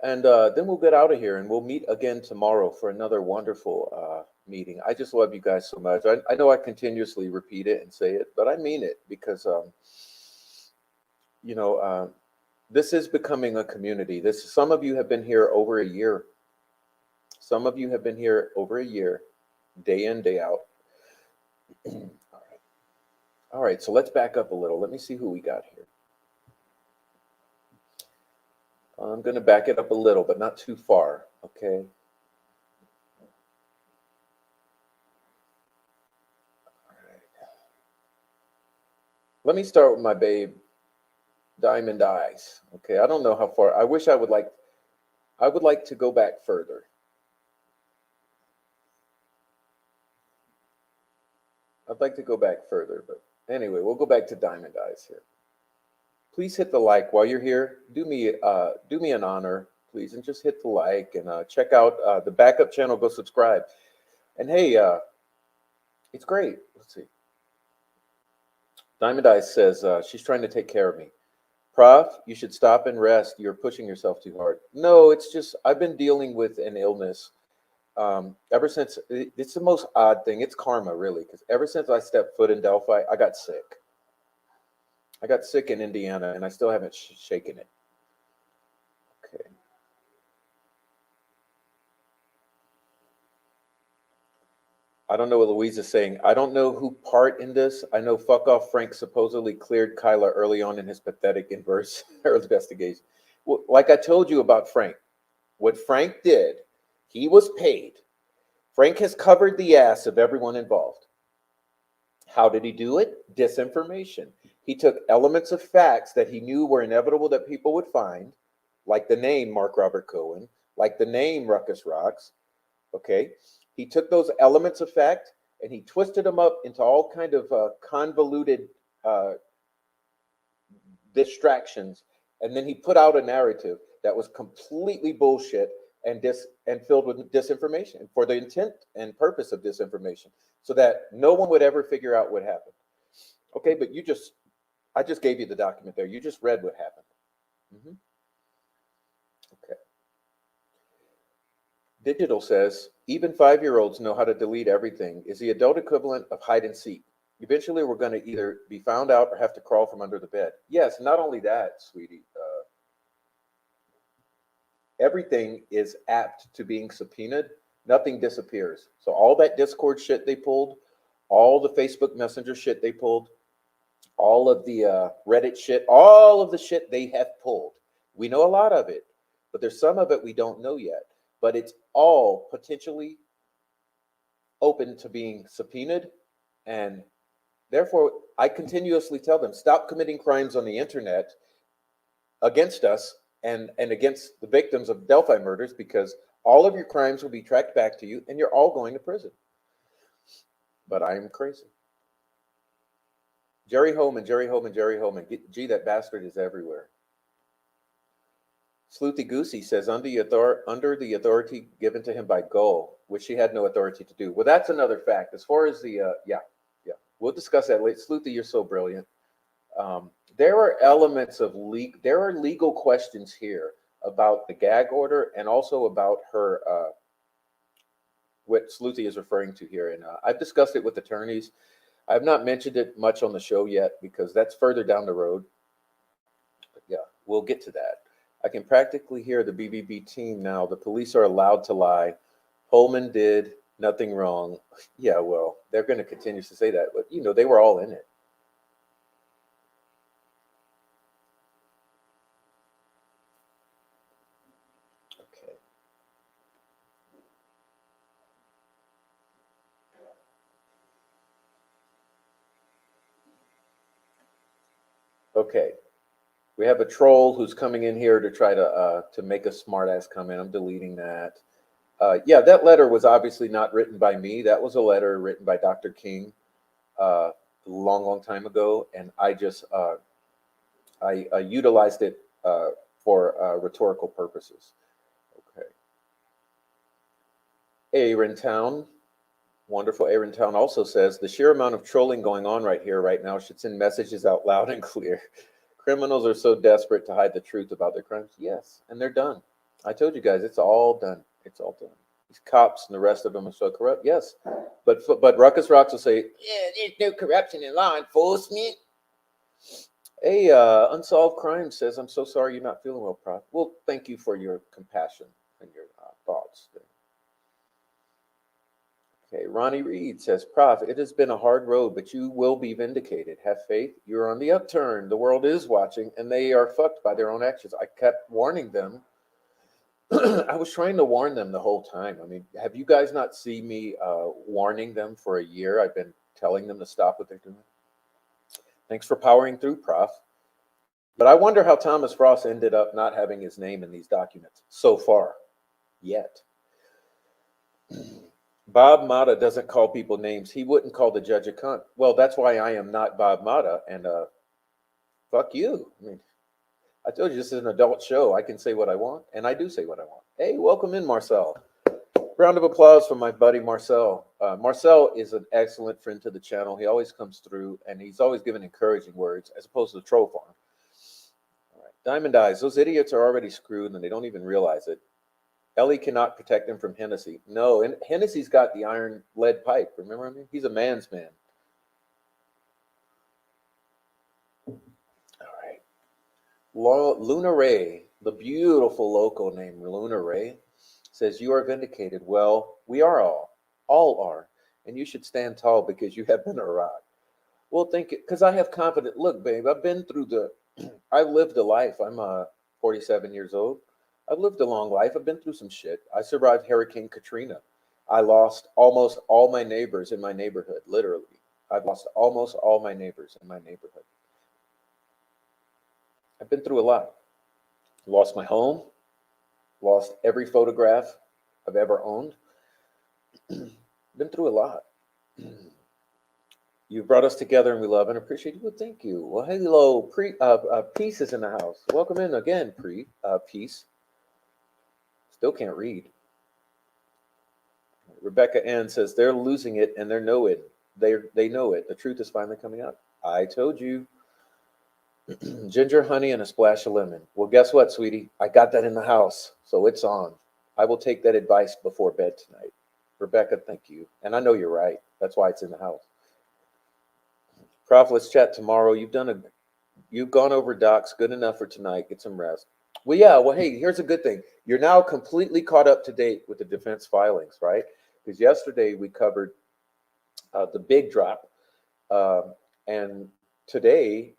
and then we'll get out of here and we'll meet again tomorrow for another wonderful meeting. I just love you guys so much. I know I continuously repeat it and say it, but I mean it because you know. This is becoming a community. Some of you have been here over a year. Some of you have been here over a year, day in, day out. All right. All right, so let's back up a little. Let me see who we got here. I'm going to back it up a little, but not too far, okay? All right. Let me start with my babe, Diamond Eyes. Okay, I don't know how far. I would like to go back further. I'd like to go back further, but anyway, we'll go back to Diamond Eyes here. Please hit the like while you're here. Do me an honor, please, and just hit the like and check out the backup channel. Go subscribe. And hey, it's great. Let's see. Diamond Eyes says she's trying to take care of me. Prof, you should stop and rest. You're pushing yourself too hard. No, it's just I've been dealing with an illness ever since. It's the most odd thing. It's karma, really, because ever since I stepped foot in Delphi, I got sick. I got sick in Indiana, and I still haven't shaken it. Okay. I don't know what Louise is saying. I don't know who part in this. I know fuck off Frank supposedly cleared Kyla early on in his pathetic inverse investigation. Well, like I told you about Frank, what Frank did, he was paid. Frank has covered the ass of everyone involved. How did he do it? Disinformation. He took elements of facts that he knew were inevitable that people would find, like the name Mark Robert Cohen, like the name Ruckus Rocks. Okay, he took those elements of fact and he twisted them up into all kind of convoluted distractions, and then he put out a narrative that was completely bullshit and filled with disinformation for the intent and purpose of disinformation, so that no one would ever figure out what happened. Okay, but I just gave you the document there. You just read what happened. Mm-hmm. Okay. Digital says, even 5-year-olds know how to delete everything. Is the adult equivalent of hide and seek. Eventually, we're going to either be found out or have to crawl from under the bed. Yes, not only that, sweetie. Everything is apt to being subpoenaed. Nothing disappears. So all that Discord shit they pulled, all the Facebook Messenger shit they pulled, all of the Reddit shit, all of the shit they have pulled. We know a lot of it, but there's some of it we don't know yet. But it's all potentially open to being subpoenaed, and therefore I continuously tell them, stop committing crimes on the internet against us and against the victims of Delphi murders, because all of your crimes will be tracked back to you and you're all going to prison. But I am crazy. Jerry Holman. Gee, that bastard is everywhere. Sleuthy Goosey says, under the authority given to him by Gull, which he had no authority to do. Well, that's another fact. As far as the, yeah, we'll discuss that later. Sleuthy, you're so brilliant. There are elements of there are legal questions here about the gag order and also about her, what Sleuthy is referring to here. And I've discussed it with attorneys. I've not mentioned it much on the show yet because that's further down the road. But yeah, we'll get to that. I can practically hear the BBB team now. The police are allowed to lie. Holman did nothing wrong. Yeah, well, they're going to continue to say that, but you know, they were all in it. Okay. Okay. We have a troll who's coming in here to try to make a smart ass comment. I'm deleting that. Yeah, that letter was obviously not written by me. That was a letter written by Dr. King a long time ago, and I utilized it for rhetorical purposes. Okay. Aaron Town, wonderful Aaron Town also says the sheer amount of trolling going on right here, right now, should send messages out loud and clear. Criminals are so desperate to hide the truth about their crimes. Yes, and they're done. I told you guys, it's all done. It's all done. These cops and the rest of them are so corrupt. Yes, but Ruckus Rocks will say, yeah, there's no corruption in law enforcement. Hey, Unsolved Crime says, I'm so sorry you're not feeling well, Prof. Well, thank you for your compassion and your thoughts. Okay, Ronnie Reed says, Prof, it has been a hard road, but you will be vindicated. Have faith. You're on the upturn. The world is watching, and they are fucked by their own actions. I kept warning them. I was trying to warn them the whole time. I mean, have you guys not seen me warning them for a year? I've been telling them to stop what they're doing. Thanks for powering through, Prof. But I wonder how Thomas Frost ended up not having his name in these documents so far, yet. Bob Mata doesn't call people names. He wouldn't call the judge a cunt. Well, that's why I am not Bob Mata, and fuck you. I mean, I told you this is an adult show. I can say what I want, and I do say what I want. Hey, welcome in, Marcel. Round of applause for my buddy Marcel. Marcel is an excellent friend to the channel. He always comes through, and he's always giving encouraging words, as opposed to the troll farm. All right. Diamond Eyes, those idiots are already screwed, and they don't even realize it. Ellie cannot protect him from Hennessy. No, and Hennessy's got the iron lead pipe. Remember him? He's a man's man. All right. Luna Ray, the beautiful local name, Luna Ray, says, you are vindicated. Well, we are all are. And you should stand tall because you have been a rock. Well, thank you, because I have confidence. Look, babe, I've been through I've lived a life. I'm 47 years old. I've lived a long life. I've been through some shit. I survived Hurricane Katrina. I lost almost all my neighbors in my neighborhood, literally. I've lost almost all my neighbors in my neighborhood. I've been through a lot. Lost my home, lost every photograph I've ever owned. Been through a lot. You brought us together, and we love and appreciate you. Well, thank you. Well, hello, Peace is in the house. Welcome in again, Peace. Still can't read. Rebecca Ann says they're losing it, and they know it. They know it. The truth is finally coming out. I told you. Ginger, honey, and a splash of lemon. Well, guess what, sweetie? I got that in the house, so it's on. I will take that advice before bed tonight. Rebecca, thank you. And I know you're right. That's why it's in the house. Prof, let's chat tomorrow. You've gone over docs good enough for tonight. Get some rest. Well, yeah. Well, hey, here's a good thing. You're now completely caught up to date with the defense filings, right? Because yesterday we covered the big drop, and today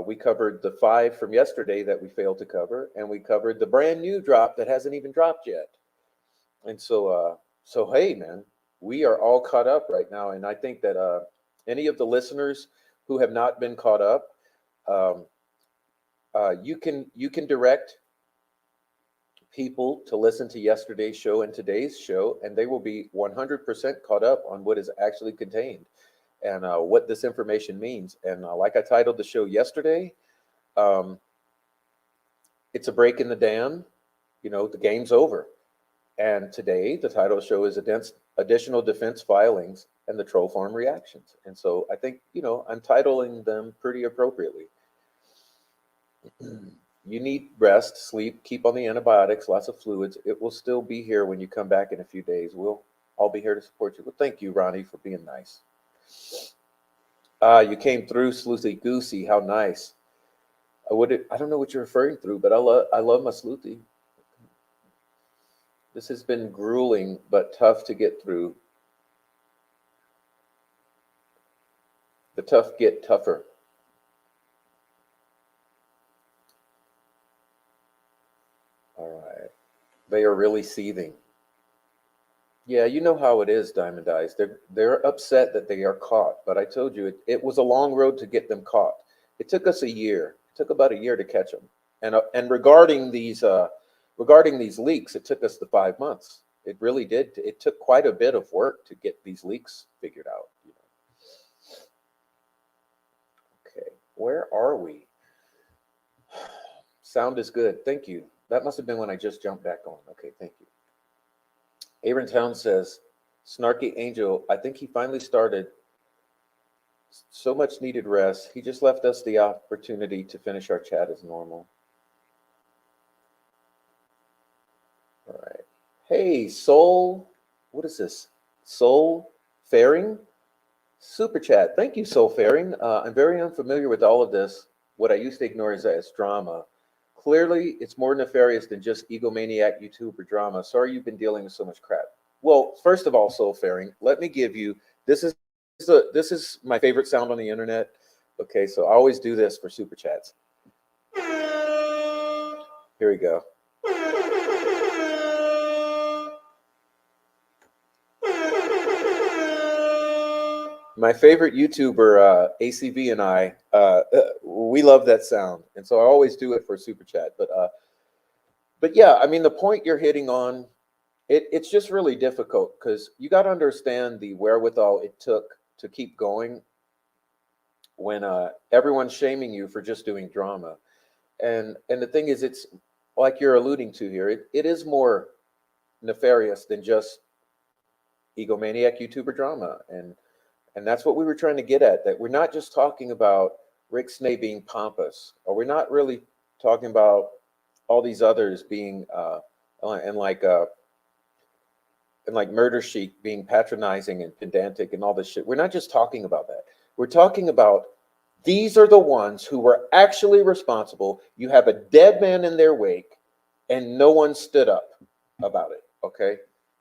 we covered the 5 from yesterday that we failed to cover, and we covered the brand new drop that hasn't even dropped yet. And so hey, man, we are all caught up right now, and I think that any of the listeners who have not been caught up, you can direct people to listen to yesterday's show and today's show, and they will be 100% caught up on what is actually contained and what this information means. And like I titled the show yesterday, it's a break in the dam. You know, the game's over. And today, the title of the show is Additional Defense Filings and the Troll Farm Reactions. And so I think, you know, I'm titling them pretty appropriately. You need rest, sleep, keep on the antibiotics, lots of fluids. It will still be here when you come back in a few days. I'll be here to support you. Well, thank you, Ronnie, for being nice. You came through, Sleuthy Goosey. How nice. I don't know what you're referring through, but I love my Sleuthy. This has been grueling, but tough to get through. The tough get tougher. All right. They are really seething. Yeah, you know how it is, Diamond Eyes. They're upset that they are caught, but I told you it was a long road to get them caught. It took us a year. It took about a year to catch them. And regarding these leaks, it took us the 5 months. It really did. It took quite a bit of work to get these leaks figured out. Okay, where are we? Sound is good. Thank you. That must have been when I just jumped back on. Okay, thank you. Aaron Town says, Snarky Angel, I think he finally started. So much needed rest. He just left us the opportunity to finish our chat as normal. All right. Hey, Soul. What is this? Soul Faring? Super chat. Thank you, Soul Faring. I'm very unfamiliar with all of this. What I used to ignore is that it's drama. Clearly, it's more nefarious than just egomaniac YouTuber drama. Sorry you've been dealing with so much crap. Well, first of all, Soul Faring, let me give you, this is my favorite sound on the internet. Okay, so I always do this for super chats. Here we go. My favorite YouTuber, ACV, and I, we love that sound, and so I always do it for super chat. But yeah, I mean, the point you're hitting on, it's just really difficult because you got to understand the wherewithal it took to keep going when everyone's shaming you for just doing drama. And the thing is, it's like you're alluding to here, it is more nefarious than just egomaniac YouTuber drama. And that's what we were trying to get at, that we're not just talking about Rick Snay being pompous, or we're not really talking about all these others being and like Murder Sheik being patronizing and pedantic and all this shit. We're not just talking about that. We're talking about these are the ones who were actually responsible. You have a dead man in their wake, and no one stood up about it, okay?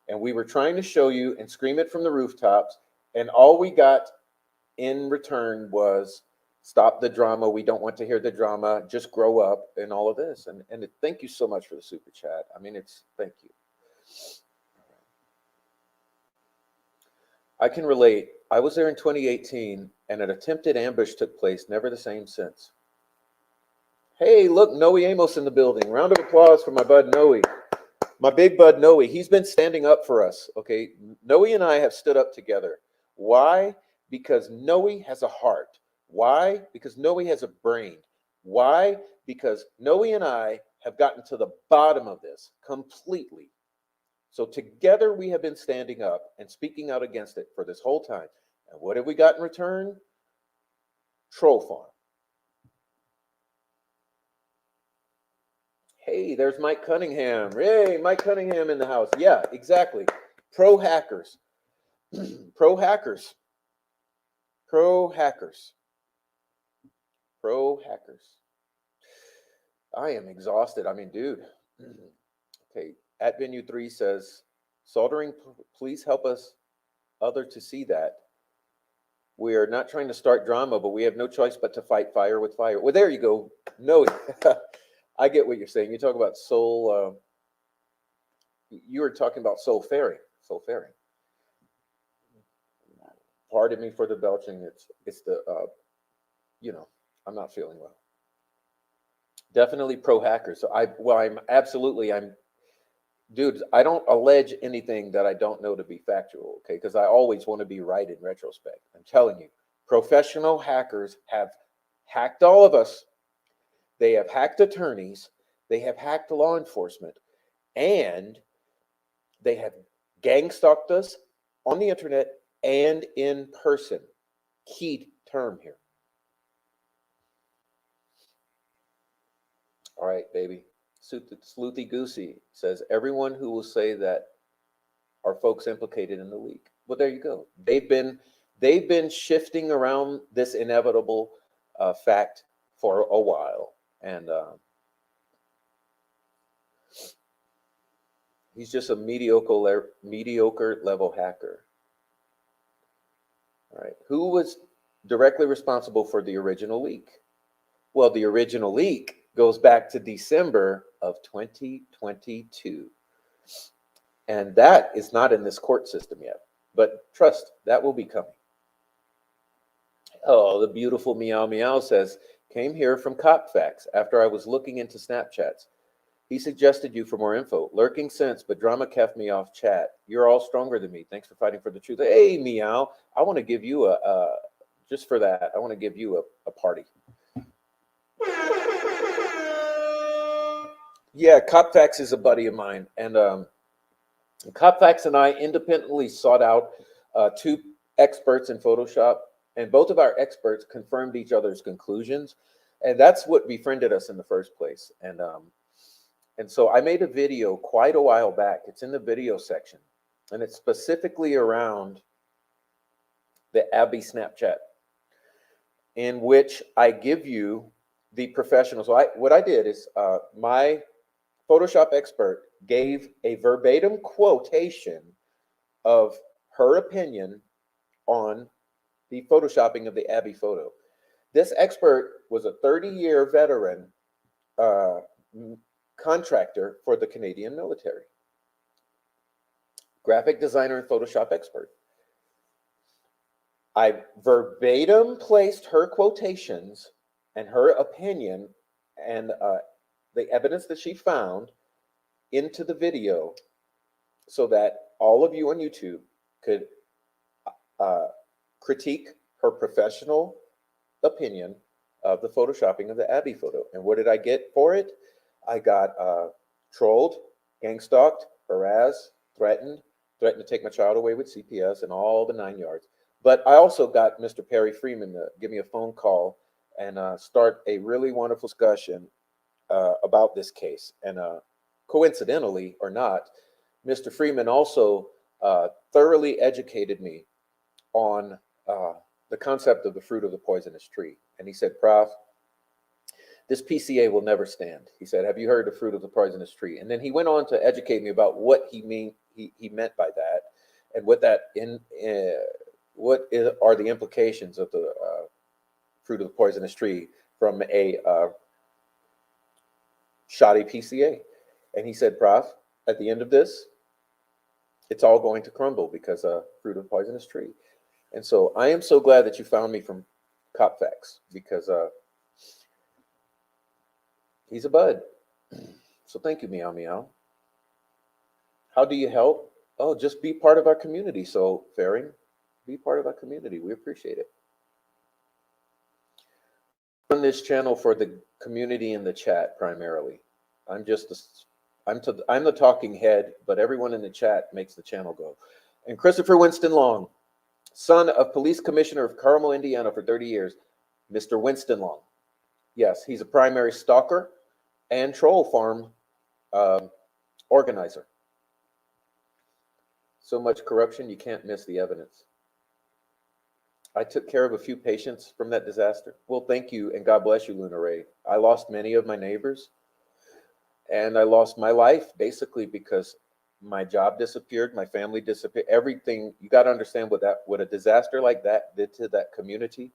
And we were trying to show you and scream it from the rooftops, and all we got in return was stop the drama. We don't want to hear the drama. Just grow up and all of this. And thank you so much for the super chat. I mean, thank you. I can relate. I was there in 2018, and an attempted ambush took place. Never the same since. Hey, look, Noe Amos in the building. Round of applause for my bud Noe. My big bud Noe. He's been standing up for us, okay? Noe and I have stood up together. Why? Because Noe has a heart. Why? Because Noe has a brain. Why? Because Noe and I have gotten to the bottom of this completely. So together we have been standing up and speaking out against it for this whole time. And what have we got in return? Troll farm. Hey, there's Mike Cunningham. Hey, Mike Cunningham in the house. Yeah, exactly. Pro hackers. Pro hackers. Pro hackers. Pro hackers. I am exhausted. I mean, dude. Okay. At Venue 3 says, soldering, please help us other to see that. We are not trying to start drama, but we have no choice but to fight fire with fire. Well, there you go. No, I get what you're saying. You talk about soul. You were talking about soul faring. Soul faring. Pardon me for the belching. It's the, I'm not feeling well. Definitely pro hacker. So dude, I don't allege anything that I don't know to be factual, okay? Because I always want to be right in retrospect. I'm telling you, professional hackers have hacked all of us. They have hacked attorneys. They have hacked law enforcement. And they have gang stalked us on the internet and in person. Key term here. All right, baby. Sleuthy Goosey says, everyone who will say that are folks implicated in the leak. Well, there you go. They've been shifting around this inevitable fact for a while. And he's just a mediocre level hacker. All right. Who was directly responsible for the original leak? Well, the original leak goes back to December of 2022. And that is not in this court system yet. But trust, that will be coming. Oh, the beautiful Meow Meow says, came here from Cop Facts after I was looking into Snapchats. He suggested you for more info. Lurking sense, but drama kept me off chat. You're all stronger than me. Thanks for fighting for the truth. Hey, meow. I want to give you just for that, I want to give you a party. Yeah, Copfax is a buddy of mine. And Copfax and I independently sought out two experts in Photoshop, and both of our experts confirmed each other's conclusions. And that's what befriended us in the first place. And so I made a video quite a while back. It's in the video section, and it's specifically around the Abby Snapchat, in which I give you the professional. So what I did is my Photoshop expert gave a verbatim quotation of her opinion on the photoshopping of the Abby photo. This expert was a 30-year veteran contractor for the Canadian military, graphic designer and Photoshop expert. I verbatim placed her quotations and her opinion and the evidence that she found into the video so that all of you on YouTube could critique her professional opinion of the photoshopping of the Abby photo. And what did I get for it? I got trolled, gang-stalked, harassed, threatened to take my child away with CPS and all the 9 yards. But I also got Mr. Perry Freeman to give me a phone call and start a really wonderful discussion about this case. And coincidentally or not, Mr. Freeman also thoroughly educated me on the concept of the fruit of the poisonous tree. And he said, Prof, this PCA will never stand. He said, have you heard the fruit of the poisonous tree? And then he went on to educate me about what he meant by that, and what are the implications of the fruit of the poisonous tree from a shoddy PCA. And he said, Prof, at the end of this, it's all going to crumble because fruit of the poisonous tree. And so I am so glad that you found me from Copfax, because he's a bud. So thank you, meow meow. How do you help? Oh, just be part of our community. So Faring, be part of our community. We appreciate it. On this channel for the community in the chat primarily. I'm the talking head, but everyone in the chat makes the channel go. And Christopher Winston Long, son of Police Commissioner of Carmel, Indiana for 30 years, Mr. Winston Long. Yes, he's a primary stalker and troll farm organizer. So much corruption, you can't miss the evidence. I took care of a few patients from that disaster. Well, thank you, and God bless you, Luna Ray. I lost many of my neighbors, and I lost my life basically because my job disappeared, my family disappeared, everything. You got to understand what a disaster like that did to that community.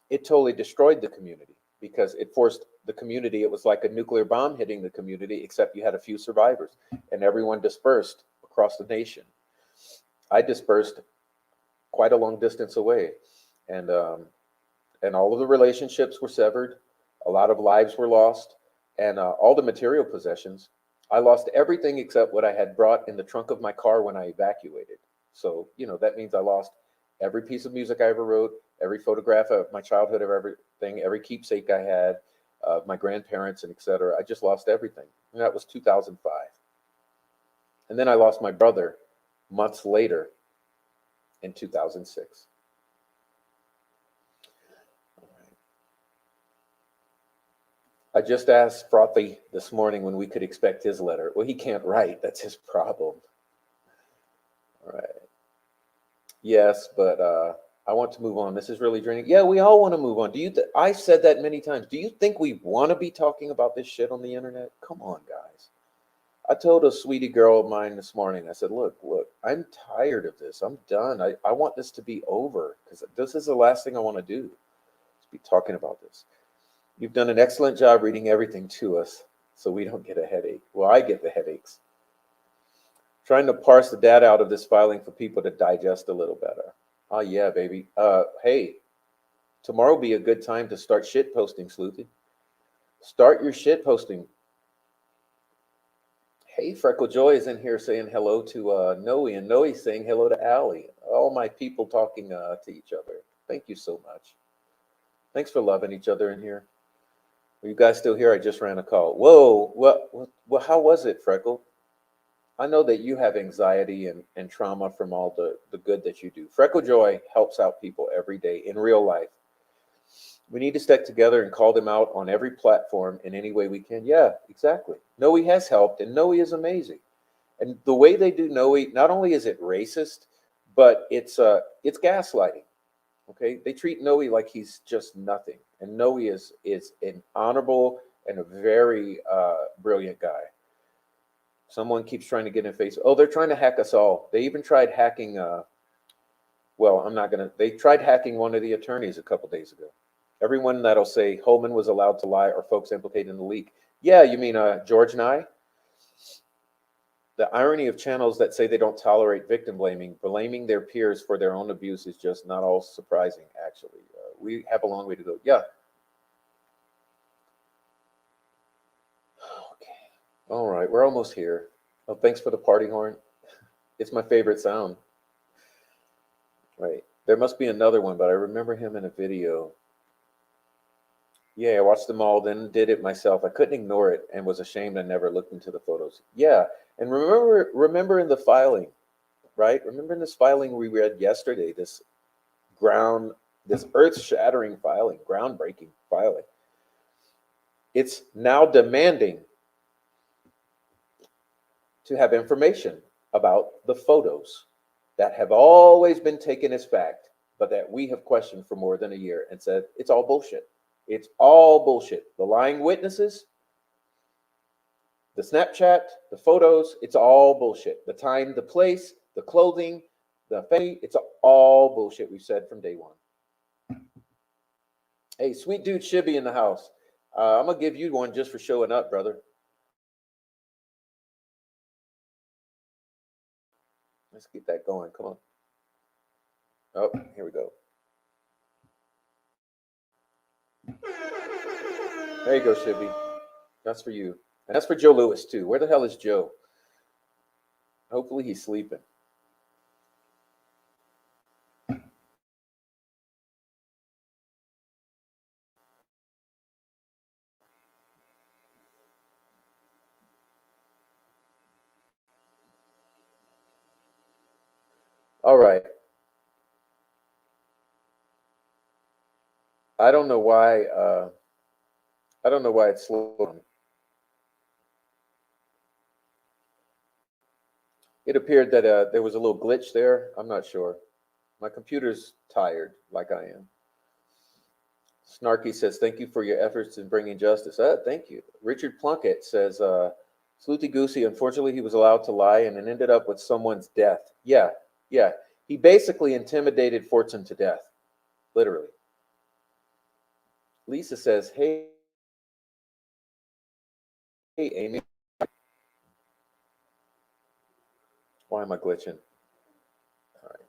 It totally destroyed the community because it forced the community. It was like a nuclear bomb hitting the community, except you had a few survivors, and everyone dispersed across the nation. I dispersed quite a long distance away, and all of the relationships were severed. A lot of lives were lost, and all the material possessions. I lost everything except what I had brought in the trunk of my car when I evacuated. So, that means I lost every piece of music I ever wrote, every photograph of my childhood, of everything, every keepsake I had, my grandparents, and etc. I just lost everything. And that was 2005. And then I lost my brother months later in 2006. I just asked Frothy this morning when we could expect his letter. Well, he can't write. That's his problem. All right. Yes, but I want to move on. This is really draining. Yeah, we all want to move on. I said that many times. Do you think we want to be talking about this shit on the internet? Come on, guys. I told a sweetie girl of mine this morning, I said, look, I'm tired of this. I'm done. I want this to be over, because this is the last thing I want to do, is be talking about this. You've done an excellent job reading everything to us so we don't get a headache. Well, I get the headaches. Trying to parse the data out of this filing for people to digest a little better. Oh, yeah, baby. Hey, tomorrow will be a good time to start shit posting, Sleuthy. Start your shit posting. Hey, Freckle Joy is in here saying hello to Noe, and Noe saying hello to Allie. All my people talking to each other. Thank you so much. Thanks for loving each other in here. Are you guys still here? I just ran a call. Whoa, what how was it, Freckle? I know that you have anxiety and trauma from all the good that you do. Freckle Joy helps out people every day in real life. We need to stick together and call them out on every platform in any way we can. Yeah, exactly. Noe has helped, and Noe is amazing. And the way they do Noe, not only is it racist, but it's gaslighting. Okay, they treat Noe like he's just nothing, and Noe is an honorable and a very brilliant guy. Someone keeps trying to get in face. Oh, they're trying to hack us all. They even tried hacking. Well, I'm not gonna. They tried hacking one of the attorneys a couple days ago. Everyone that'll say Holman was allowed to lie or folks implicated in the leak. Yeah, you mean George Nye? The irony of channels that say they don't tolerate victim blaming, blaming their peers for their own abuse is just not all surprising, actually. We have a long way to go. Yeah. Okay. All right, we're almost here. Oh, thanks for the party horn. It's my favorite sound. Right. There must be another one, but I remember him in a video. Yeah, I watched them all, then did it myself. I couldn't ignore it and was ashamed I never looked into the photos. Yeah, and remember in the filing, right? Remember in this filing we read yesterday, ground, this earth-shattering filing, groundbreaking filing. It's now demanding to have information about the photos that have always been taken as fact, but that we have questioned for more than a year and said it's all bullshit. It's all bullshit. The lying witnesses, the Snapchat, the photos, it's all bullshit. The time, the place, the clothing, the family, it's all bullshit. We've said from day one. Hey, sweet dude Shibby in the house. I'm gonna give you one just for showing up, brother. Let's get that going. Come on. Oh, here we go. There you go, Shibby. That's for you. And that's for Joe Lewis, too. Where the hell is Joe? Hopefully he's sleeping. All right. I don't know why. I don't know why it's slow. It appeared that there was a little glitch there. I'm not sure. My computer's tired, like I am. Snarky says, "Thank you for your efforts in bringing justice." Thank you. Richard Plunkett says, "Sleuty Goosey, unfortunately, he was allowed to lie and it ended up with someone's death." Yeah, yeah. He basically intimidated Fortune to death, literally. Lisa says, hey, Amy. Why am I glitching? All right.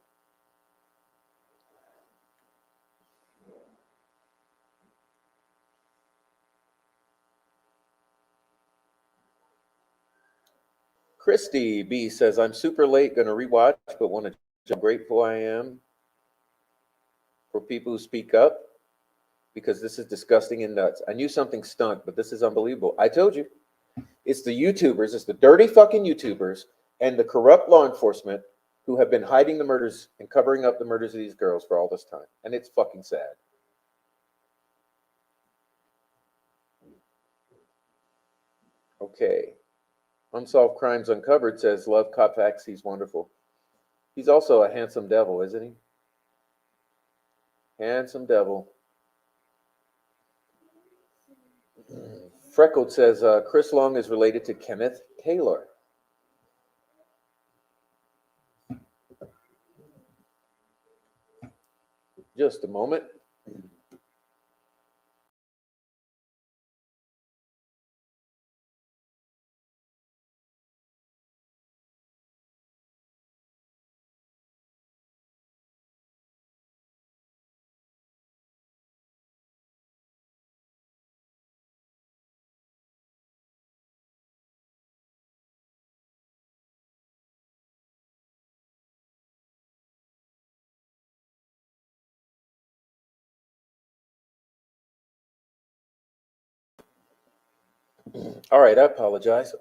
Christy B says, "I'm super late, gonna rewatch, but want to how grateful I am for people who speak up because this is disgusting and nuts. I knew something stunk, but this is unbelievable. I told you, it's the YouTubers, it's the dirty fucking YouTubers and the corrupt law enforcement who have been hiding the murders and covering up the murders of these girls for all this time. And it's fucking sad." Okay. Unsolved Crimes Uncovered says, "Love Kopax, he's wonderful." He's also a handsome devil, isn't he? Handsome devil. Freckled says, "Chris Long is related to Kenneth Taylor." Just a moment. All right, I apologize.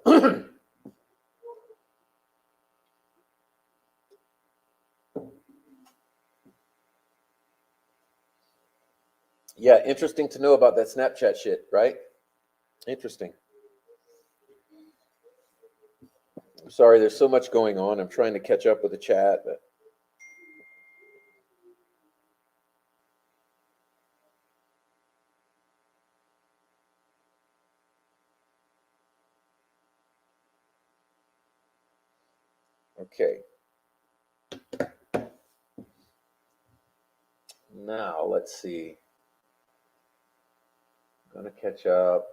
Yeah, interesting to know about that Snapchat shit, right? Interesting. I'm sorry, there's so much going on. I'm trying to catch up with the chat. But... Okay. Now, let's see. I'm gonna catch up.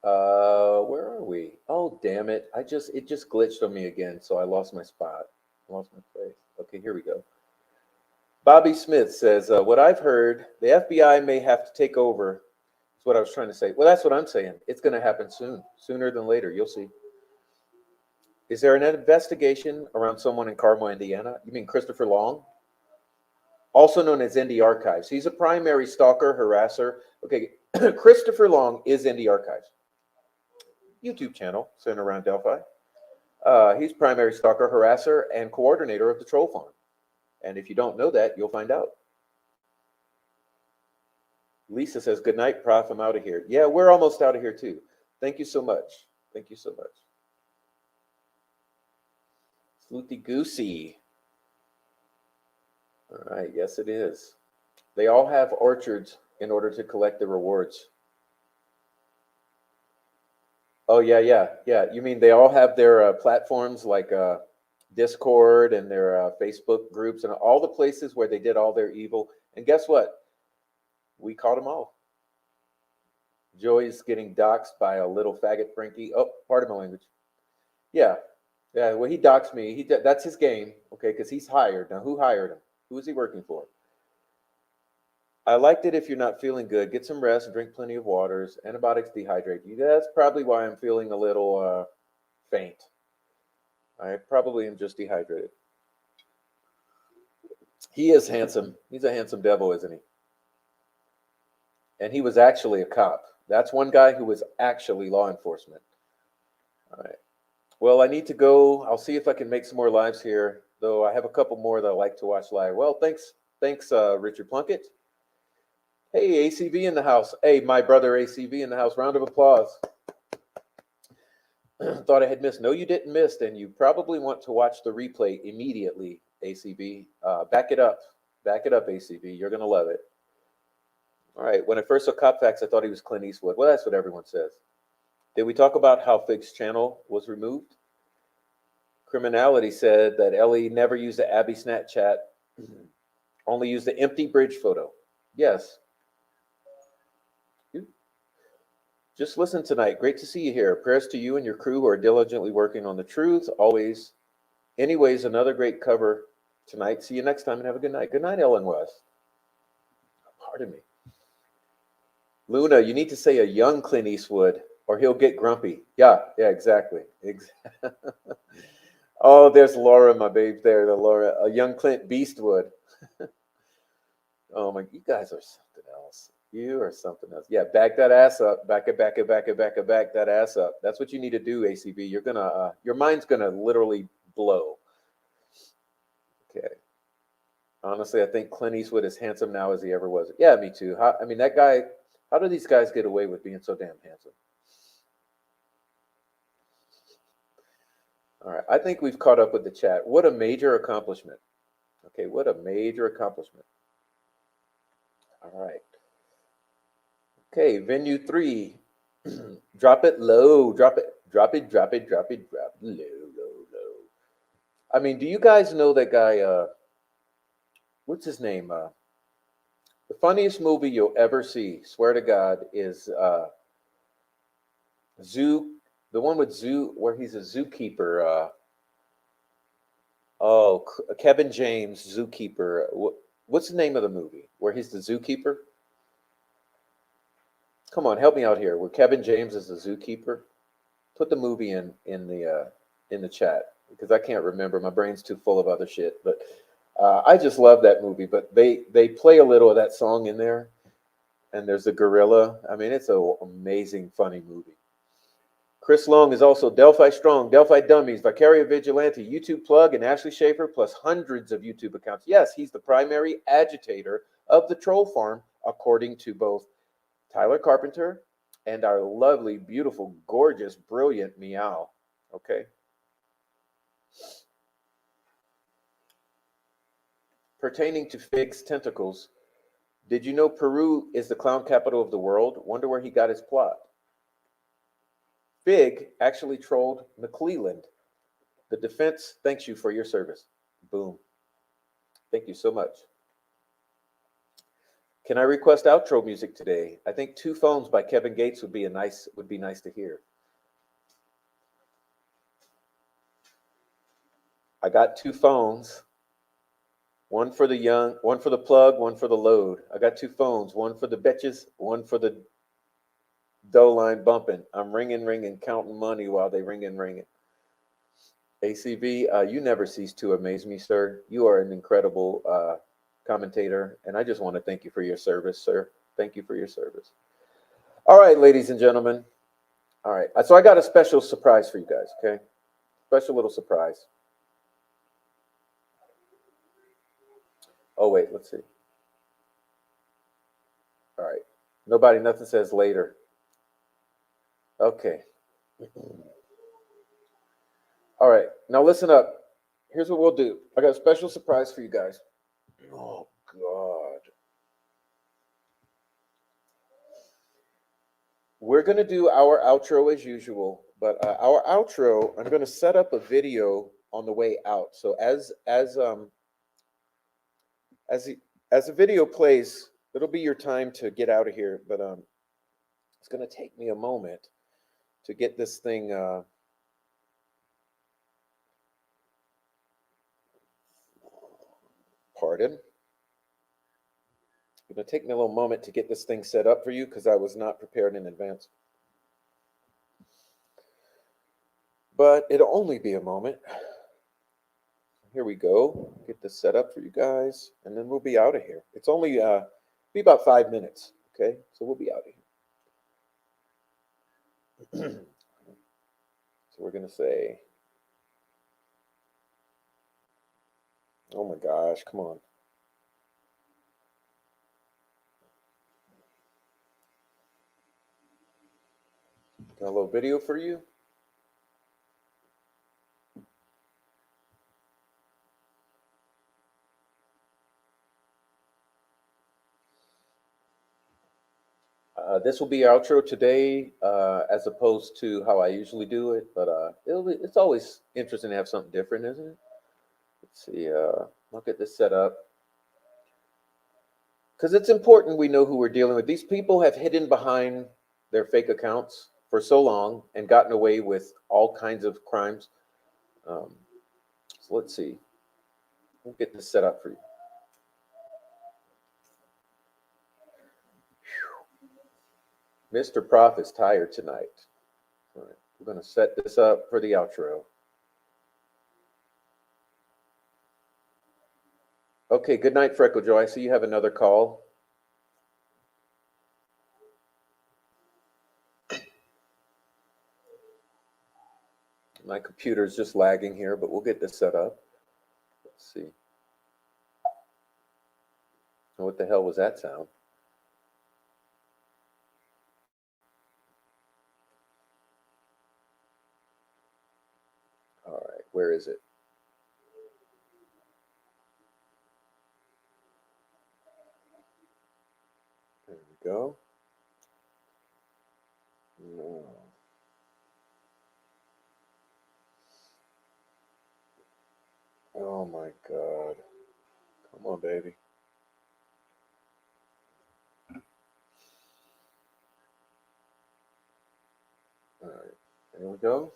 Where are we? Oh, damn it. It just glitched on me again, so I lost my spot. I lost my place. Okay, here we go. Bobby Smith says, what I've heard, the FBI may have to take over. That's what I was trying to say. Well, that's what I'm saying. It's going to happen soon, sooner than later. You'll see. Is there an investigation around someone in Carmel, Indiana? You mean Christopher Long? Also known as Indie Archives. He's a primary stalker, harasser. Okay, Christopher Long is Indie Archives. YouTube channel centered around Delphi. He's primary stalker, harasser, and coordinator of the troll farm. And if you don't know that, you'll find out. Lisa says, good night, Prof. I'm out of here. Yeah, we're almost out of here too. Thank you so much. Thank you so much. Floofy Goosey. All right, yes, it is. They all have orchards in order to collect the rewards. Oh, yeah. You mean they all have their platforms like Discord and their Facebook groups and all the places where they did all their evil. And guess what? We caught them all. Joey's getting doxxed by a little faggot Frankie. Oh, pardon my language. Yeah. Well, he doxed me. That's his game, okay? Because he's hired. Now, who hired him? Who is he working for? I liked it. If you're not feeling good, get some rest, drink plenty of waters. Antibiotics dehydrate you. That's probably why I'm feeling a little faint. I probably am just dehydrated. He is handsome. He's a handsome devil, isn't he? And he was actually a cop. That's one guy who was actually law enforcement. All right. Well, I need to go. I'll see if I can make some more lives here, though I have a couple more that I like to watch live. Well, thanks, Richard Plunkett. Hey, ACV in the house. Hey, my brother ACV in the house. Round of applause. Thought I had missed. No, you didn't miss, and you probably want to watch the replay immediately, ACV. Back it up. Back it up, ACV. You're going to love it. All right. When I first saw Cop Facts, I thought he was Clint Eastwood. Well, that's what everyone says. Did we talk about how Fig's channel was removed? Criminality said that Ellie never used the Abby Snapchat, only used the empty bridge photo. Yes. Just listen tonight. Great to see you here. Prayers to you and your crew who are diligently working on the truth. Always. Anyways, another great cover tonight. See you next time and have a good night. Good night, Ellen West. Pardon me. Luna, you need to say a young Clint Eastwood or he'll get grumpy. Yeah, exactly. Oh, there's Laura, my babe there. The Laura, a young Clint Beastwood. Oh my, you guys are something else. You are something else. Yeah, back that ass up. Back it, back that ass up. That's what you need to do, ACB. You're gonna, your mind's gonna literally blow. Okay. Honestly, I think Clint Eastwood is handsome now as he ever was. Yeah, me too. I mean, that guy. How do these guys get away with being so damn handsome? All right, I think we've caught up with the chat. What a major accomplishment. Okay, what a major accomplishment. All right. Okay, venue 3. Drop it low, drop it low. I mean, do you guys know that guy, what's his name? The funniest movie you'll ever see, swear to God, is Zoo, the one with Zoo, where he's a zookeeper. Kevin James, zookeeper. What's the name of the movie where he's the zookeeper? Come on, help me out here. Where Kevin James is the zookeeper? Put the movie in the chat because I can't remember. My brain's too full of other shit. But I just love that movie. But they play a little of that song in there. And there's the gorilla. I mean, it's an amazing, funny movie. Chris Long is also Delphi Strong, Delphi Dummies, Vicaria Vigilante, YouTube Plug, and Ashley Schaefer, plus hundreds of YouTube accounts. Yes, he's the primary agitator of the troll farm, according to both Tyler Carpenter and our lovely, beautiful, gorgeous, brilliant Meow. Okay. Pertaining to Fig's tentacles, did you know Peru is the clown capital of the world? Wonder where he got his plot. Fig actually trolled McClelland. The defense thanks you for your service. Boom. Thank you so much. Can I request outro music today? I think Two Phones by Kevin Gates would be nice to hear. I got two phones. One for the young, one for the plug, one for the load. I got two phones, one for the bitches, one for the dough line bumping. I'm ringing, counting money while they ringing. ACV, you never cease to amaze me, sir. You are an incredible commentator, and I just want to thank you for your service, sir. Thank you for your service. All right, ladies and gentlemen. All right, so I got a special surprise for you guys, okay? Special little surprise. Oh, wait, let's see. All right. Nothing says later. Okay. All right. Now listen up. Here's what we'll do. I got a special surprise for you guys. Oh, God. We're going to do our outro as usual, but our outro, I'm going to set up a video on the way out. So as the video plays, it'll be your time to get out of here, but it's going to take me a moment to get this thing pardon. It's going to take me a little moment to get this thing set up for you because I was not prepared in advance. But it'll only be a moment. Here we go. Get this set up for you guys, and then we'll be out of here. It's only be about 5 minutes, okay? So we'll be out of here. So we're going to say, oh my gosh, come on. Got a little video for you. This will be our outro today, as opposed to how I usually do it. But it's always interesting to have something different, isn't it? Let's see. I'll get this set up because it's important we know who we're dealing with. These people have hidden behind their fake accounts for so long and gotten away with all kinds of crimes. So let's see. We'll get this set up for you. Mr. Prof is tired tonight. All right, we're going to set this up for the outro. Okay, good night, Freckle Joe. I see you have another call. My computer's just lagging here, but we'll get this set up. Let's see. What the hell was that sound? All right, where is it? There we go. No. Oh my God. Come on, baby. All right, there we go.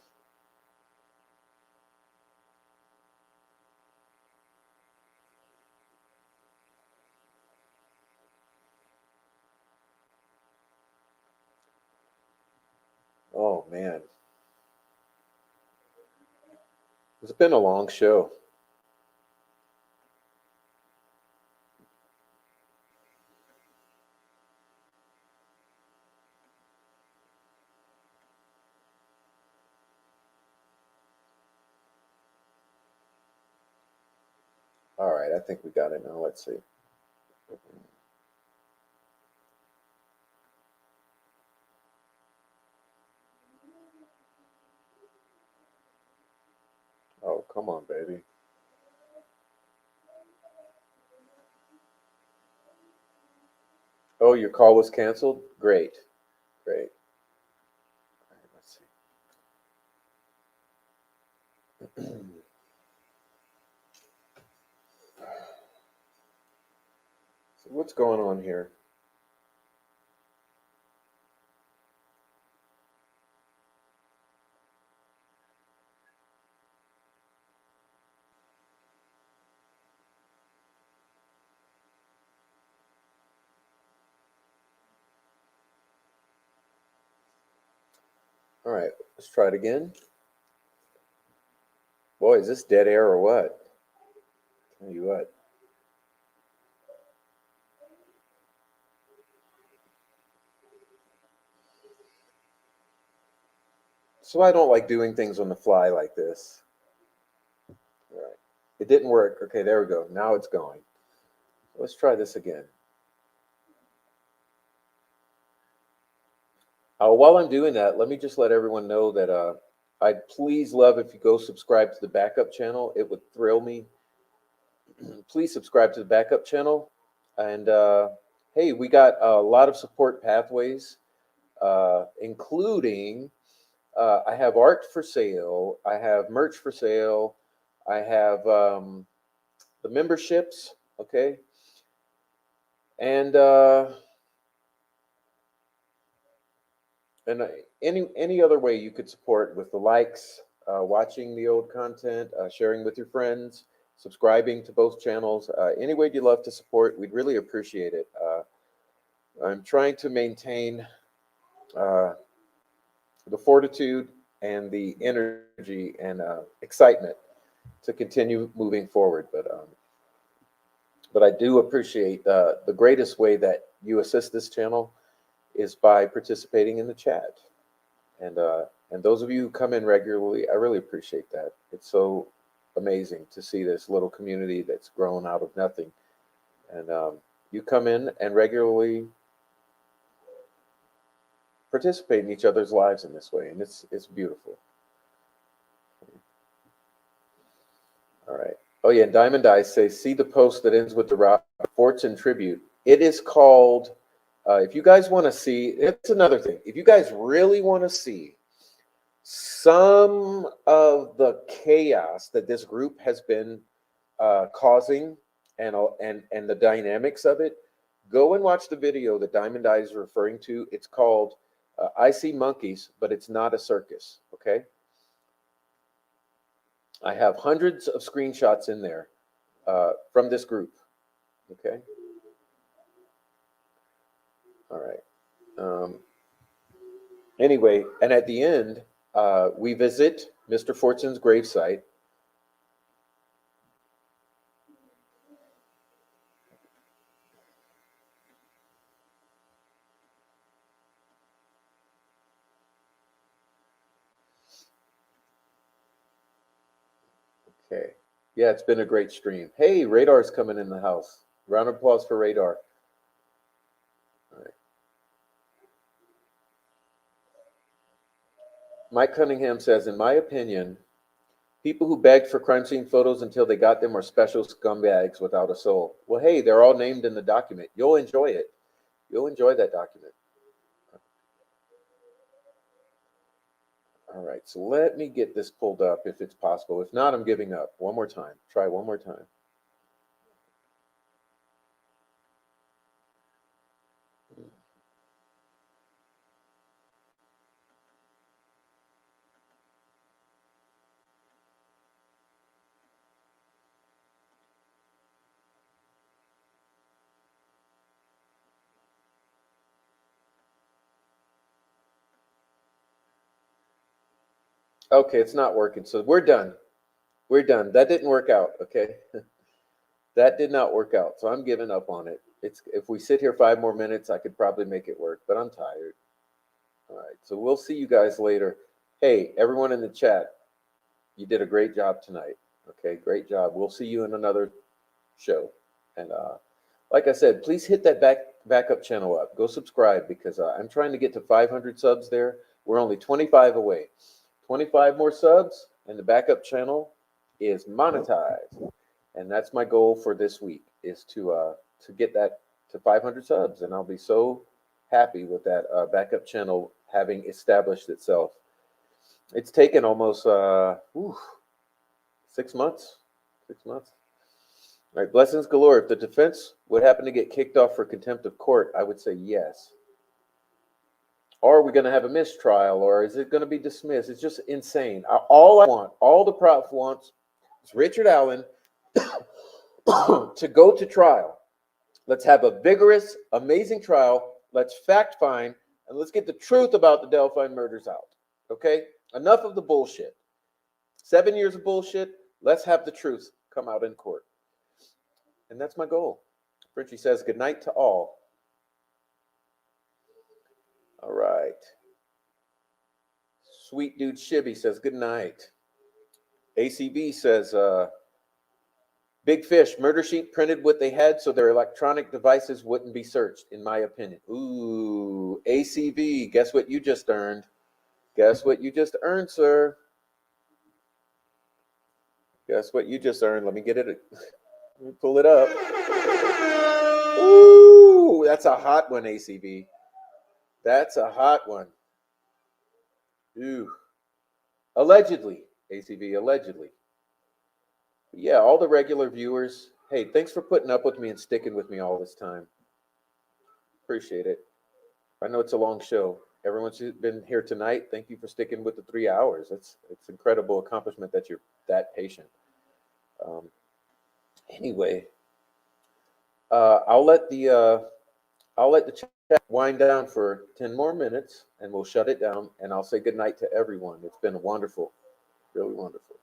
Oh man. It's been a long show. All right, I think we got it now. Let's see. Oh, come on, baby. Oh, your call was canceled? Great, great. All right, let's see. So what's going on here? All right, let's try it again. Boy, is this dead air or what? Tell you what. So I don't like doing things on the fly like this. All right. It didn't work. Okay, there we go. Now it's going. Let's try this again. While I'm doing that, let me just let everyone know that I'd please love if you go subscribe to the backup channel. It would thrill me. Please subscribe to the backup channel. And hey, we got a lot of support pathways, including I have art for sale, I have merch for sale, I have the memberships, okay, and and any other way you could support with the likes, watching the old content, sharing with your friends, subscribing to both channels. Any way you'd love to support, we'd really appreciate it. I'm trying to maintain uh, the fortitude and the energy and excitement to continue moving forward. But I do appreciate the greatest way that you assist this channel is by participating in the chat. And those of you who come in regularly, I really appreciate that. It's so amazing to see this little community that's grown out of nothing. And you come in and regularly participate in each other's lives in this way, and it's beautiful. All right. Oh yeah, Diamond Eyes says, see the post that ends with the Robert Fortune tribute. It is called. If you guys want to see, it's another thing. If you guys really want to see some of the chaos that this group has been causing and the dynamics of it, go and watch the video that Diamond Eyes is referring to. It's called "I See Monkeys, but It's Not a Circus." Okay, I have hundreds of screenshots in there from this group. Okay, all right. Anyway, and at the end, we visit Mr. Fortune's gravesite. Okay. Yeah, it's been a great stream. Hey, Radar's coming in the house. Round of applause for Radar. All right. Mike Cunningham says, in my opinion, people who begged for crime scene photos until they got them are special scumbags without a soul. Well, hey, they're all named in the document. You'll enjoy it. You'll enjoy that document. All right, so let me get this pulled up if it's possible. If not, I'm giving up. One more time. Try one more time. Okay, it's not working. So we're done. We're done. That didn't work out. Okay. That did not work out. So I'm giving up on it. It's if we sit here 5 more minutes, I could probably make it work, but I'm tired. All right. So we'll see you guys later. Hey, everyone in the chat, you did a great job tonight. Okay, great job. We'll see you in another show. And like I said, please hit that backup channel up. Go subscribe because I'm trying to get to 500 subs there. We're only 25 away. 25 more subs, and the backup channel is monetized. And that's my goal for this week, is to get that to 500 subs, and I'll be so happy with that backup channel having established itself. It's taken almost 6 months. 6 months. All right, blessings galore. If the defense would happen to get kicked off for contempt of court, I would say yes. Or are we going to have a mistrial, or is it going to be dismissed? It's just insane. All I want, all the prof wants, is Richard Allen to go to trial. Let's have a vigorous, amazing trial. Let's fact find, and let's get the truth about the Delphi murders out. Okay? Enough of the bullshit. 7 years of bullshit. Let's have the truth come out in court. And that's my goal. Frenchie says, good night to all. All right. Sweet dude Shibby says, good night. ACB says, big fish, murder sheet printed what they had so their electronic devices wouldn't be searched, in my opinion. Ooh, ACB, guess what you just earned? Guess what you just earned, sir? Guess what you just earned? Let me get it. Let me pull it up. Ooh, that's a hot one, ACB. That's a hot one. Ooh. Allegedly, ACB, allegedly. Yeah, all the regular viewers, hey, thanks for putting up with me and sticking with me all this time. Appreciate it. I know it's a long show. Everyone's been here tonight. Thank you for sticking with the 3 hours. It's incredible accomplishment that you're that patient. Anyway, I'll let the chat wind down for 10 more minutes, and we'll shut it down, and I'll say good night to everyone. It's been wonderful, really wonderful.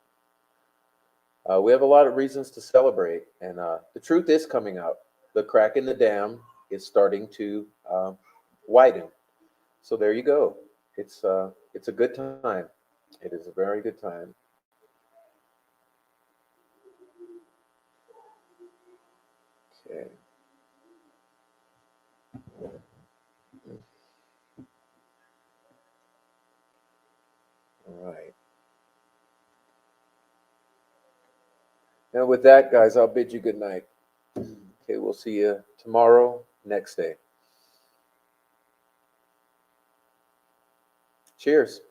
We have a lot of reasons to celebrate, and the truth is coming out. The crack in the dam is starting to widen. So there you go. It's a good time. It is a very good time. Okay. All right. Now with that, guys, I'll bid you good night. Okay, we'll see you tomorrow, next day. Cheers.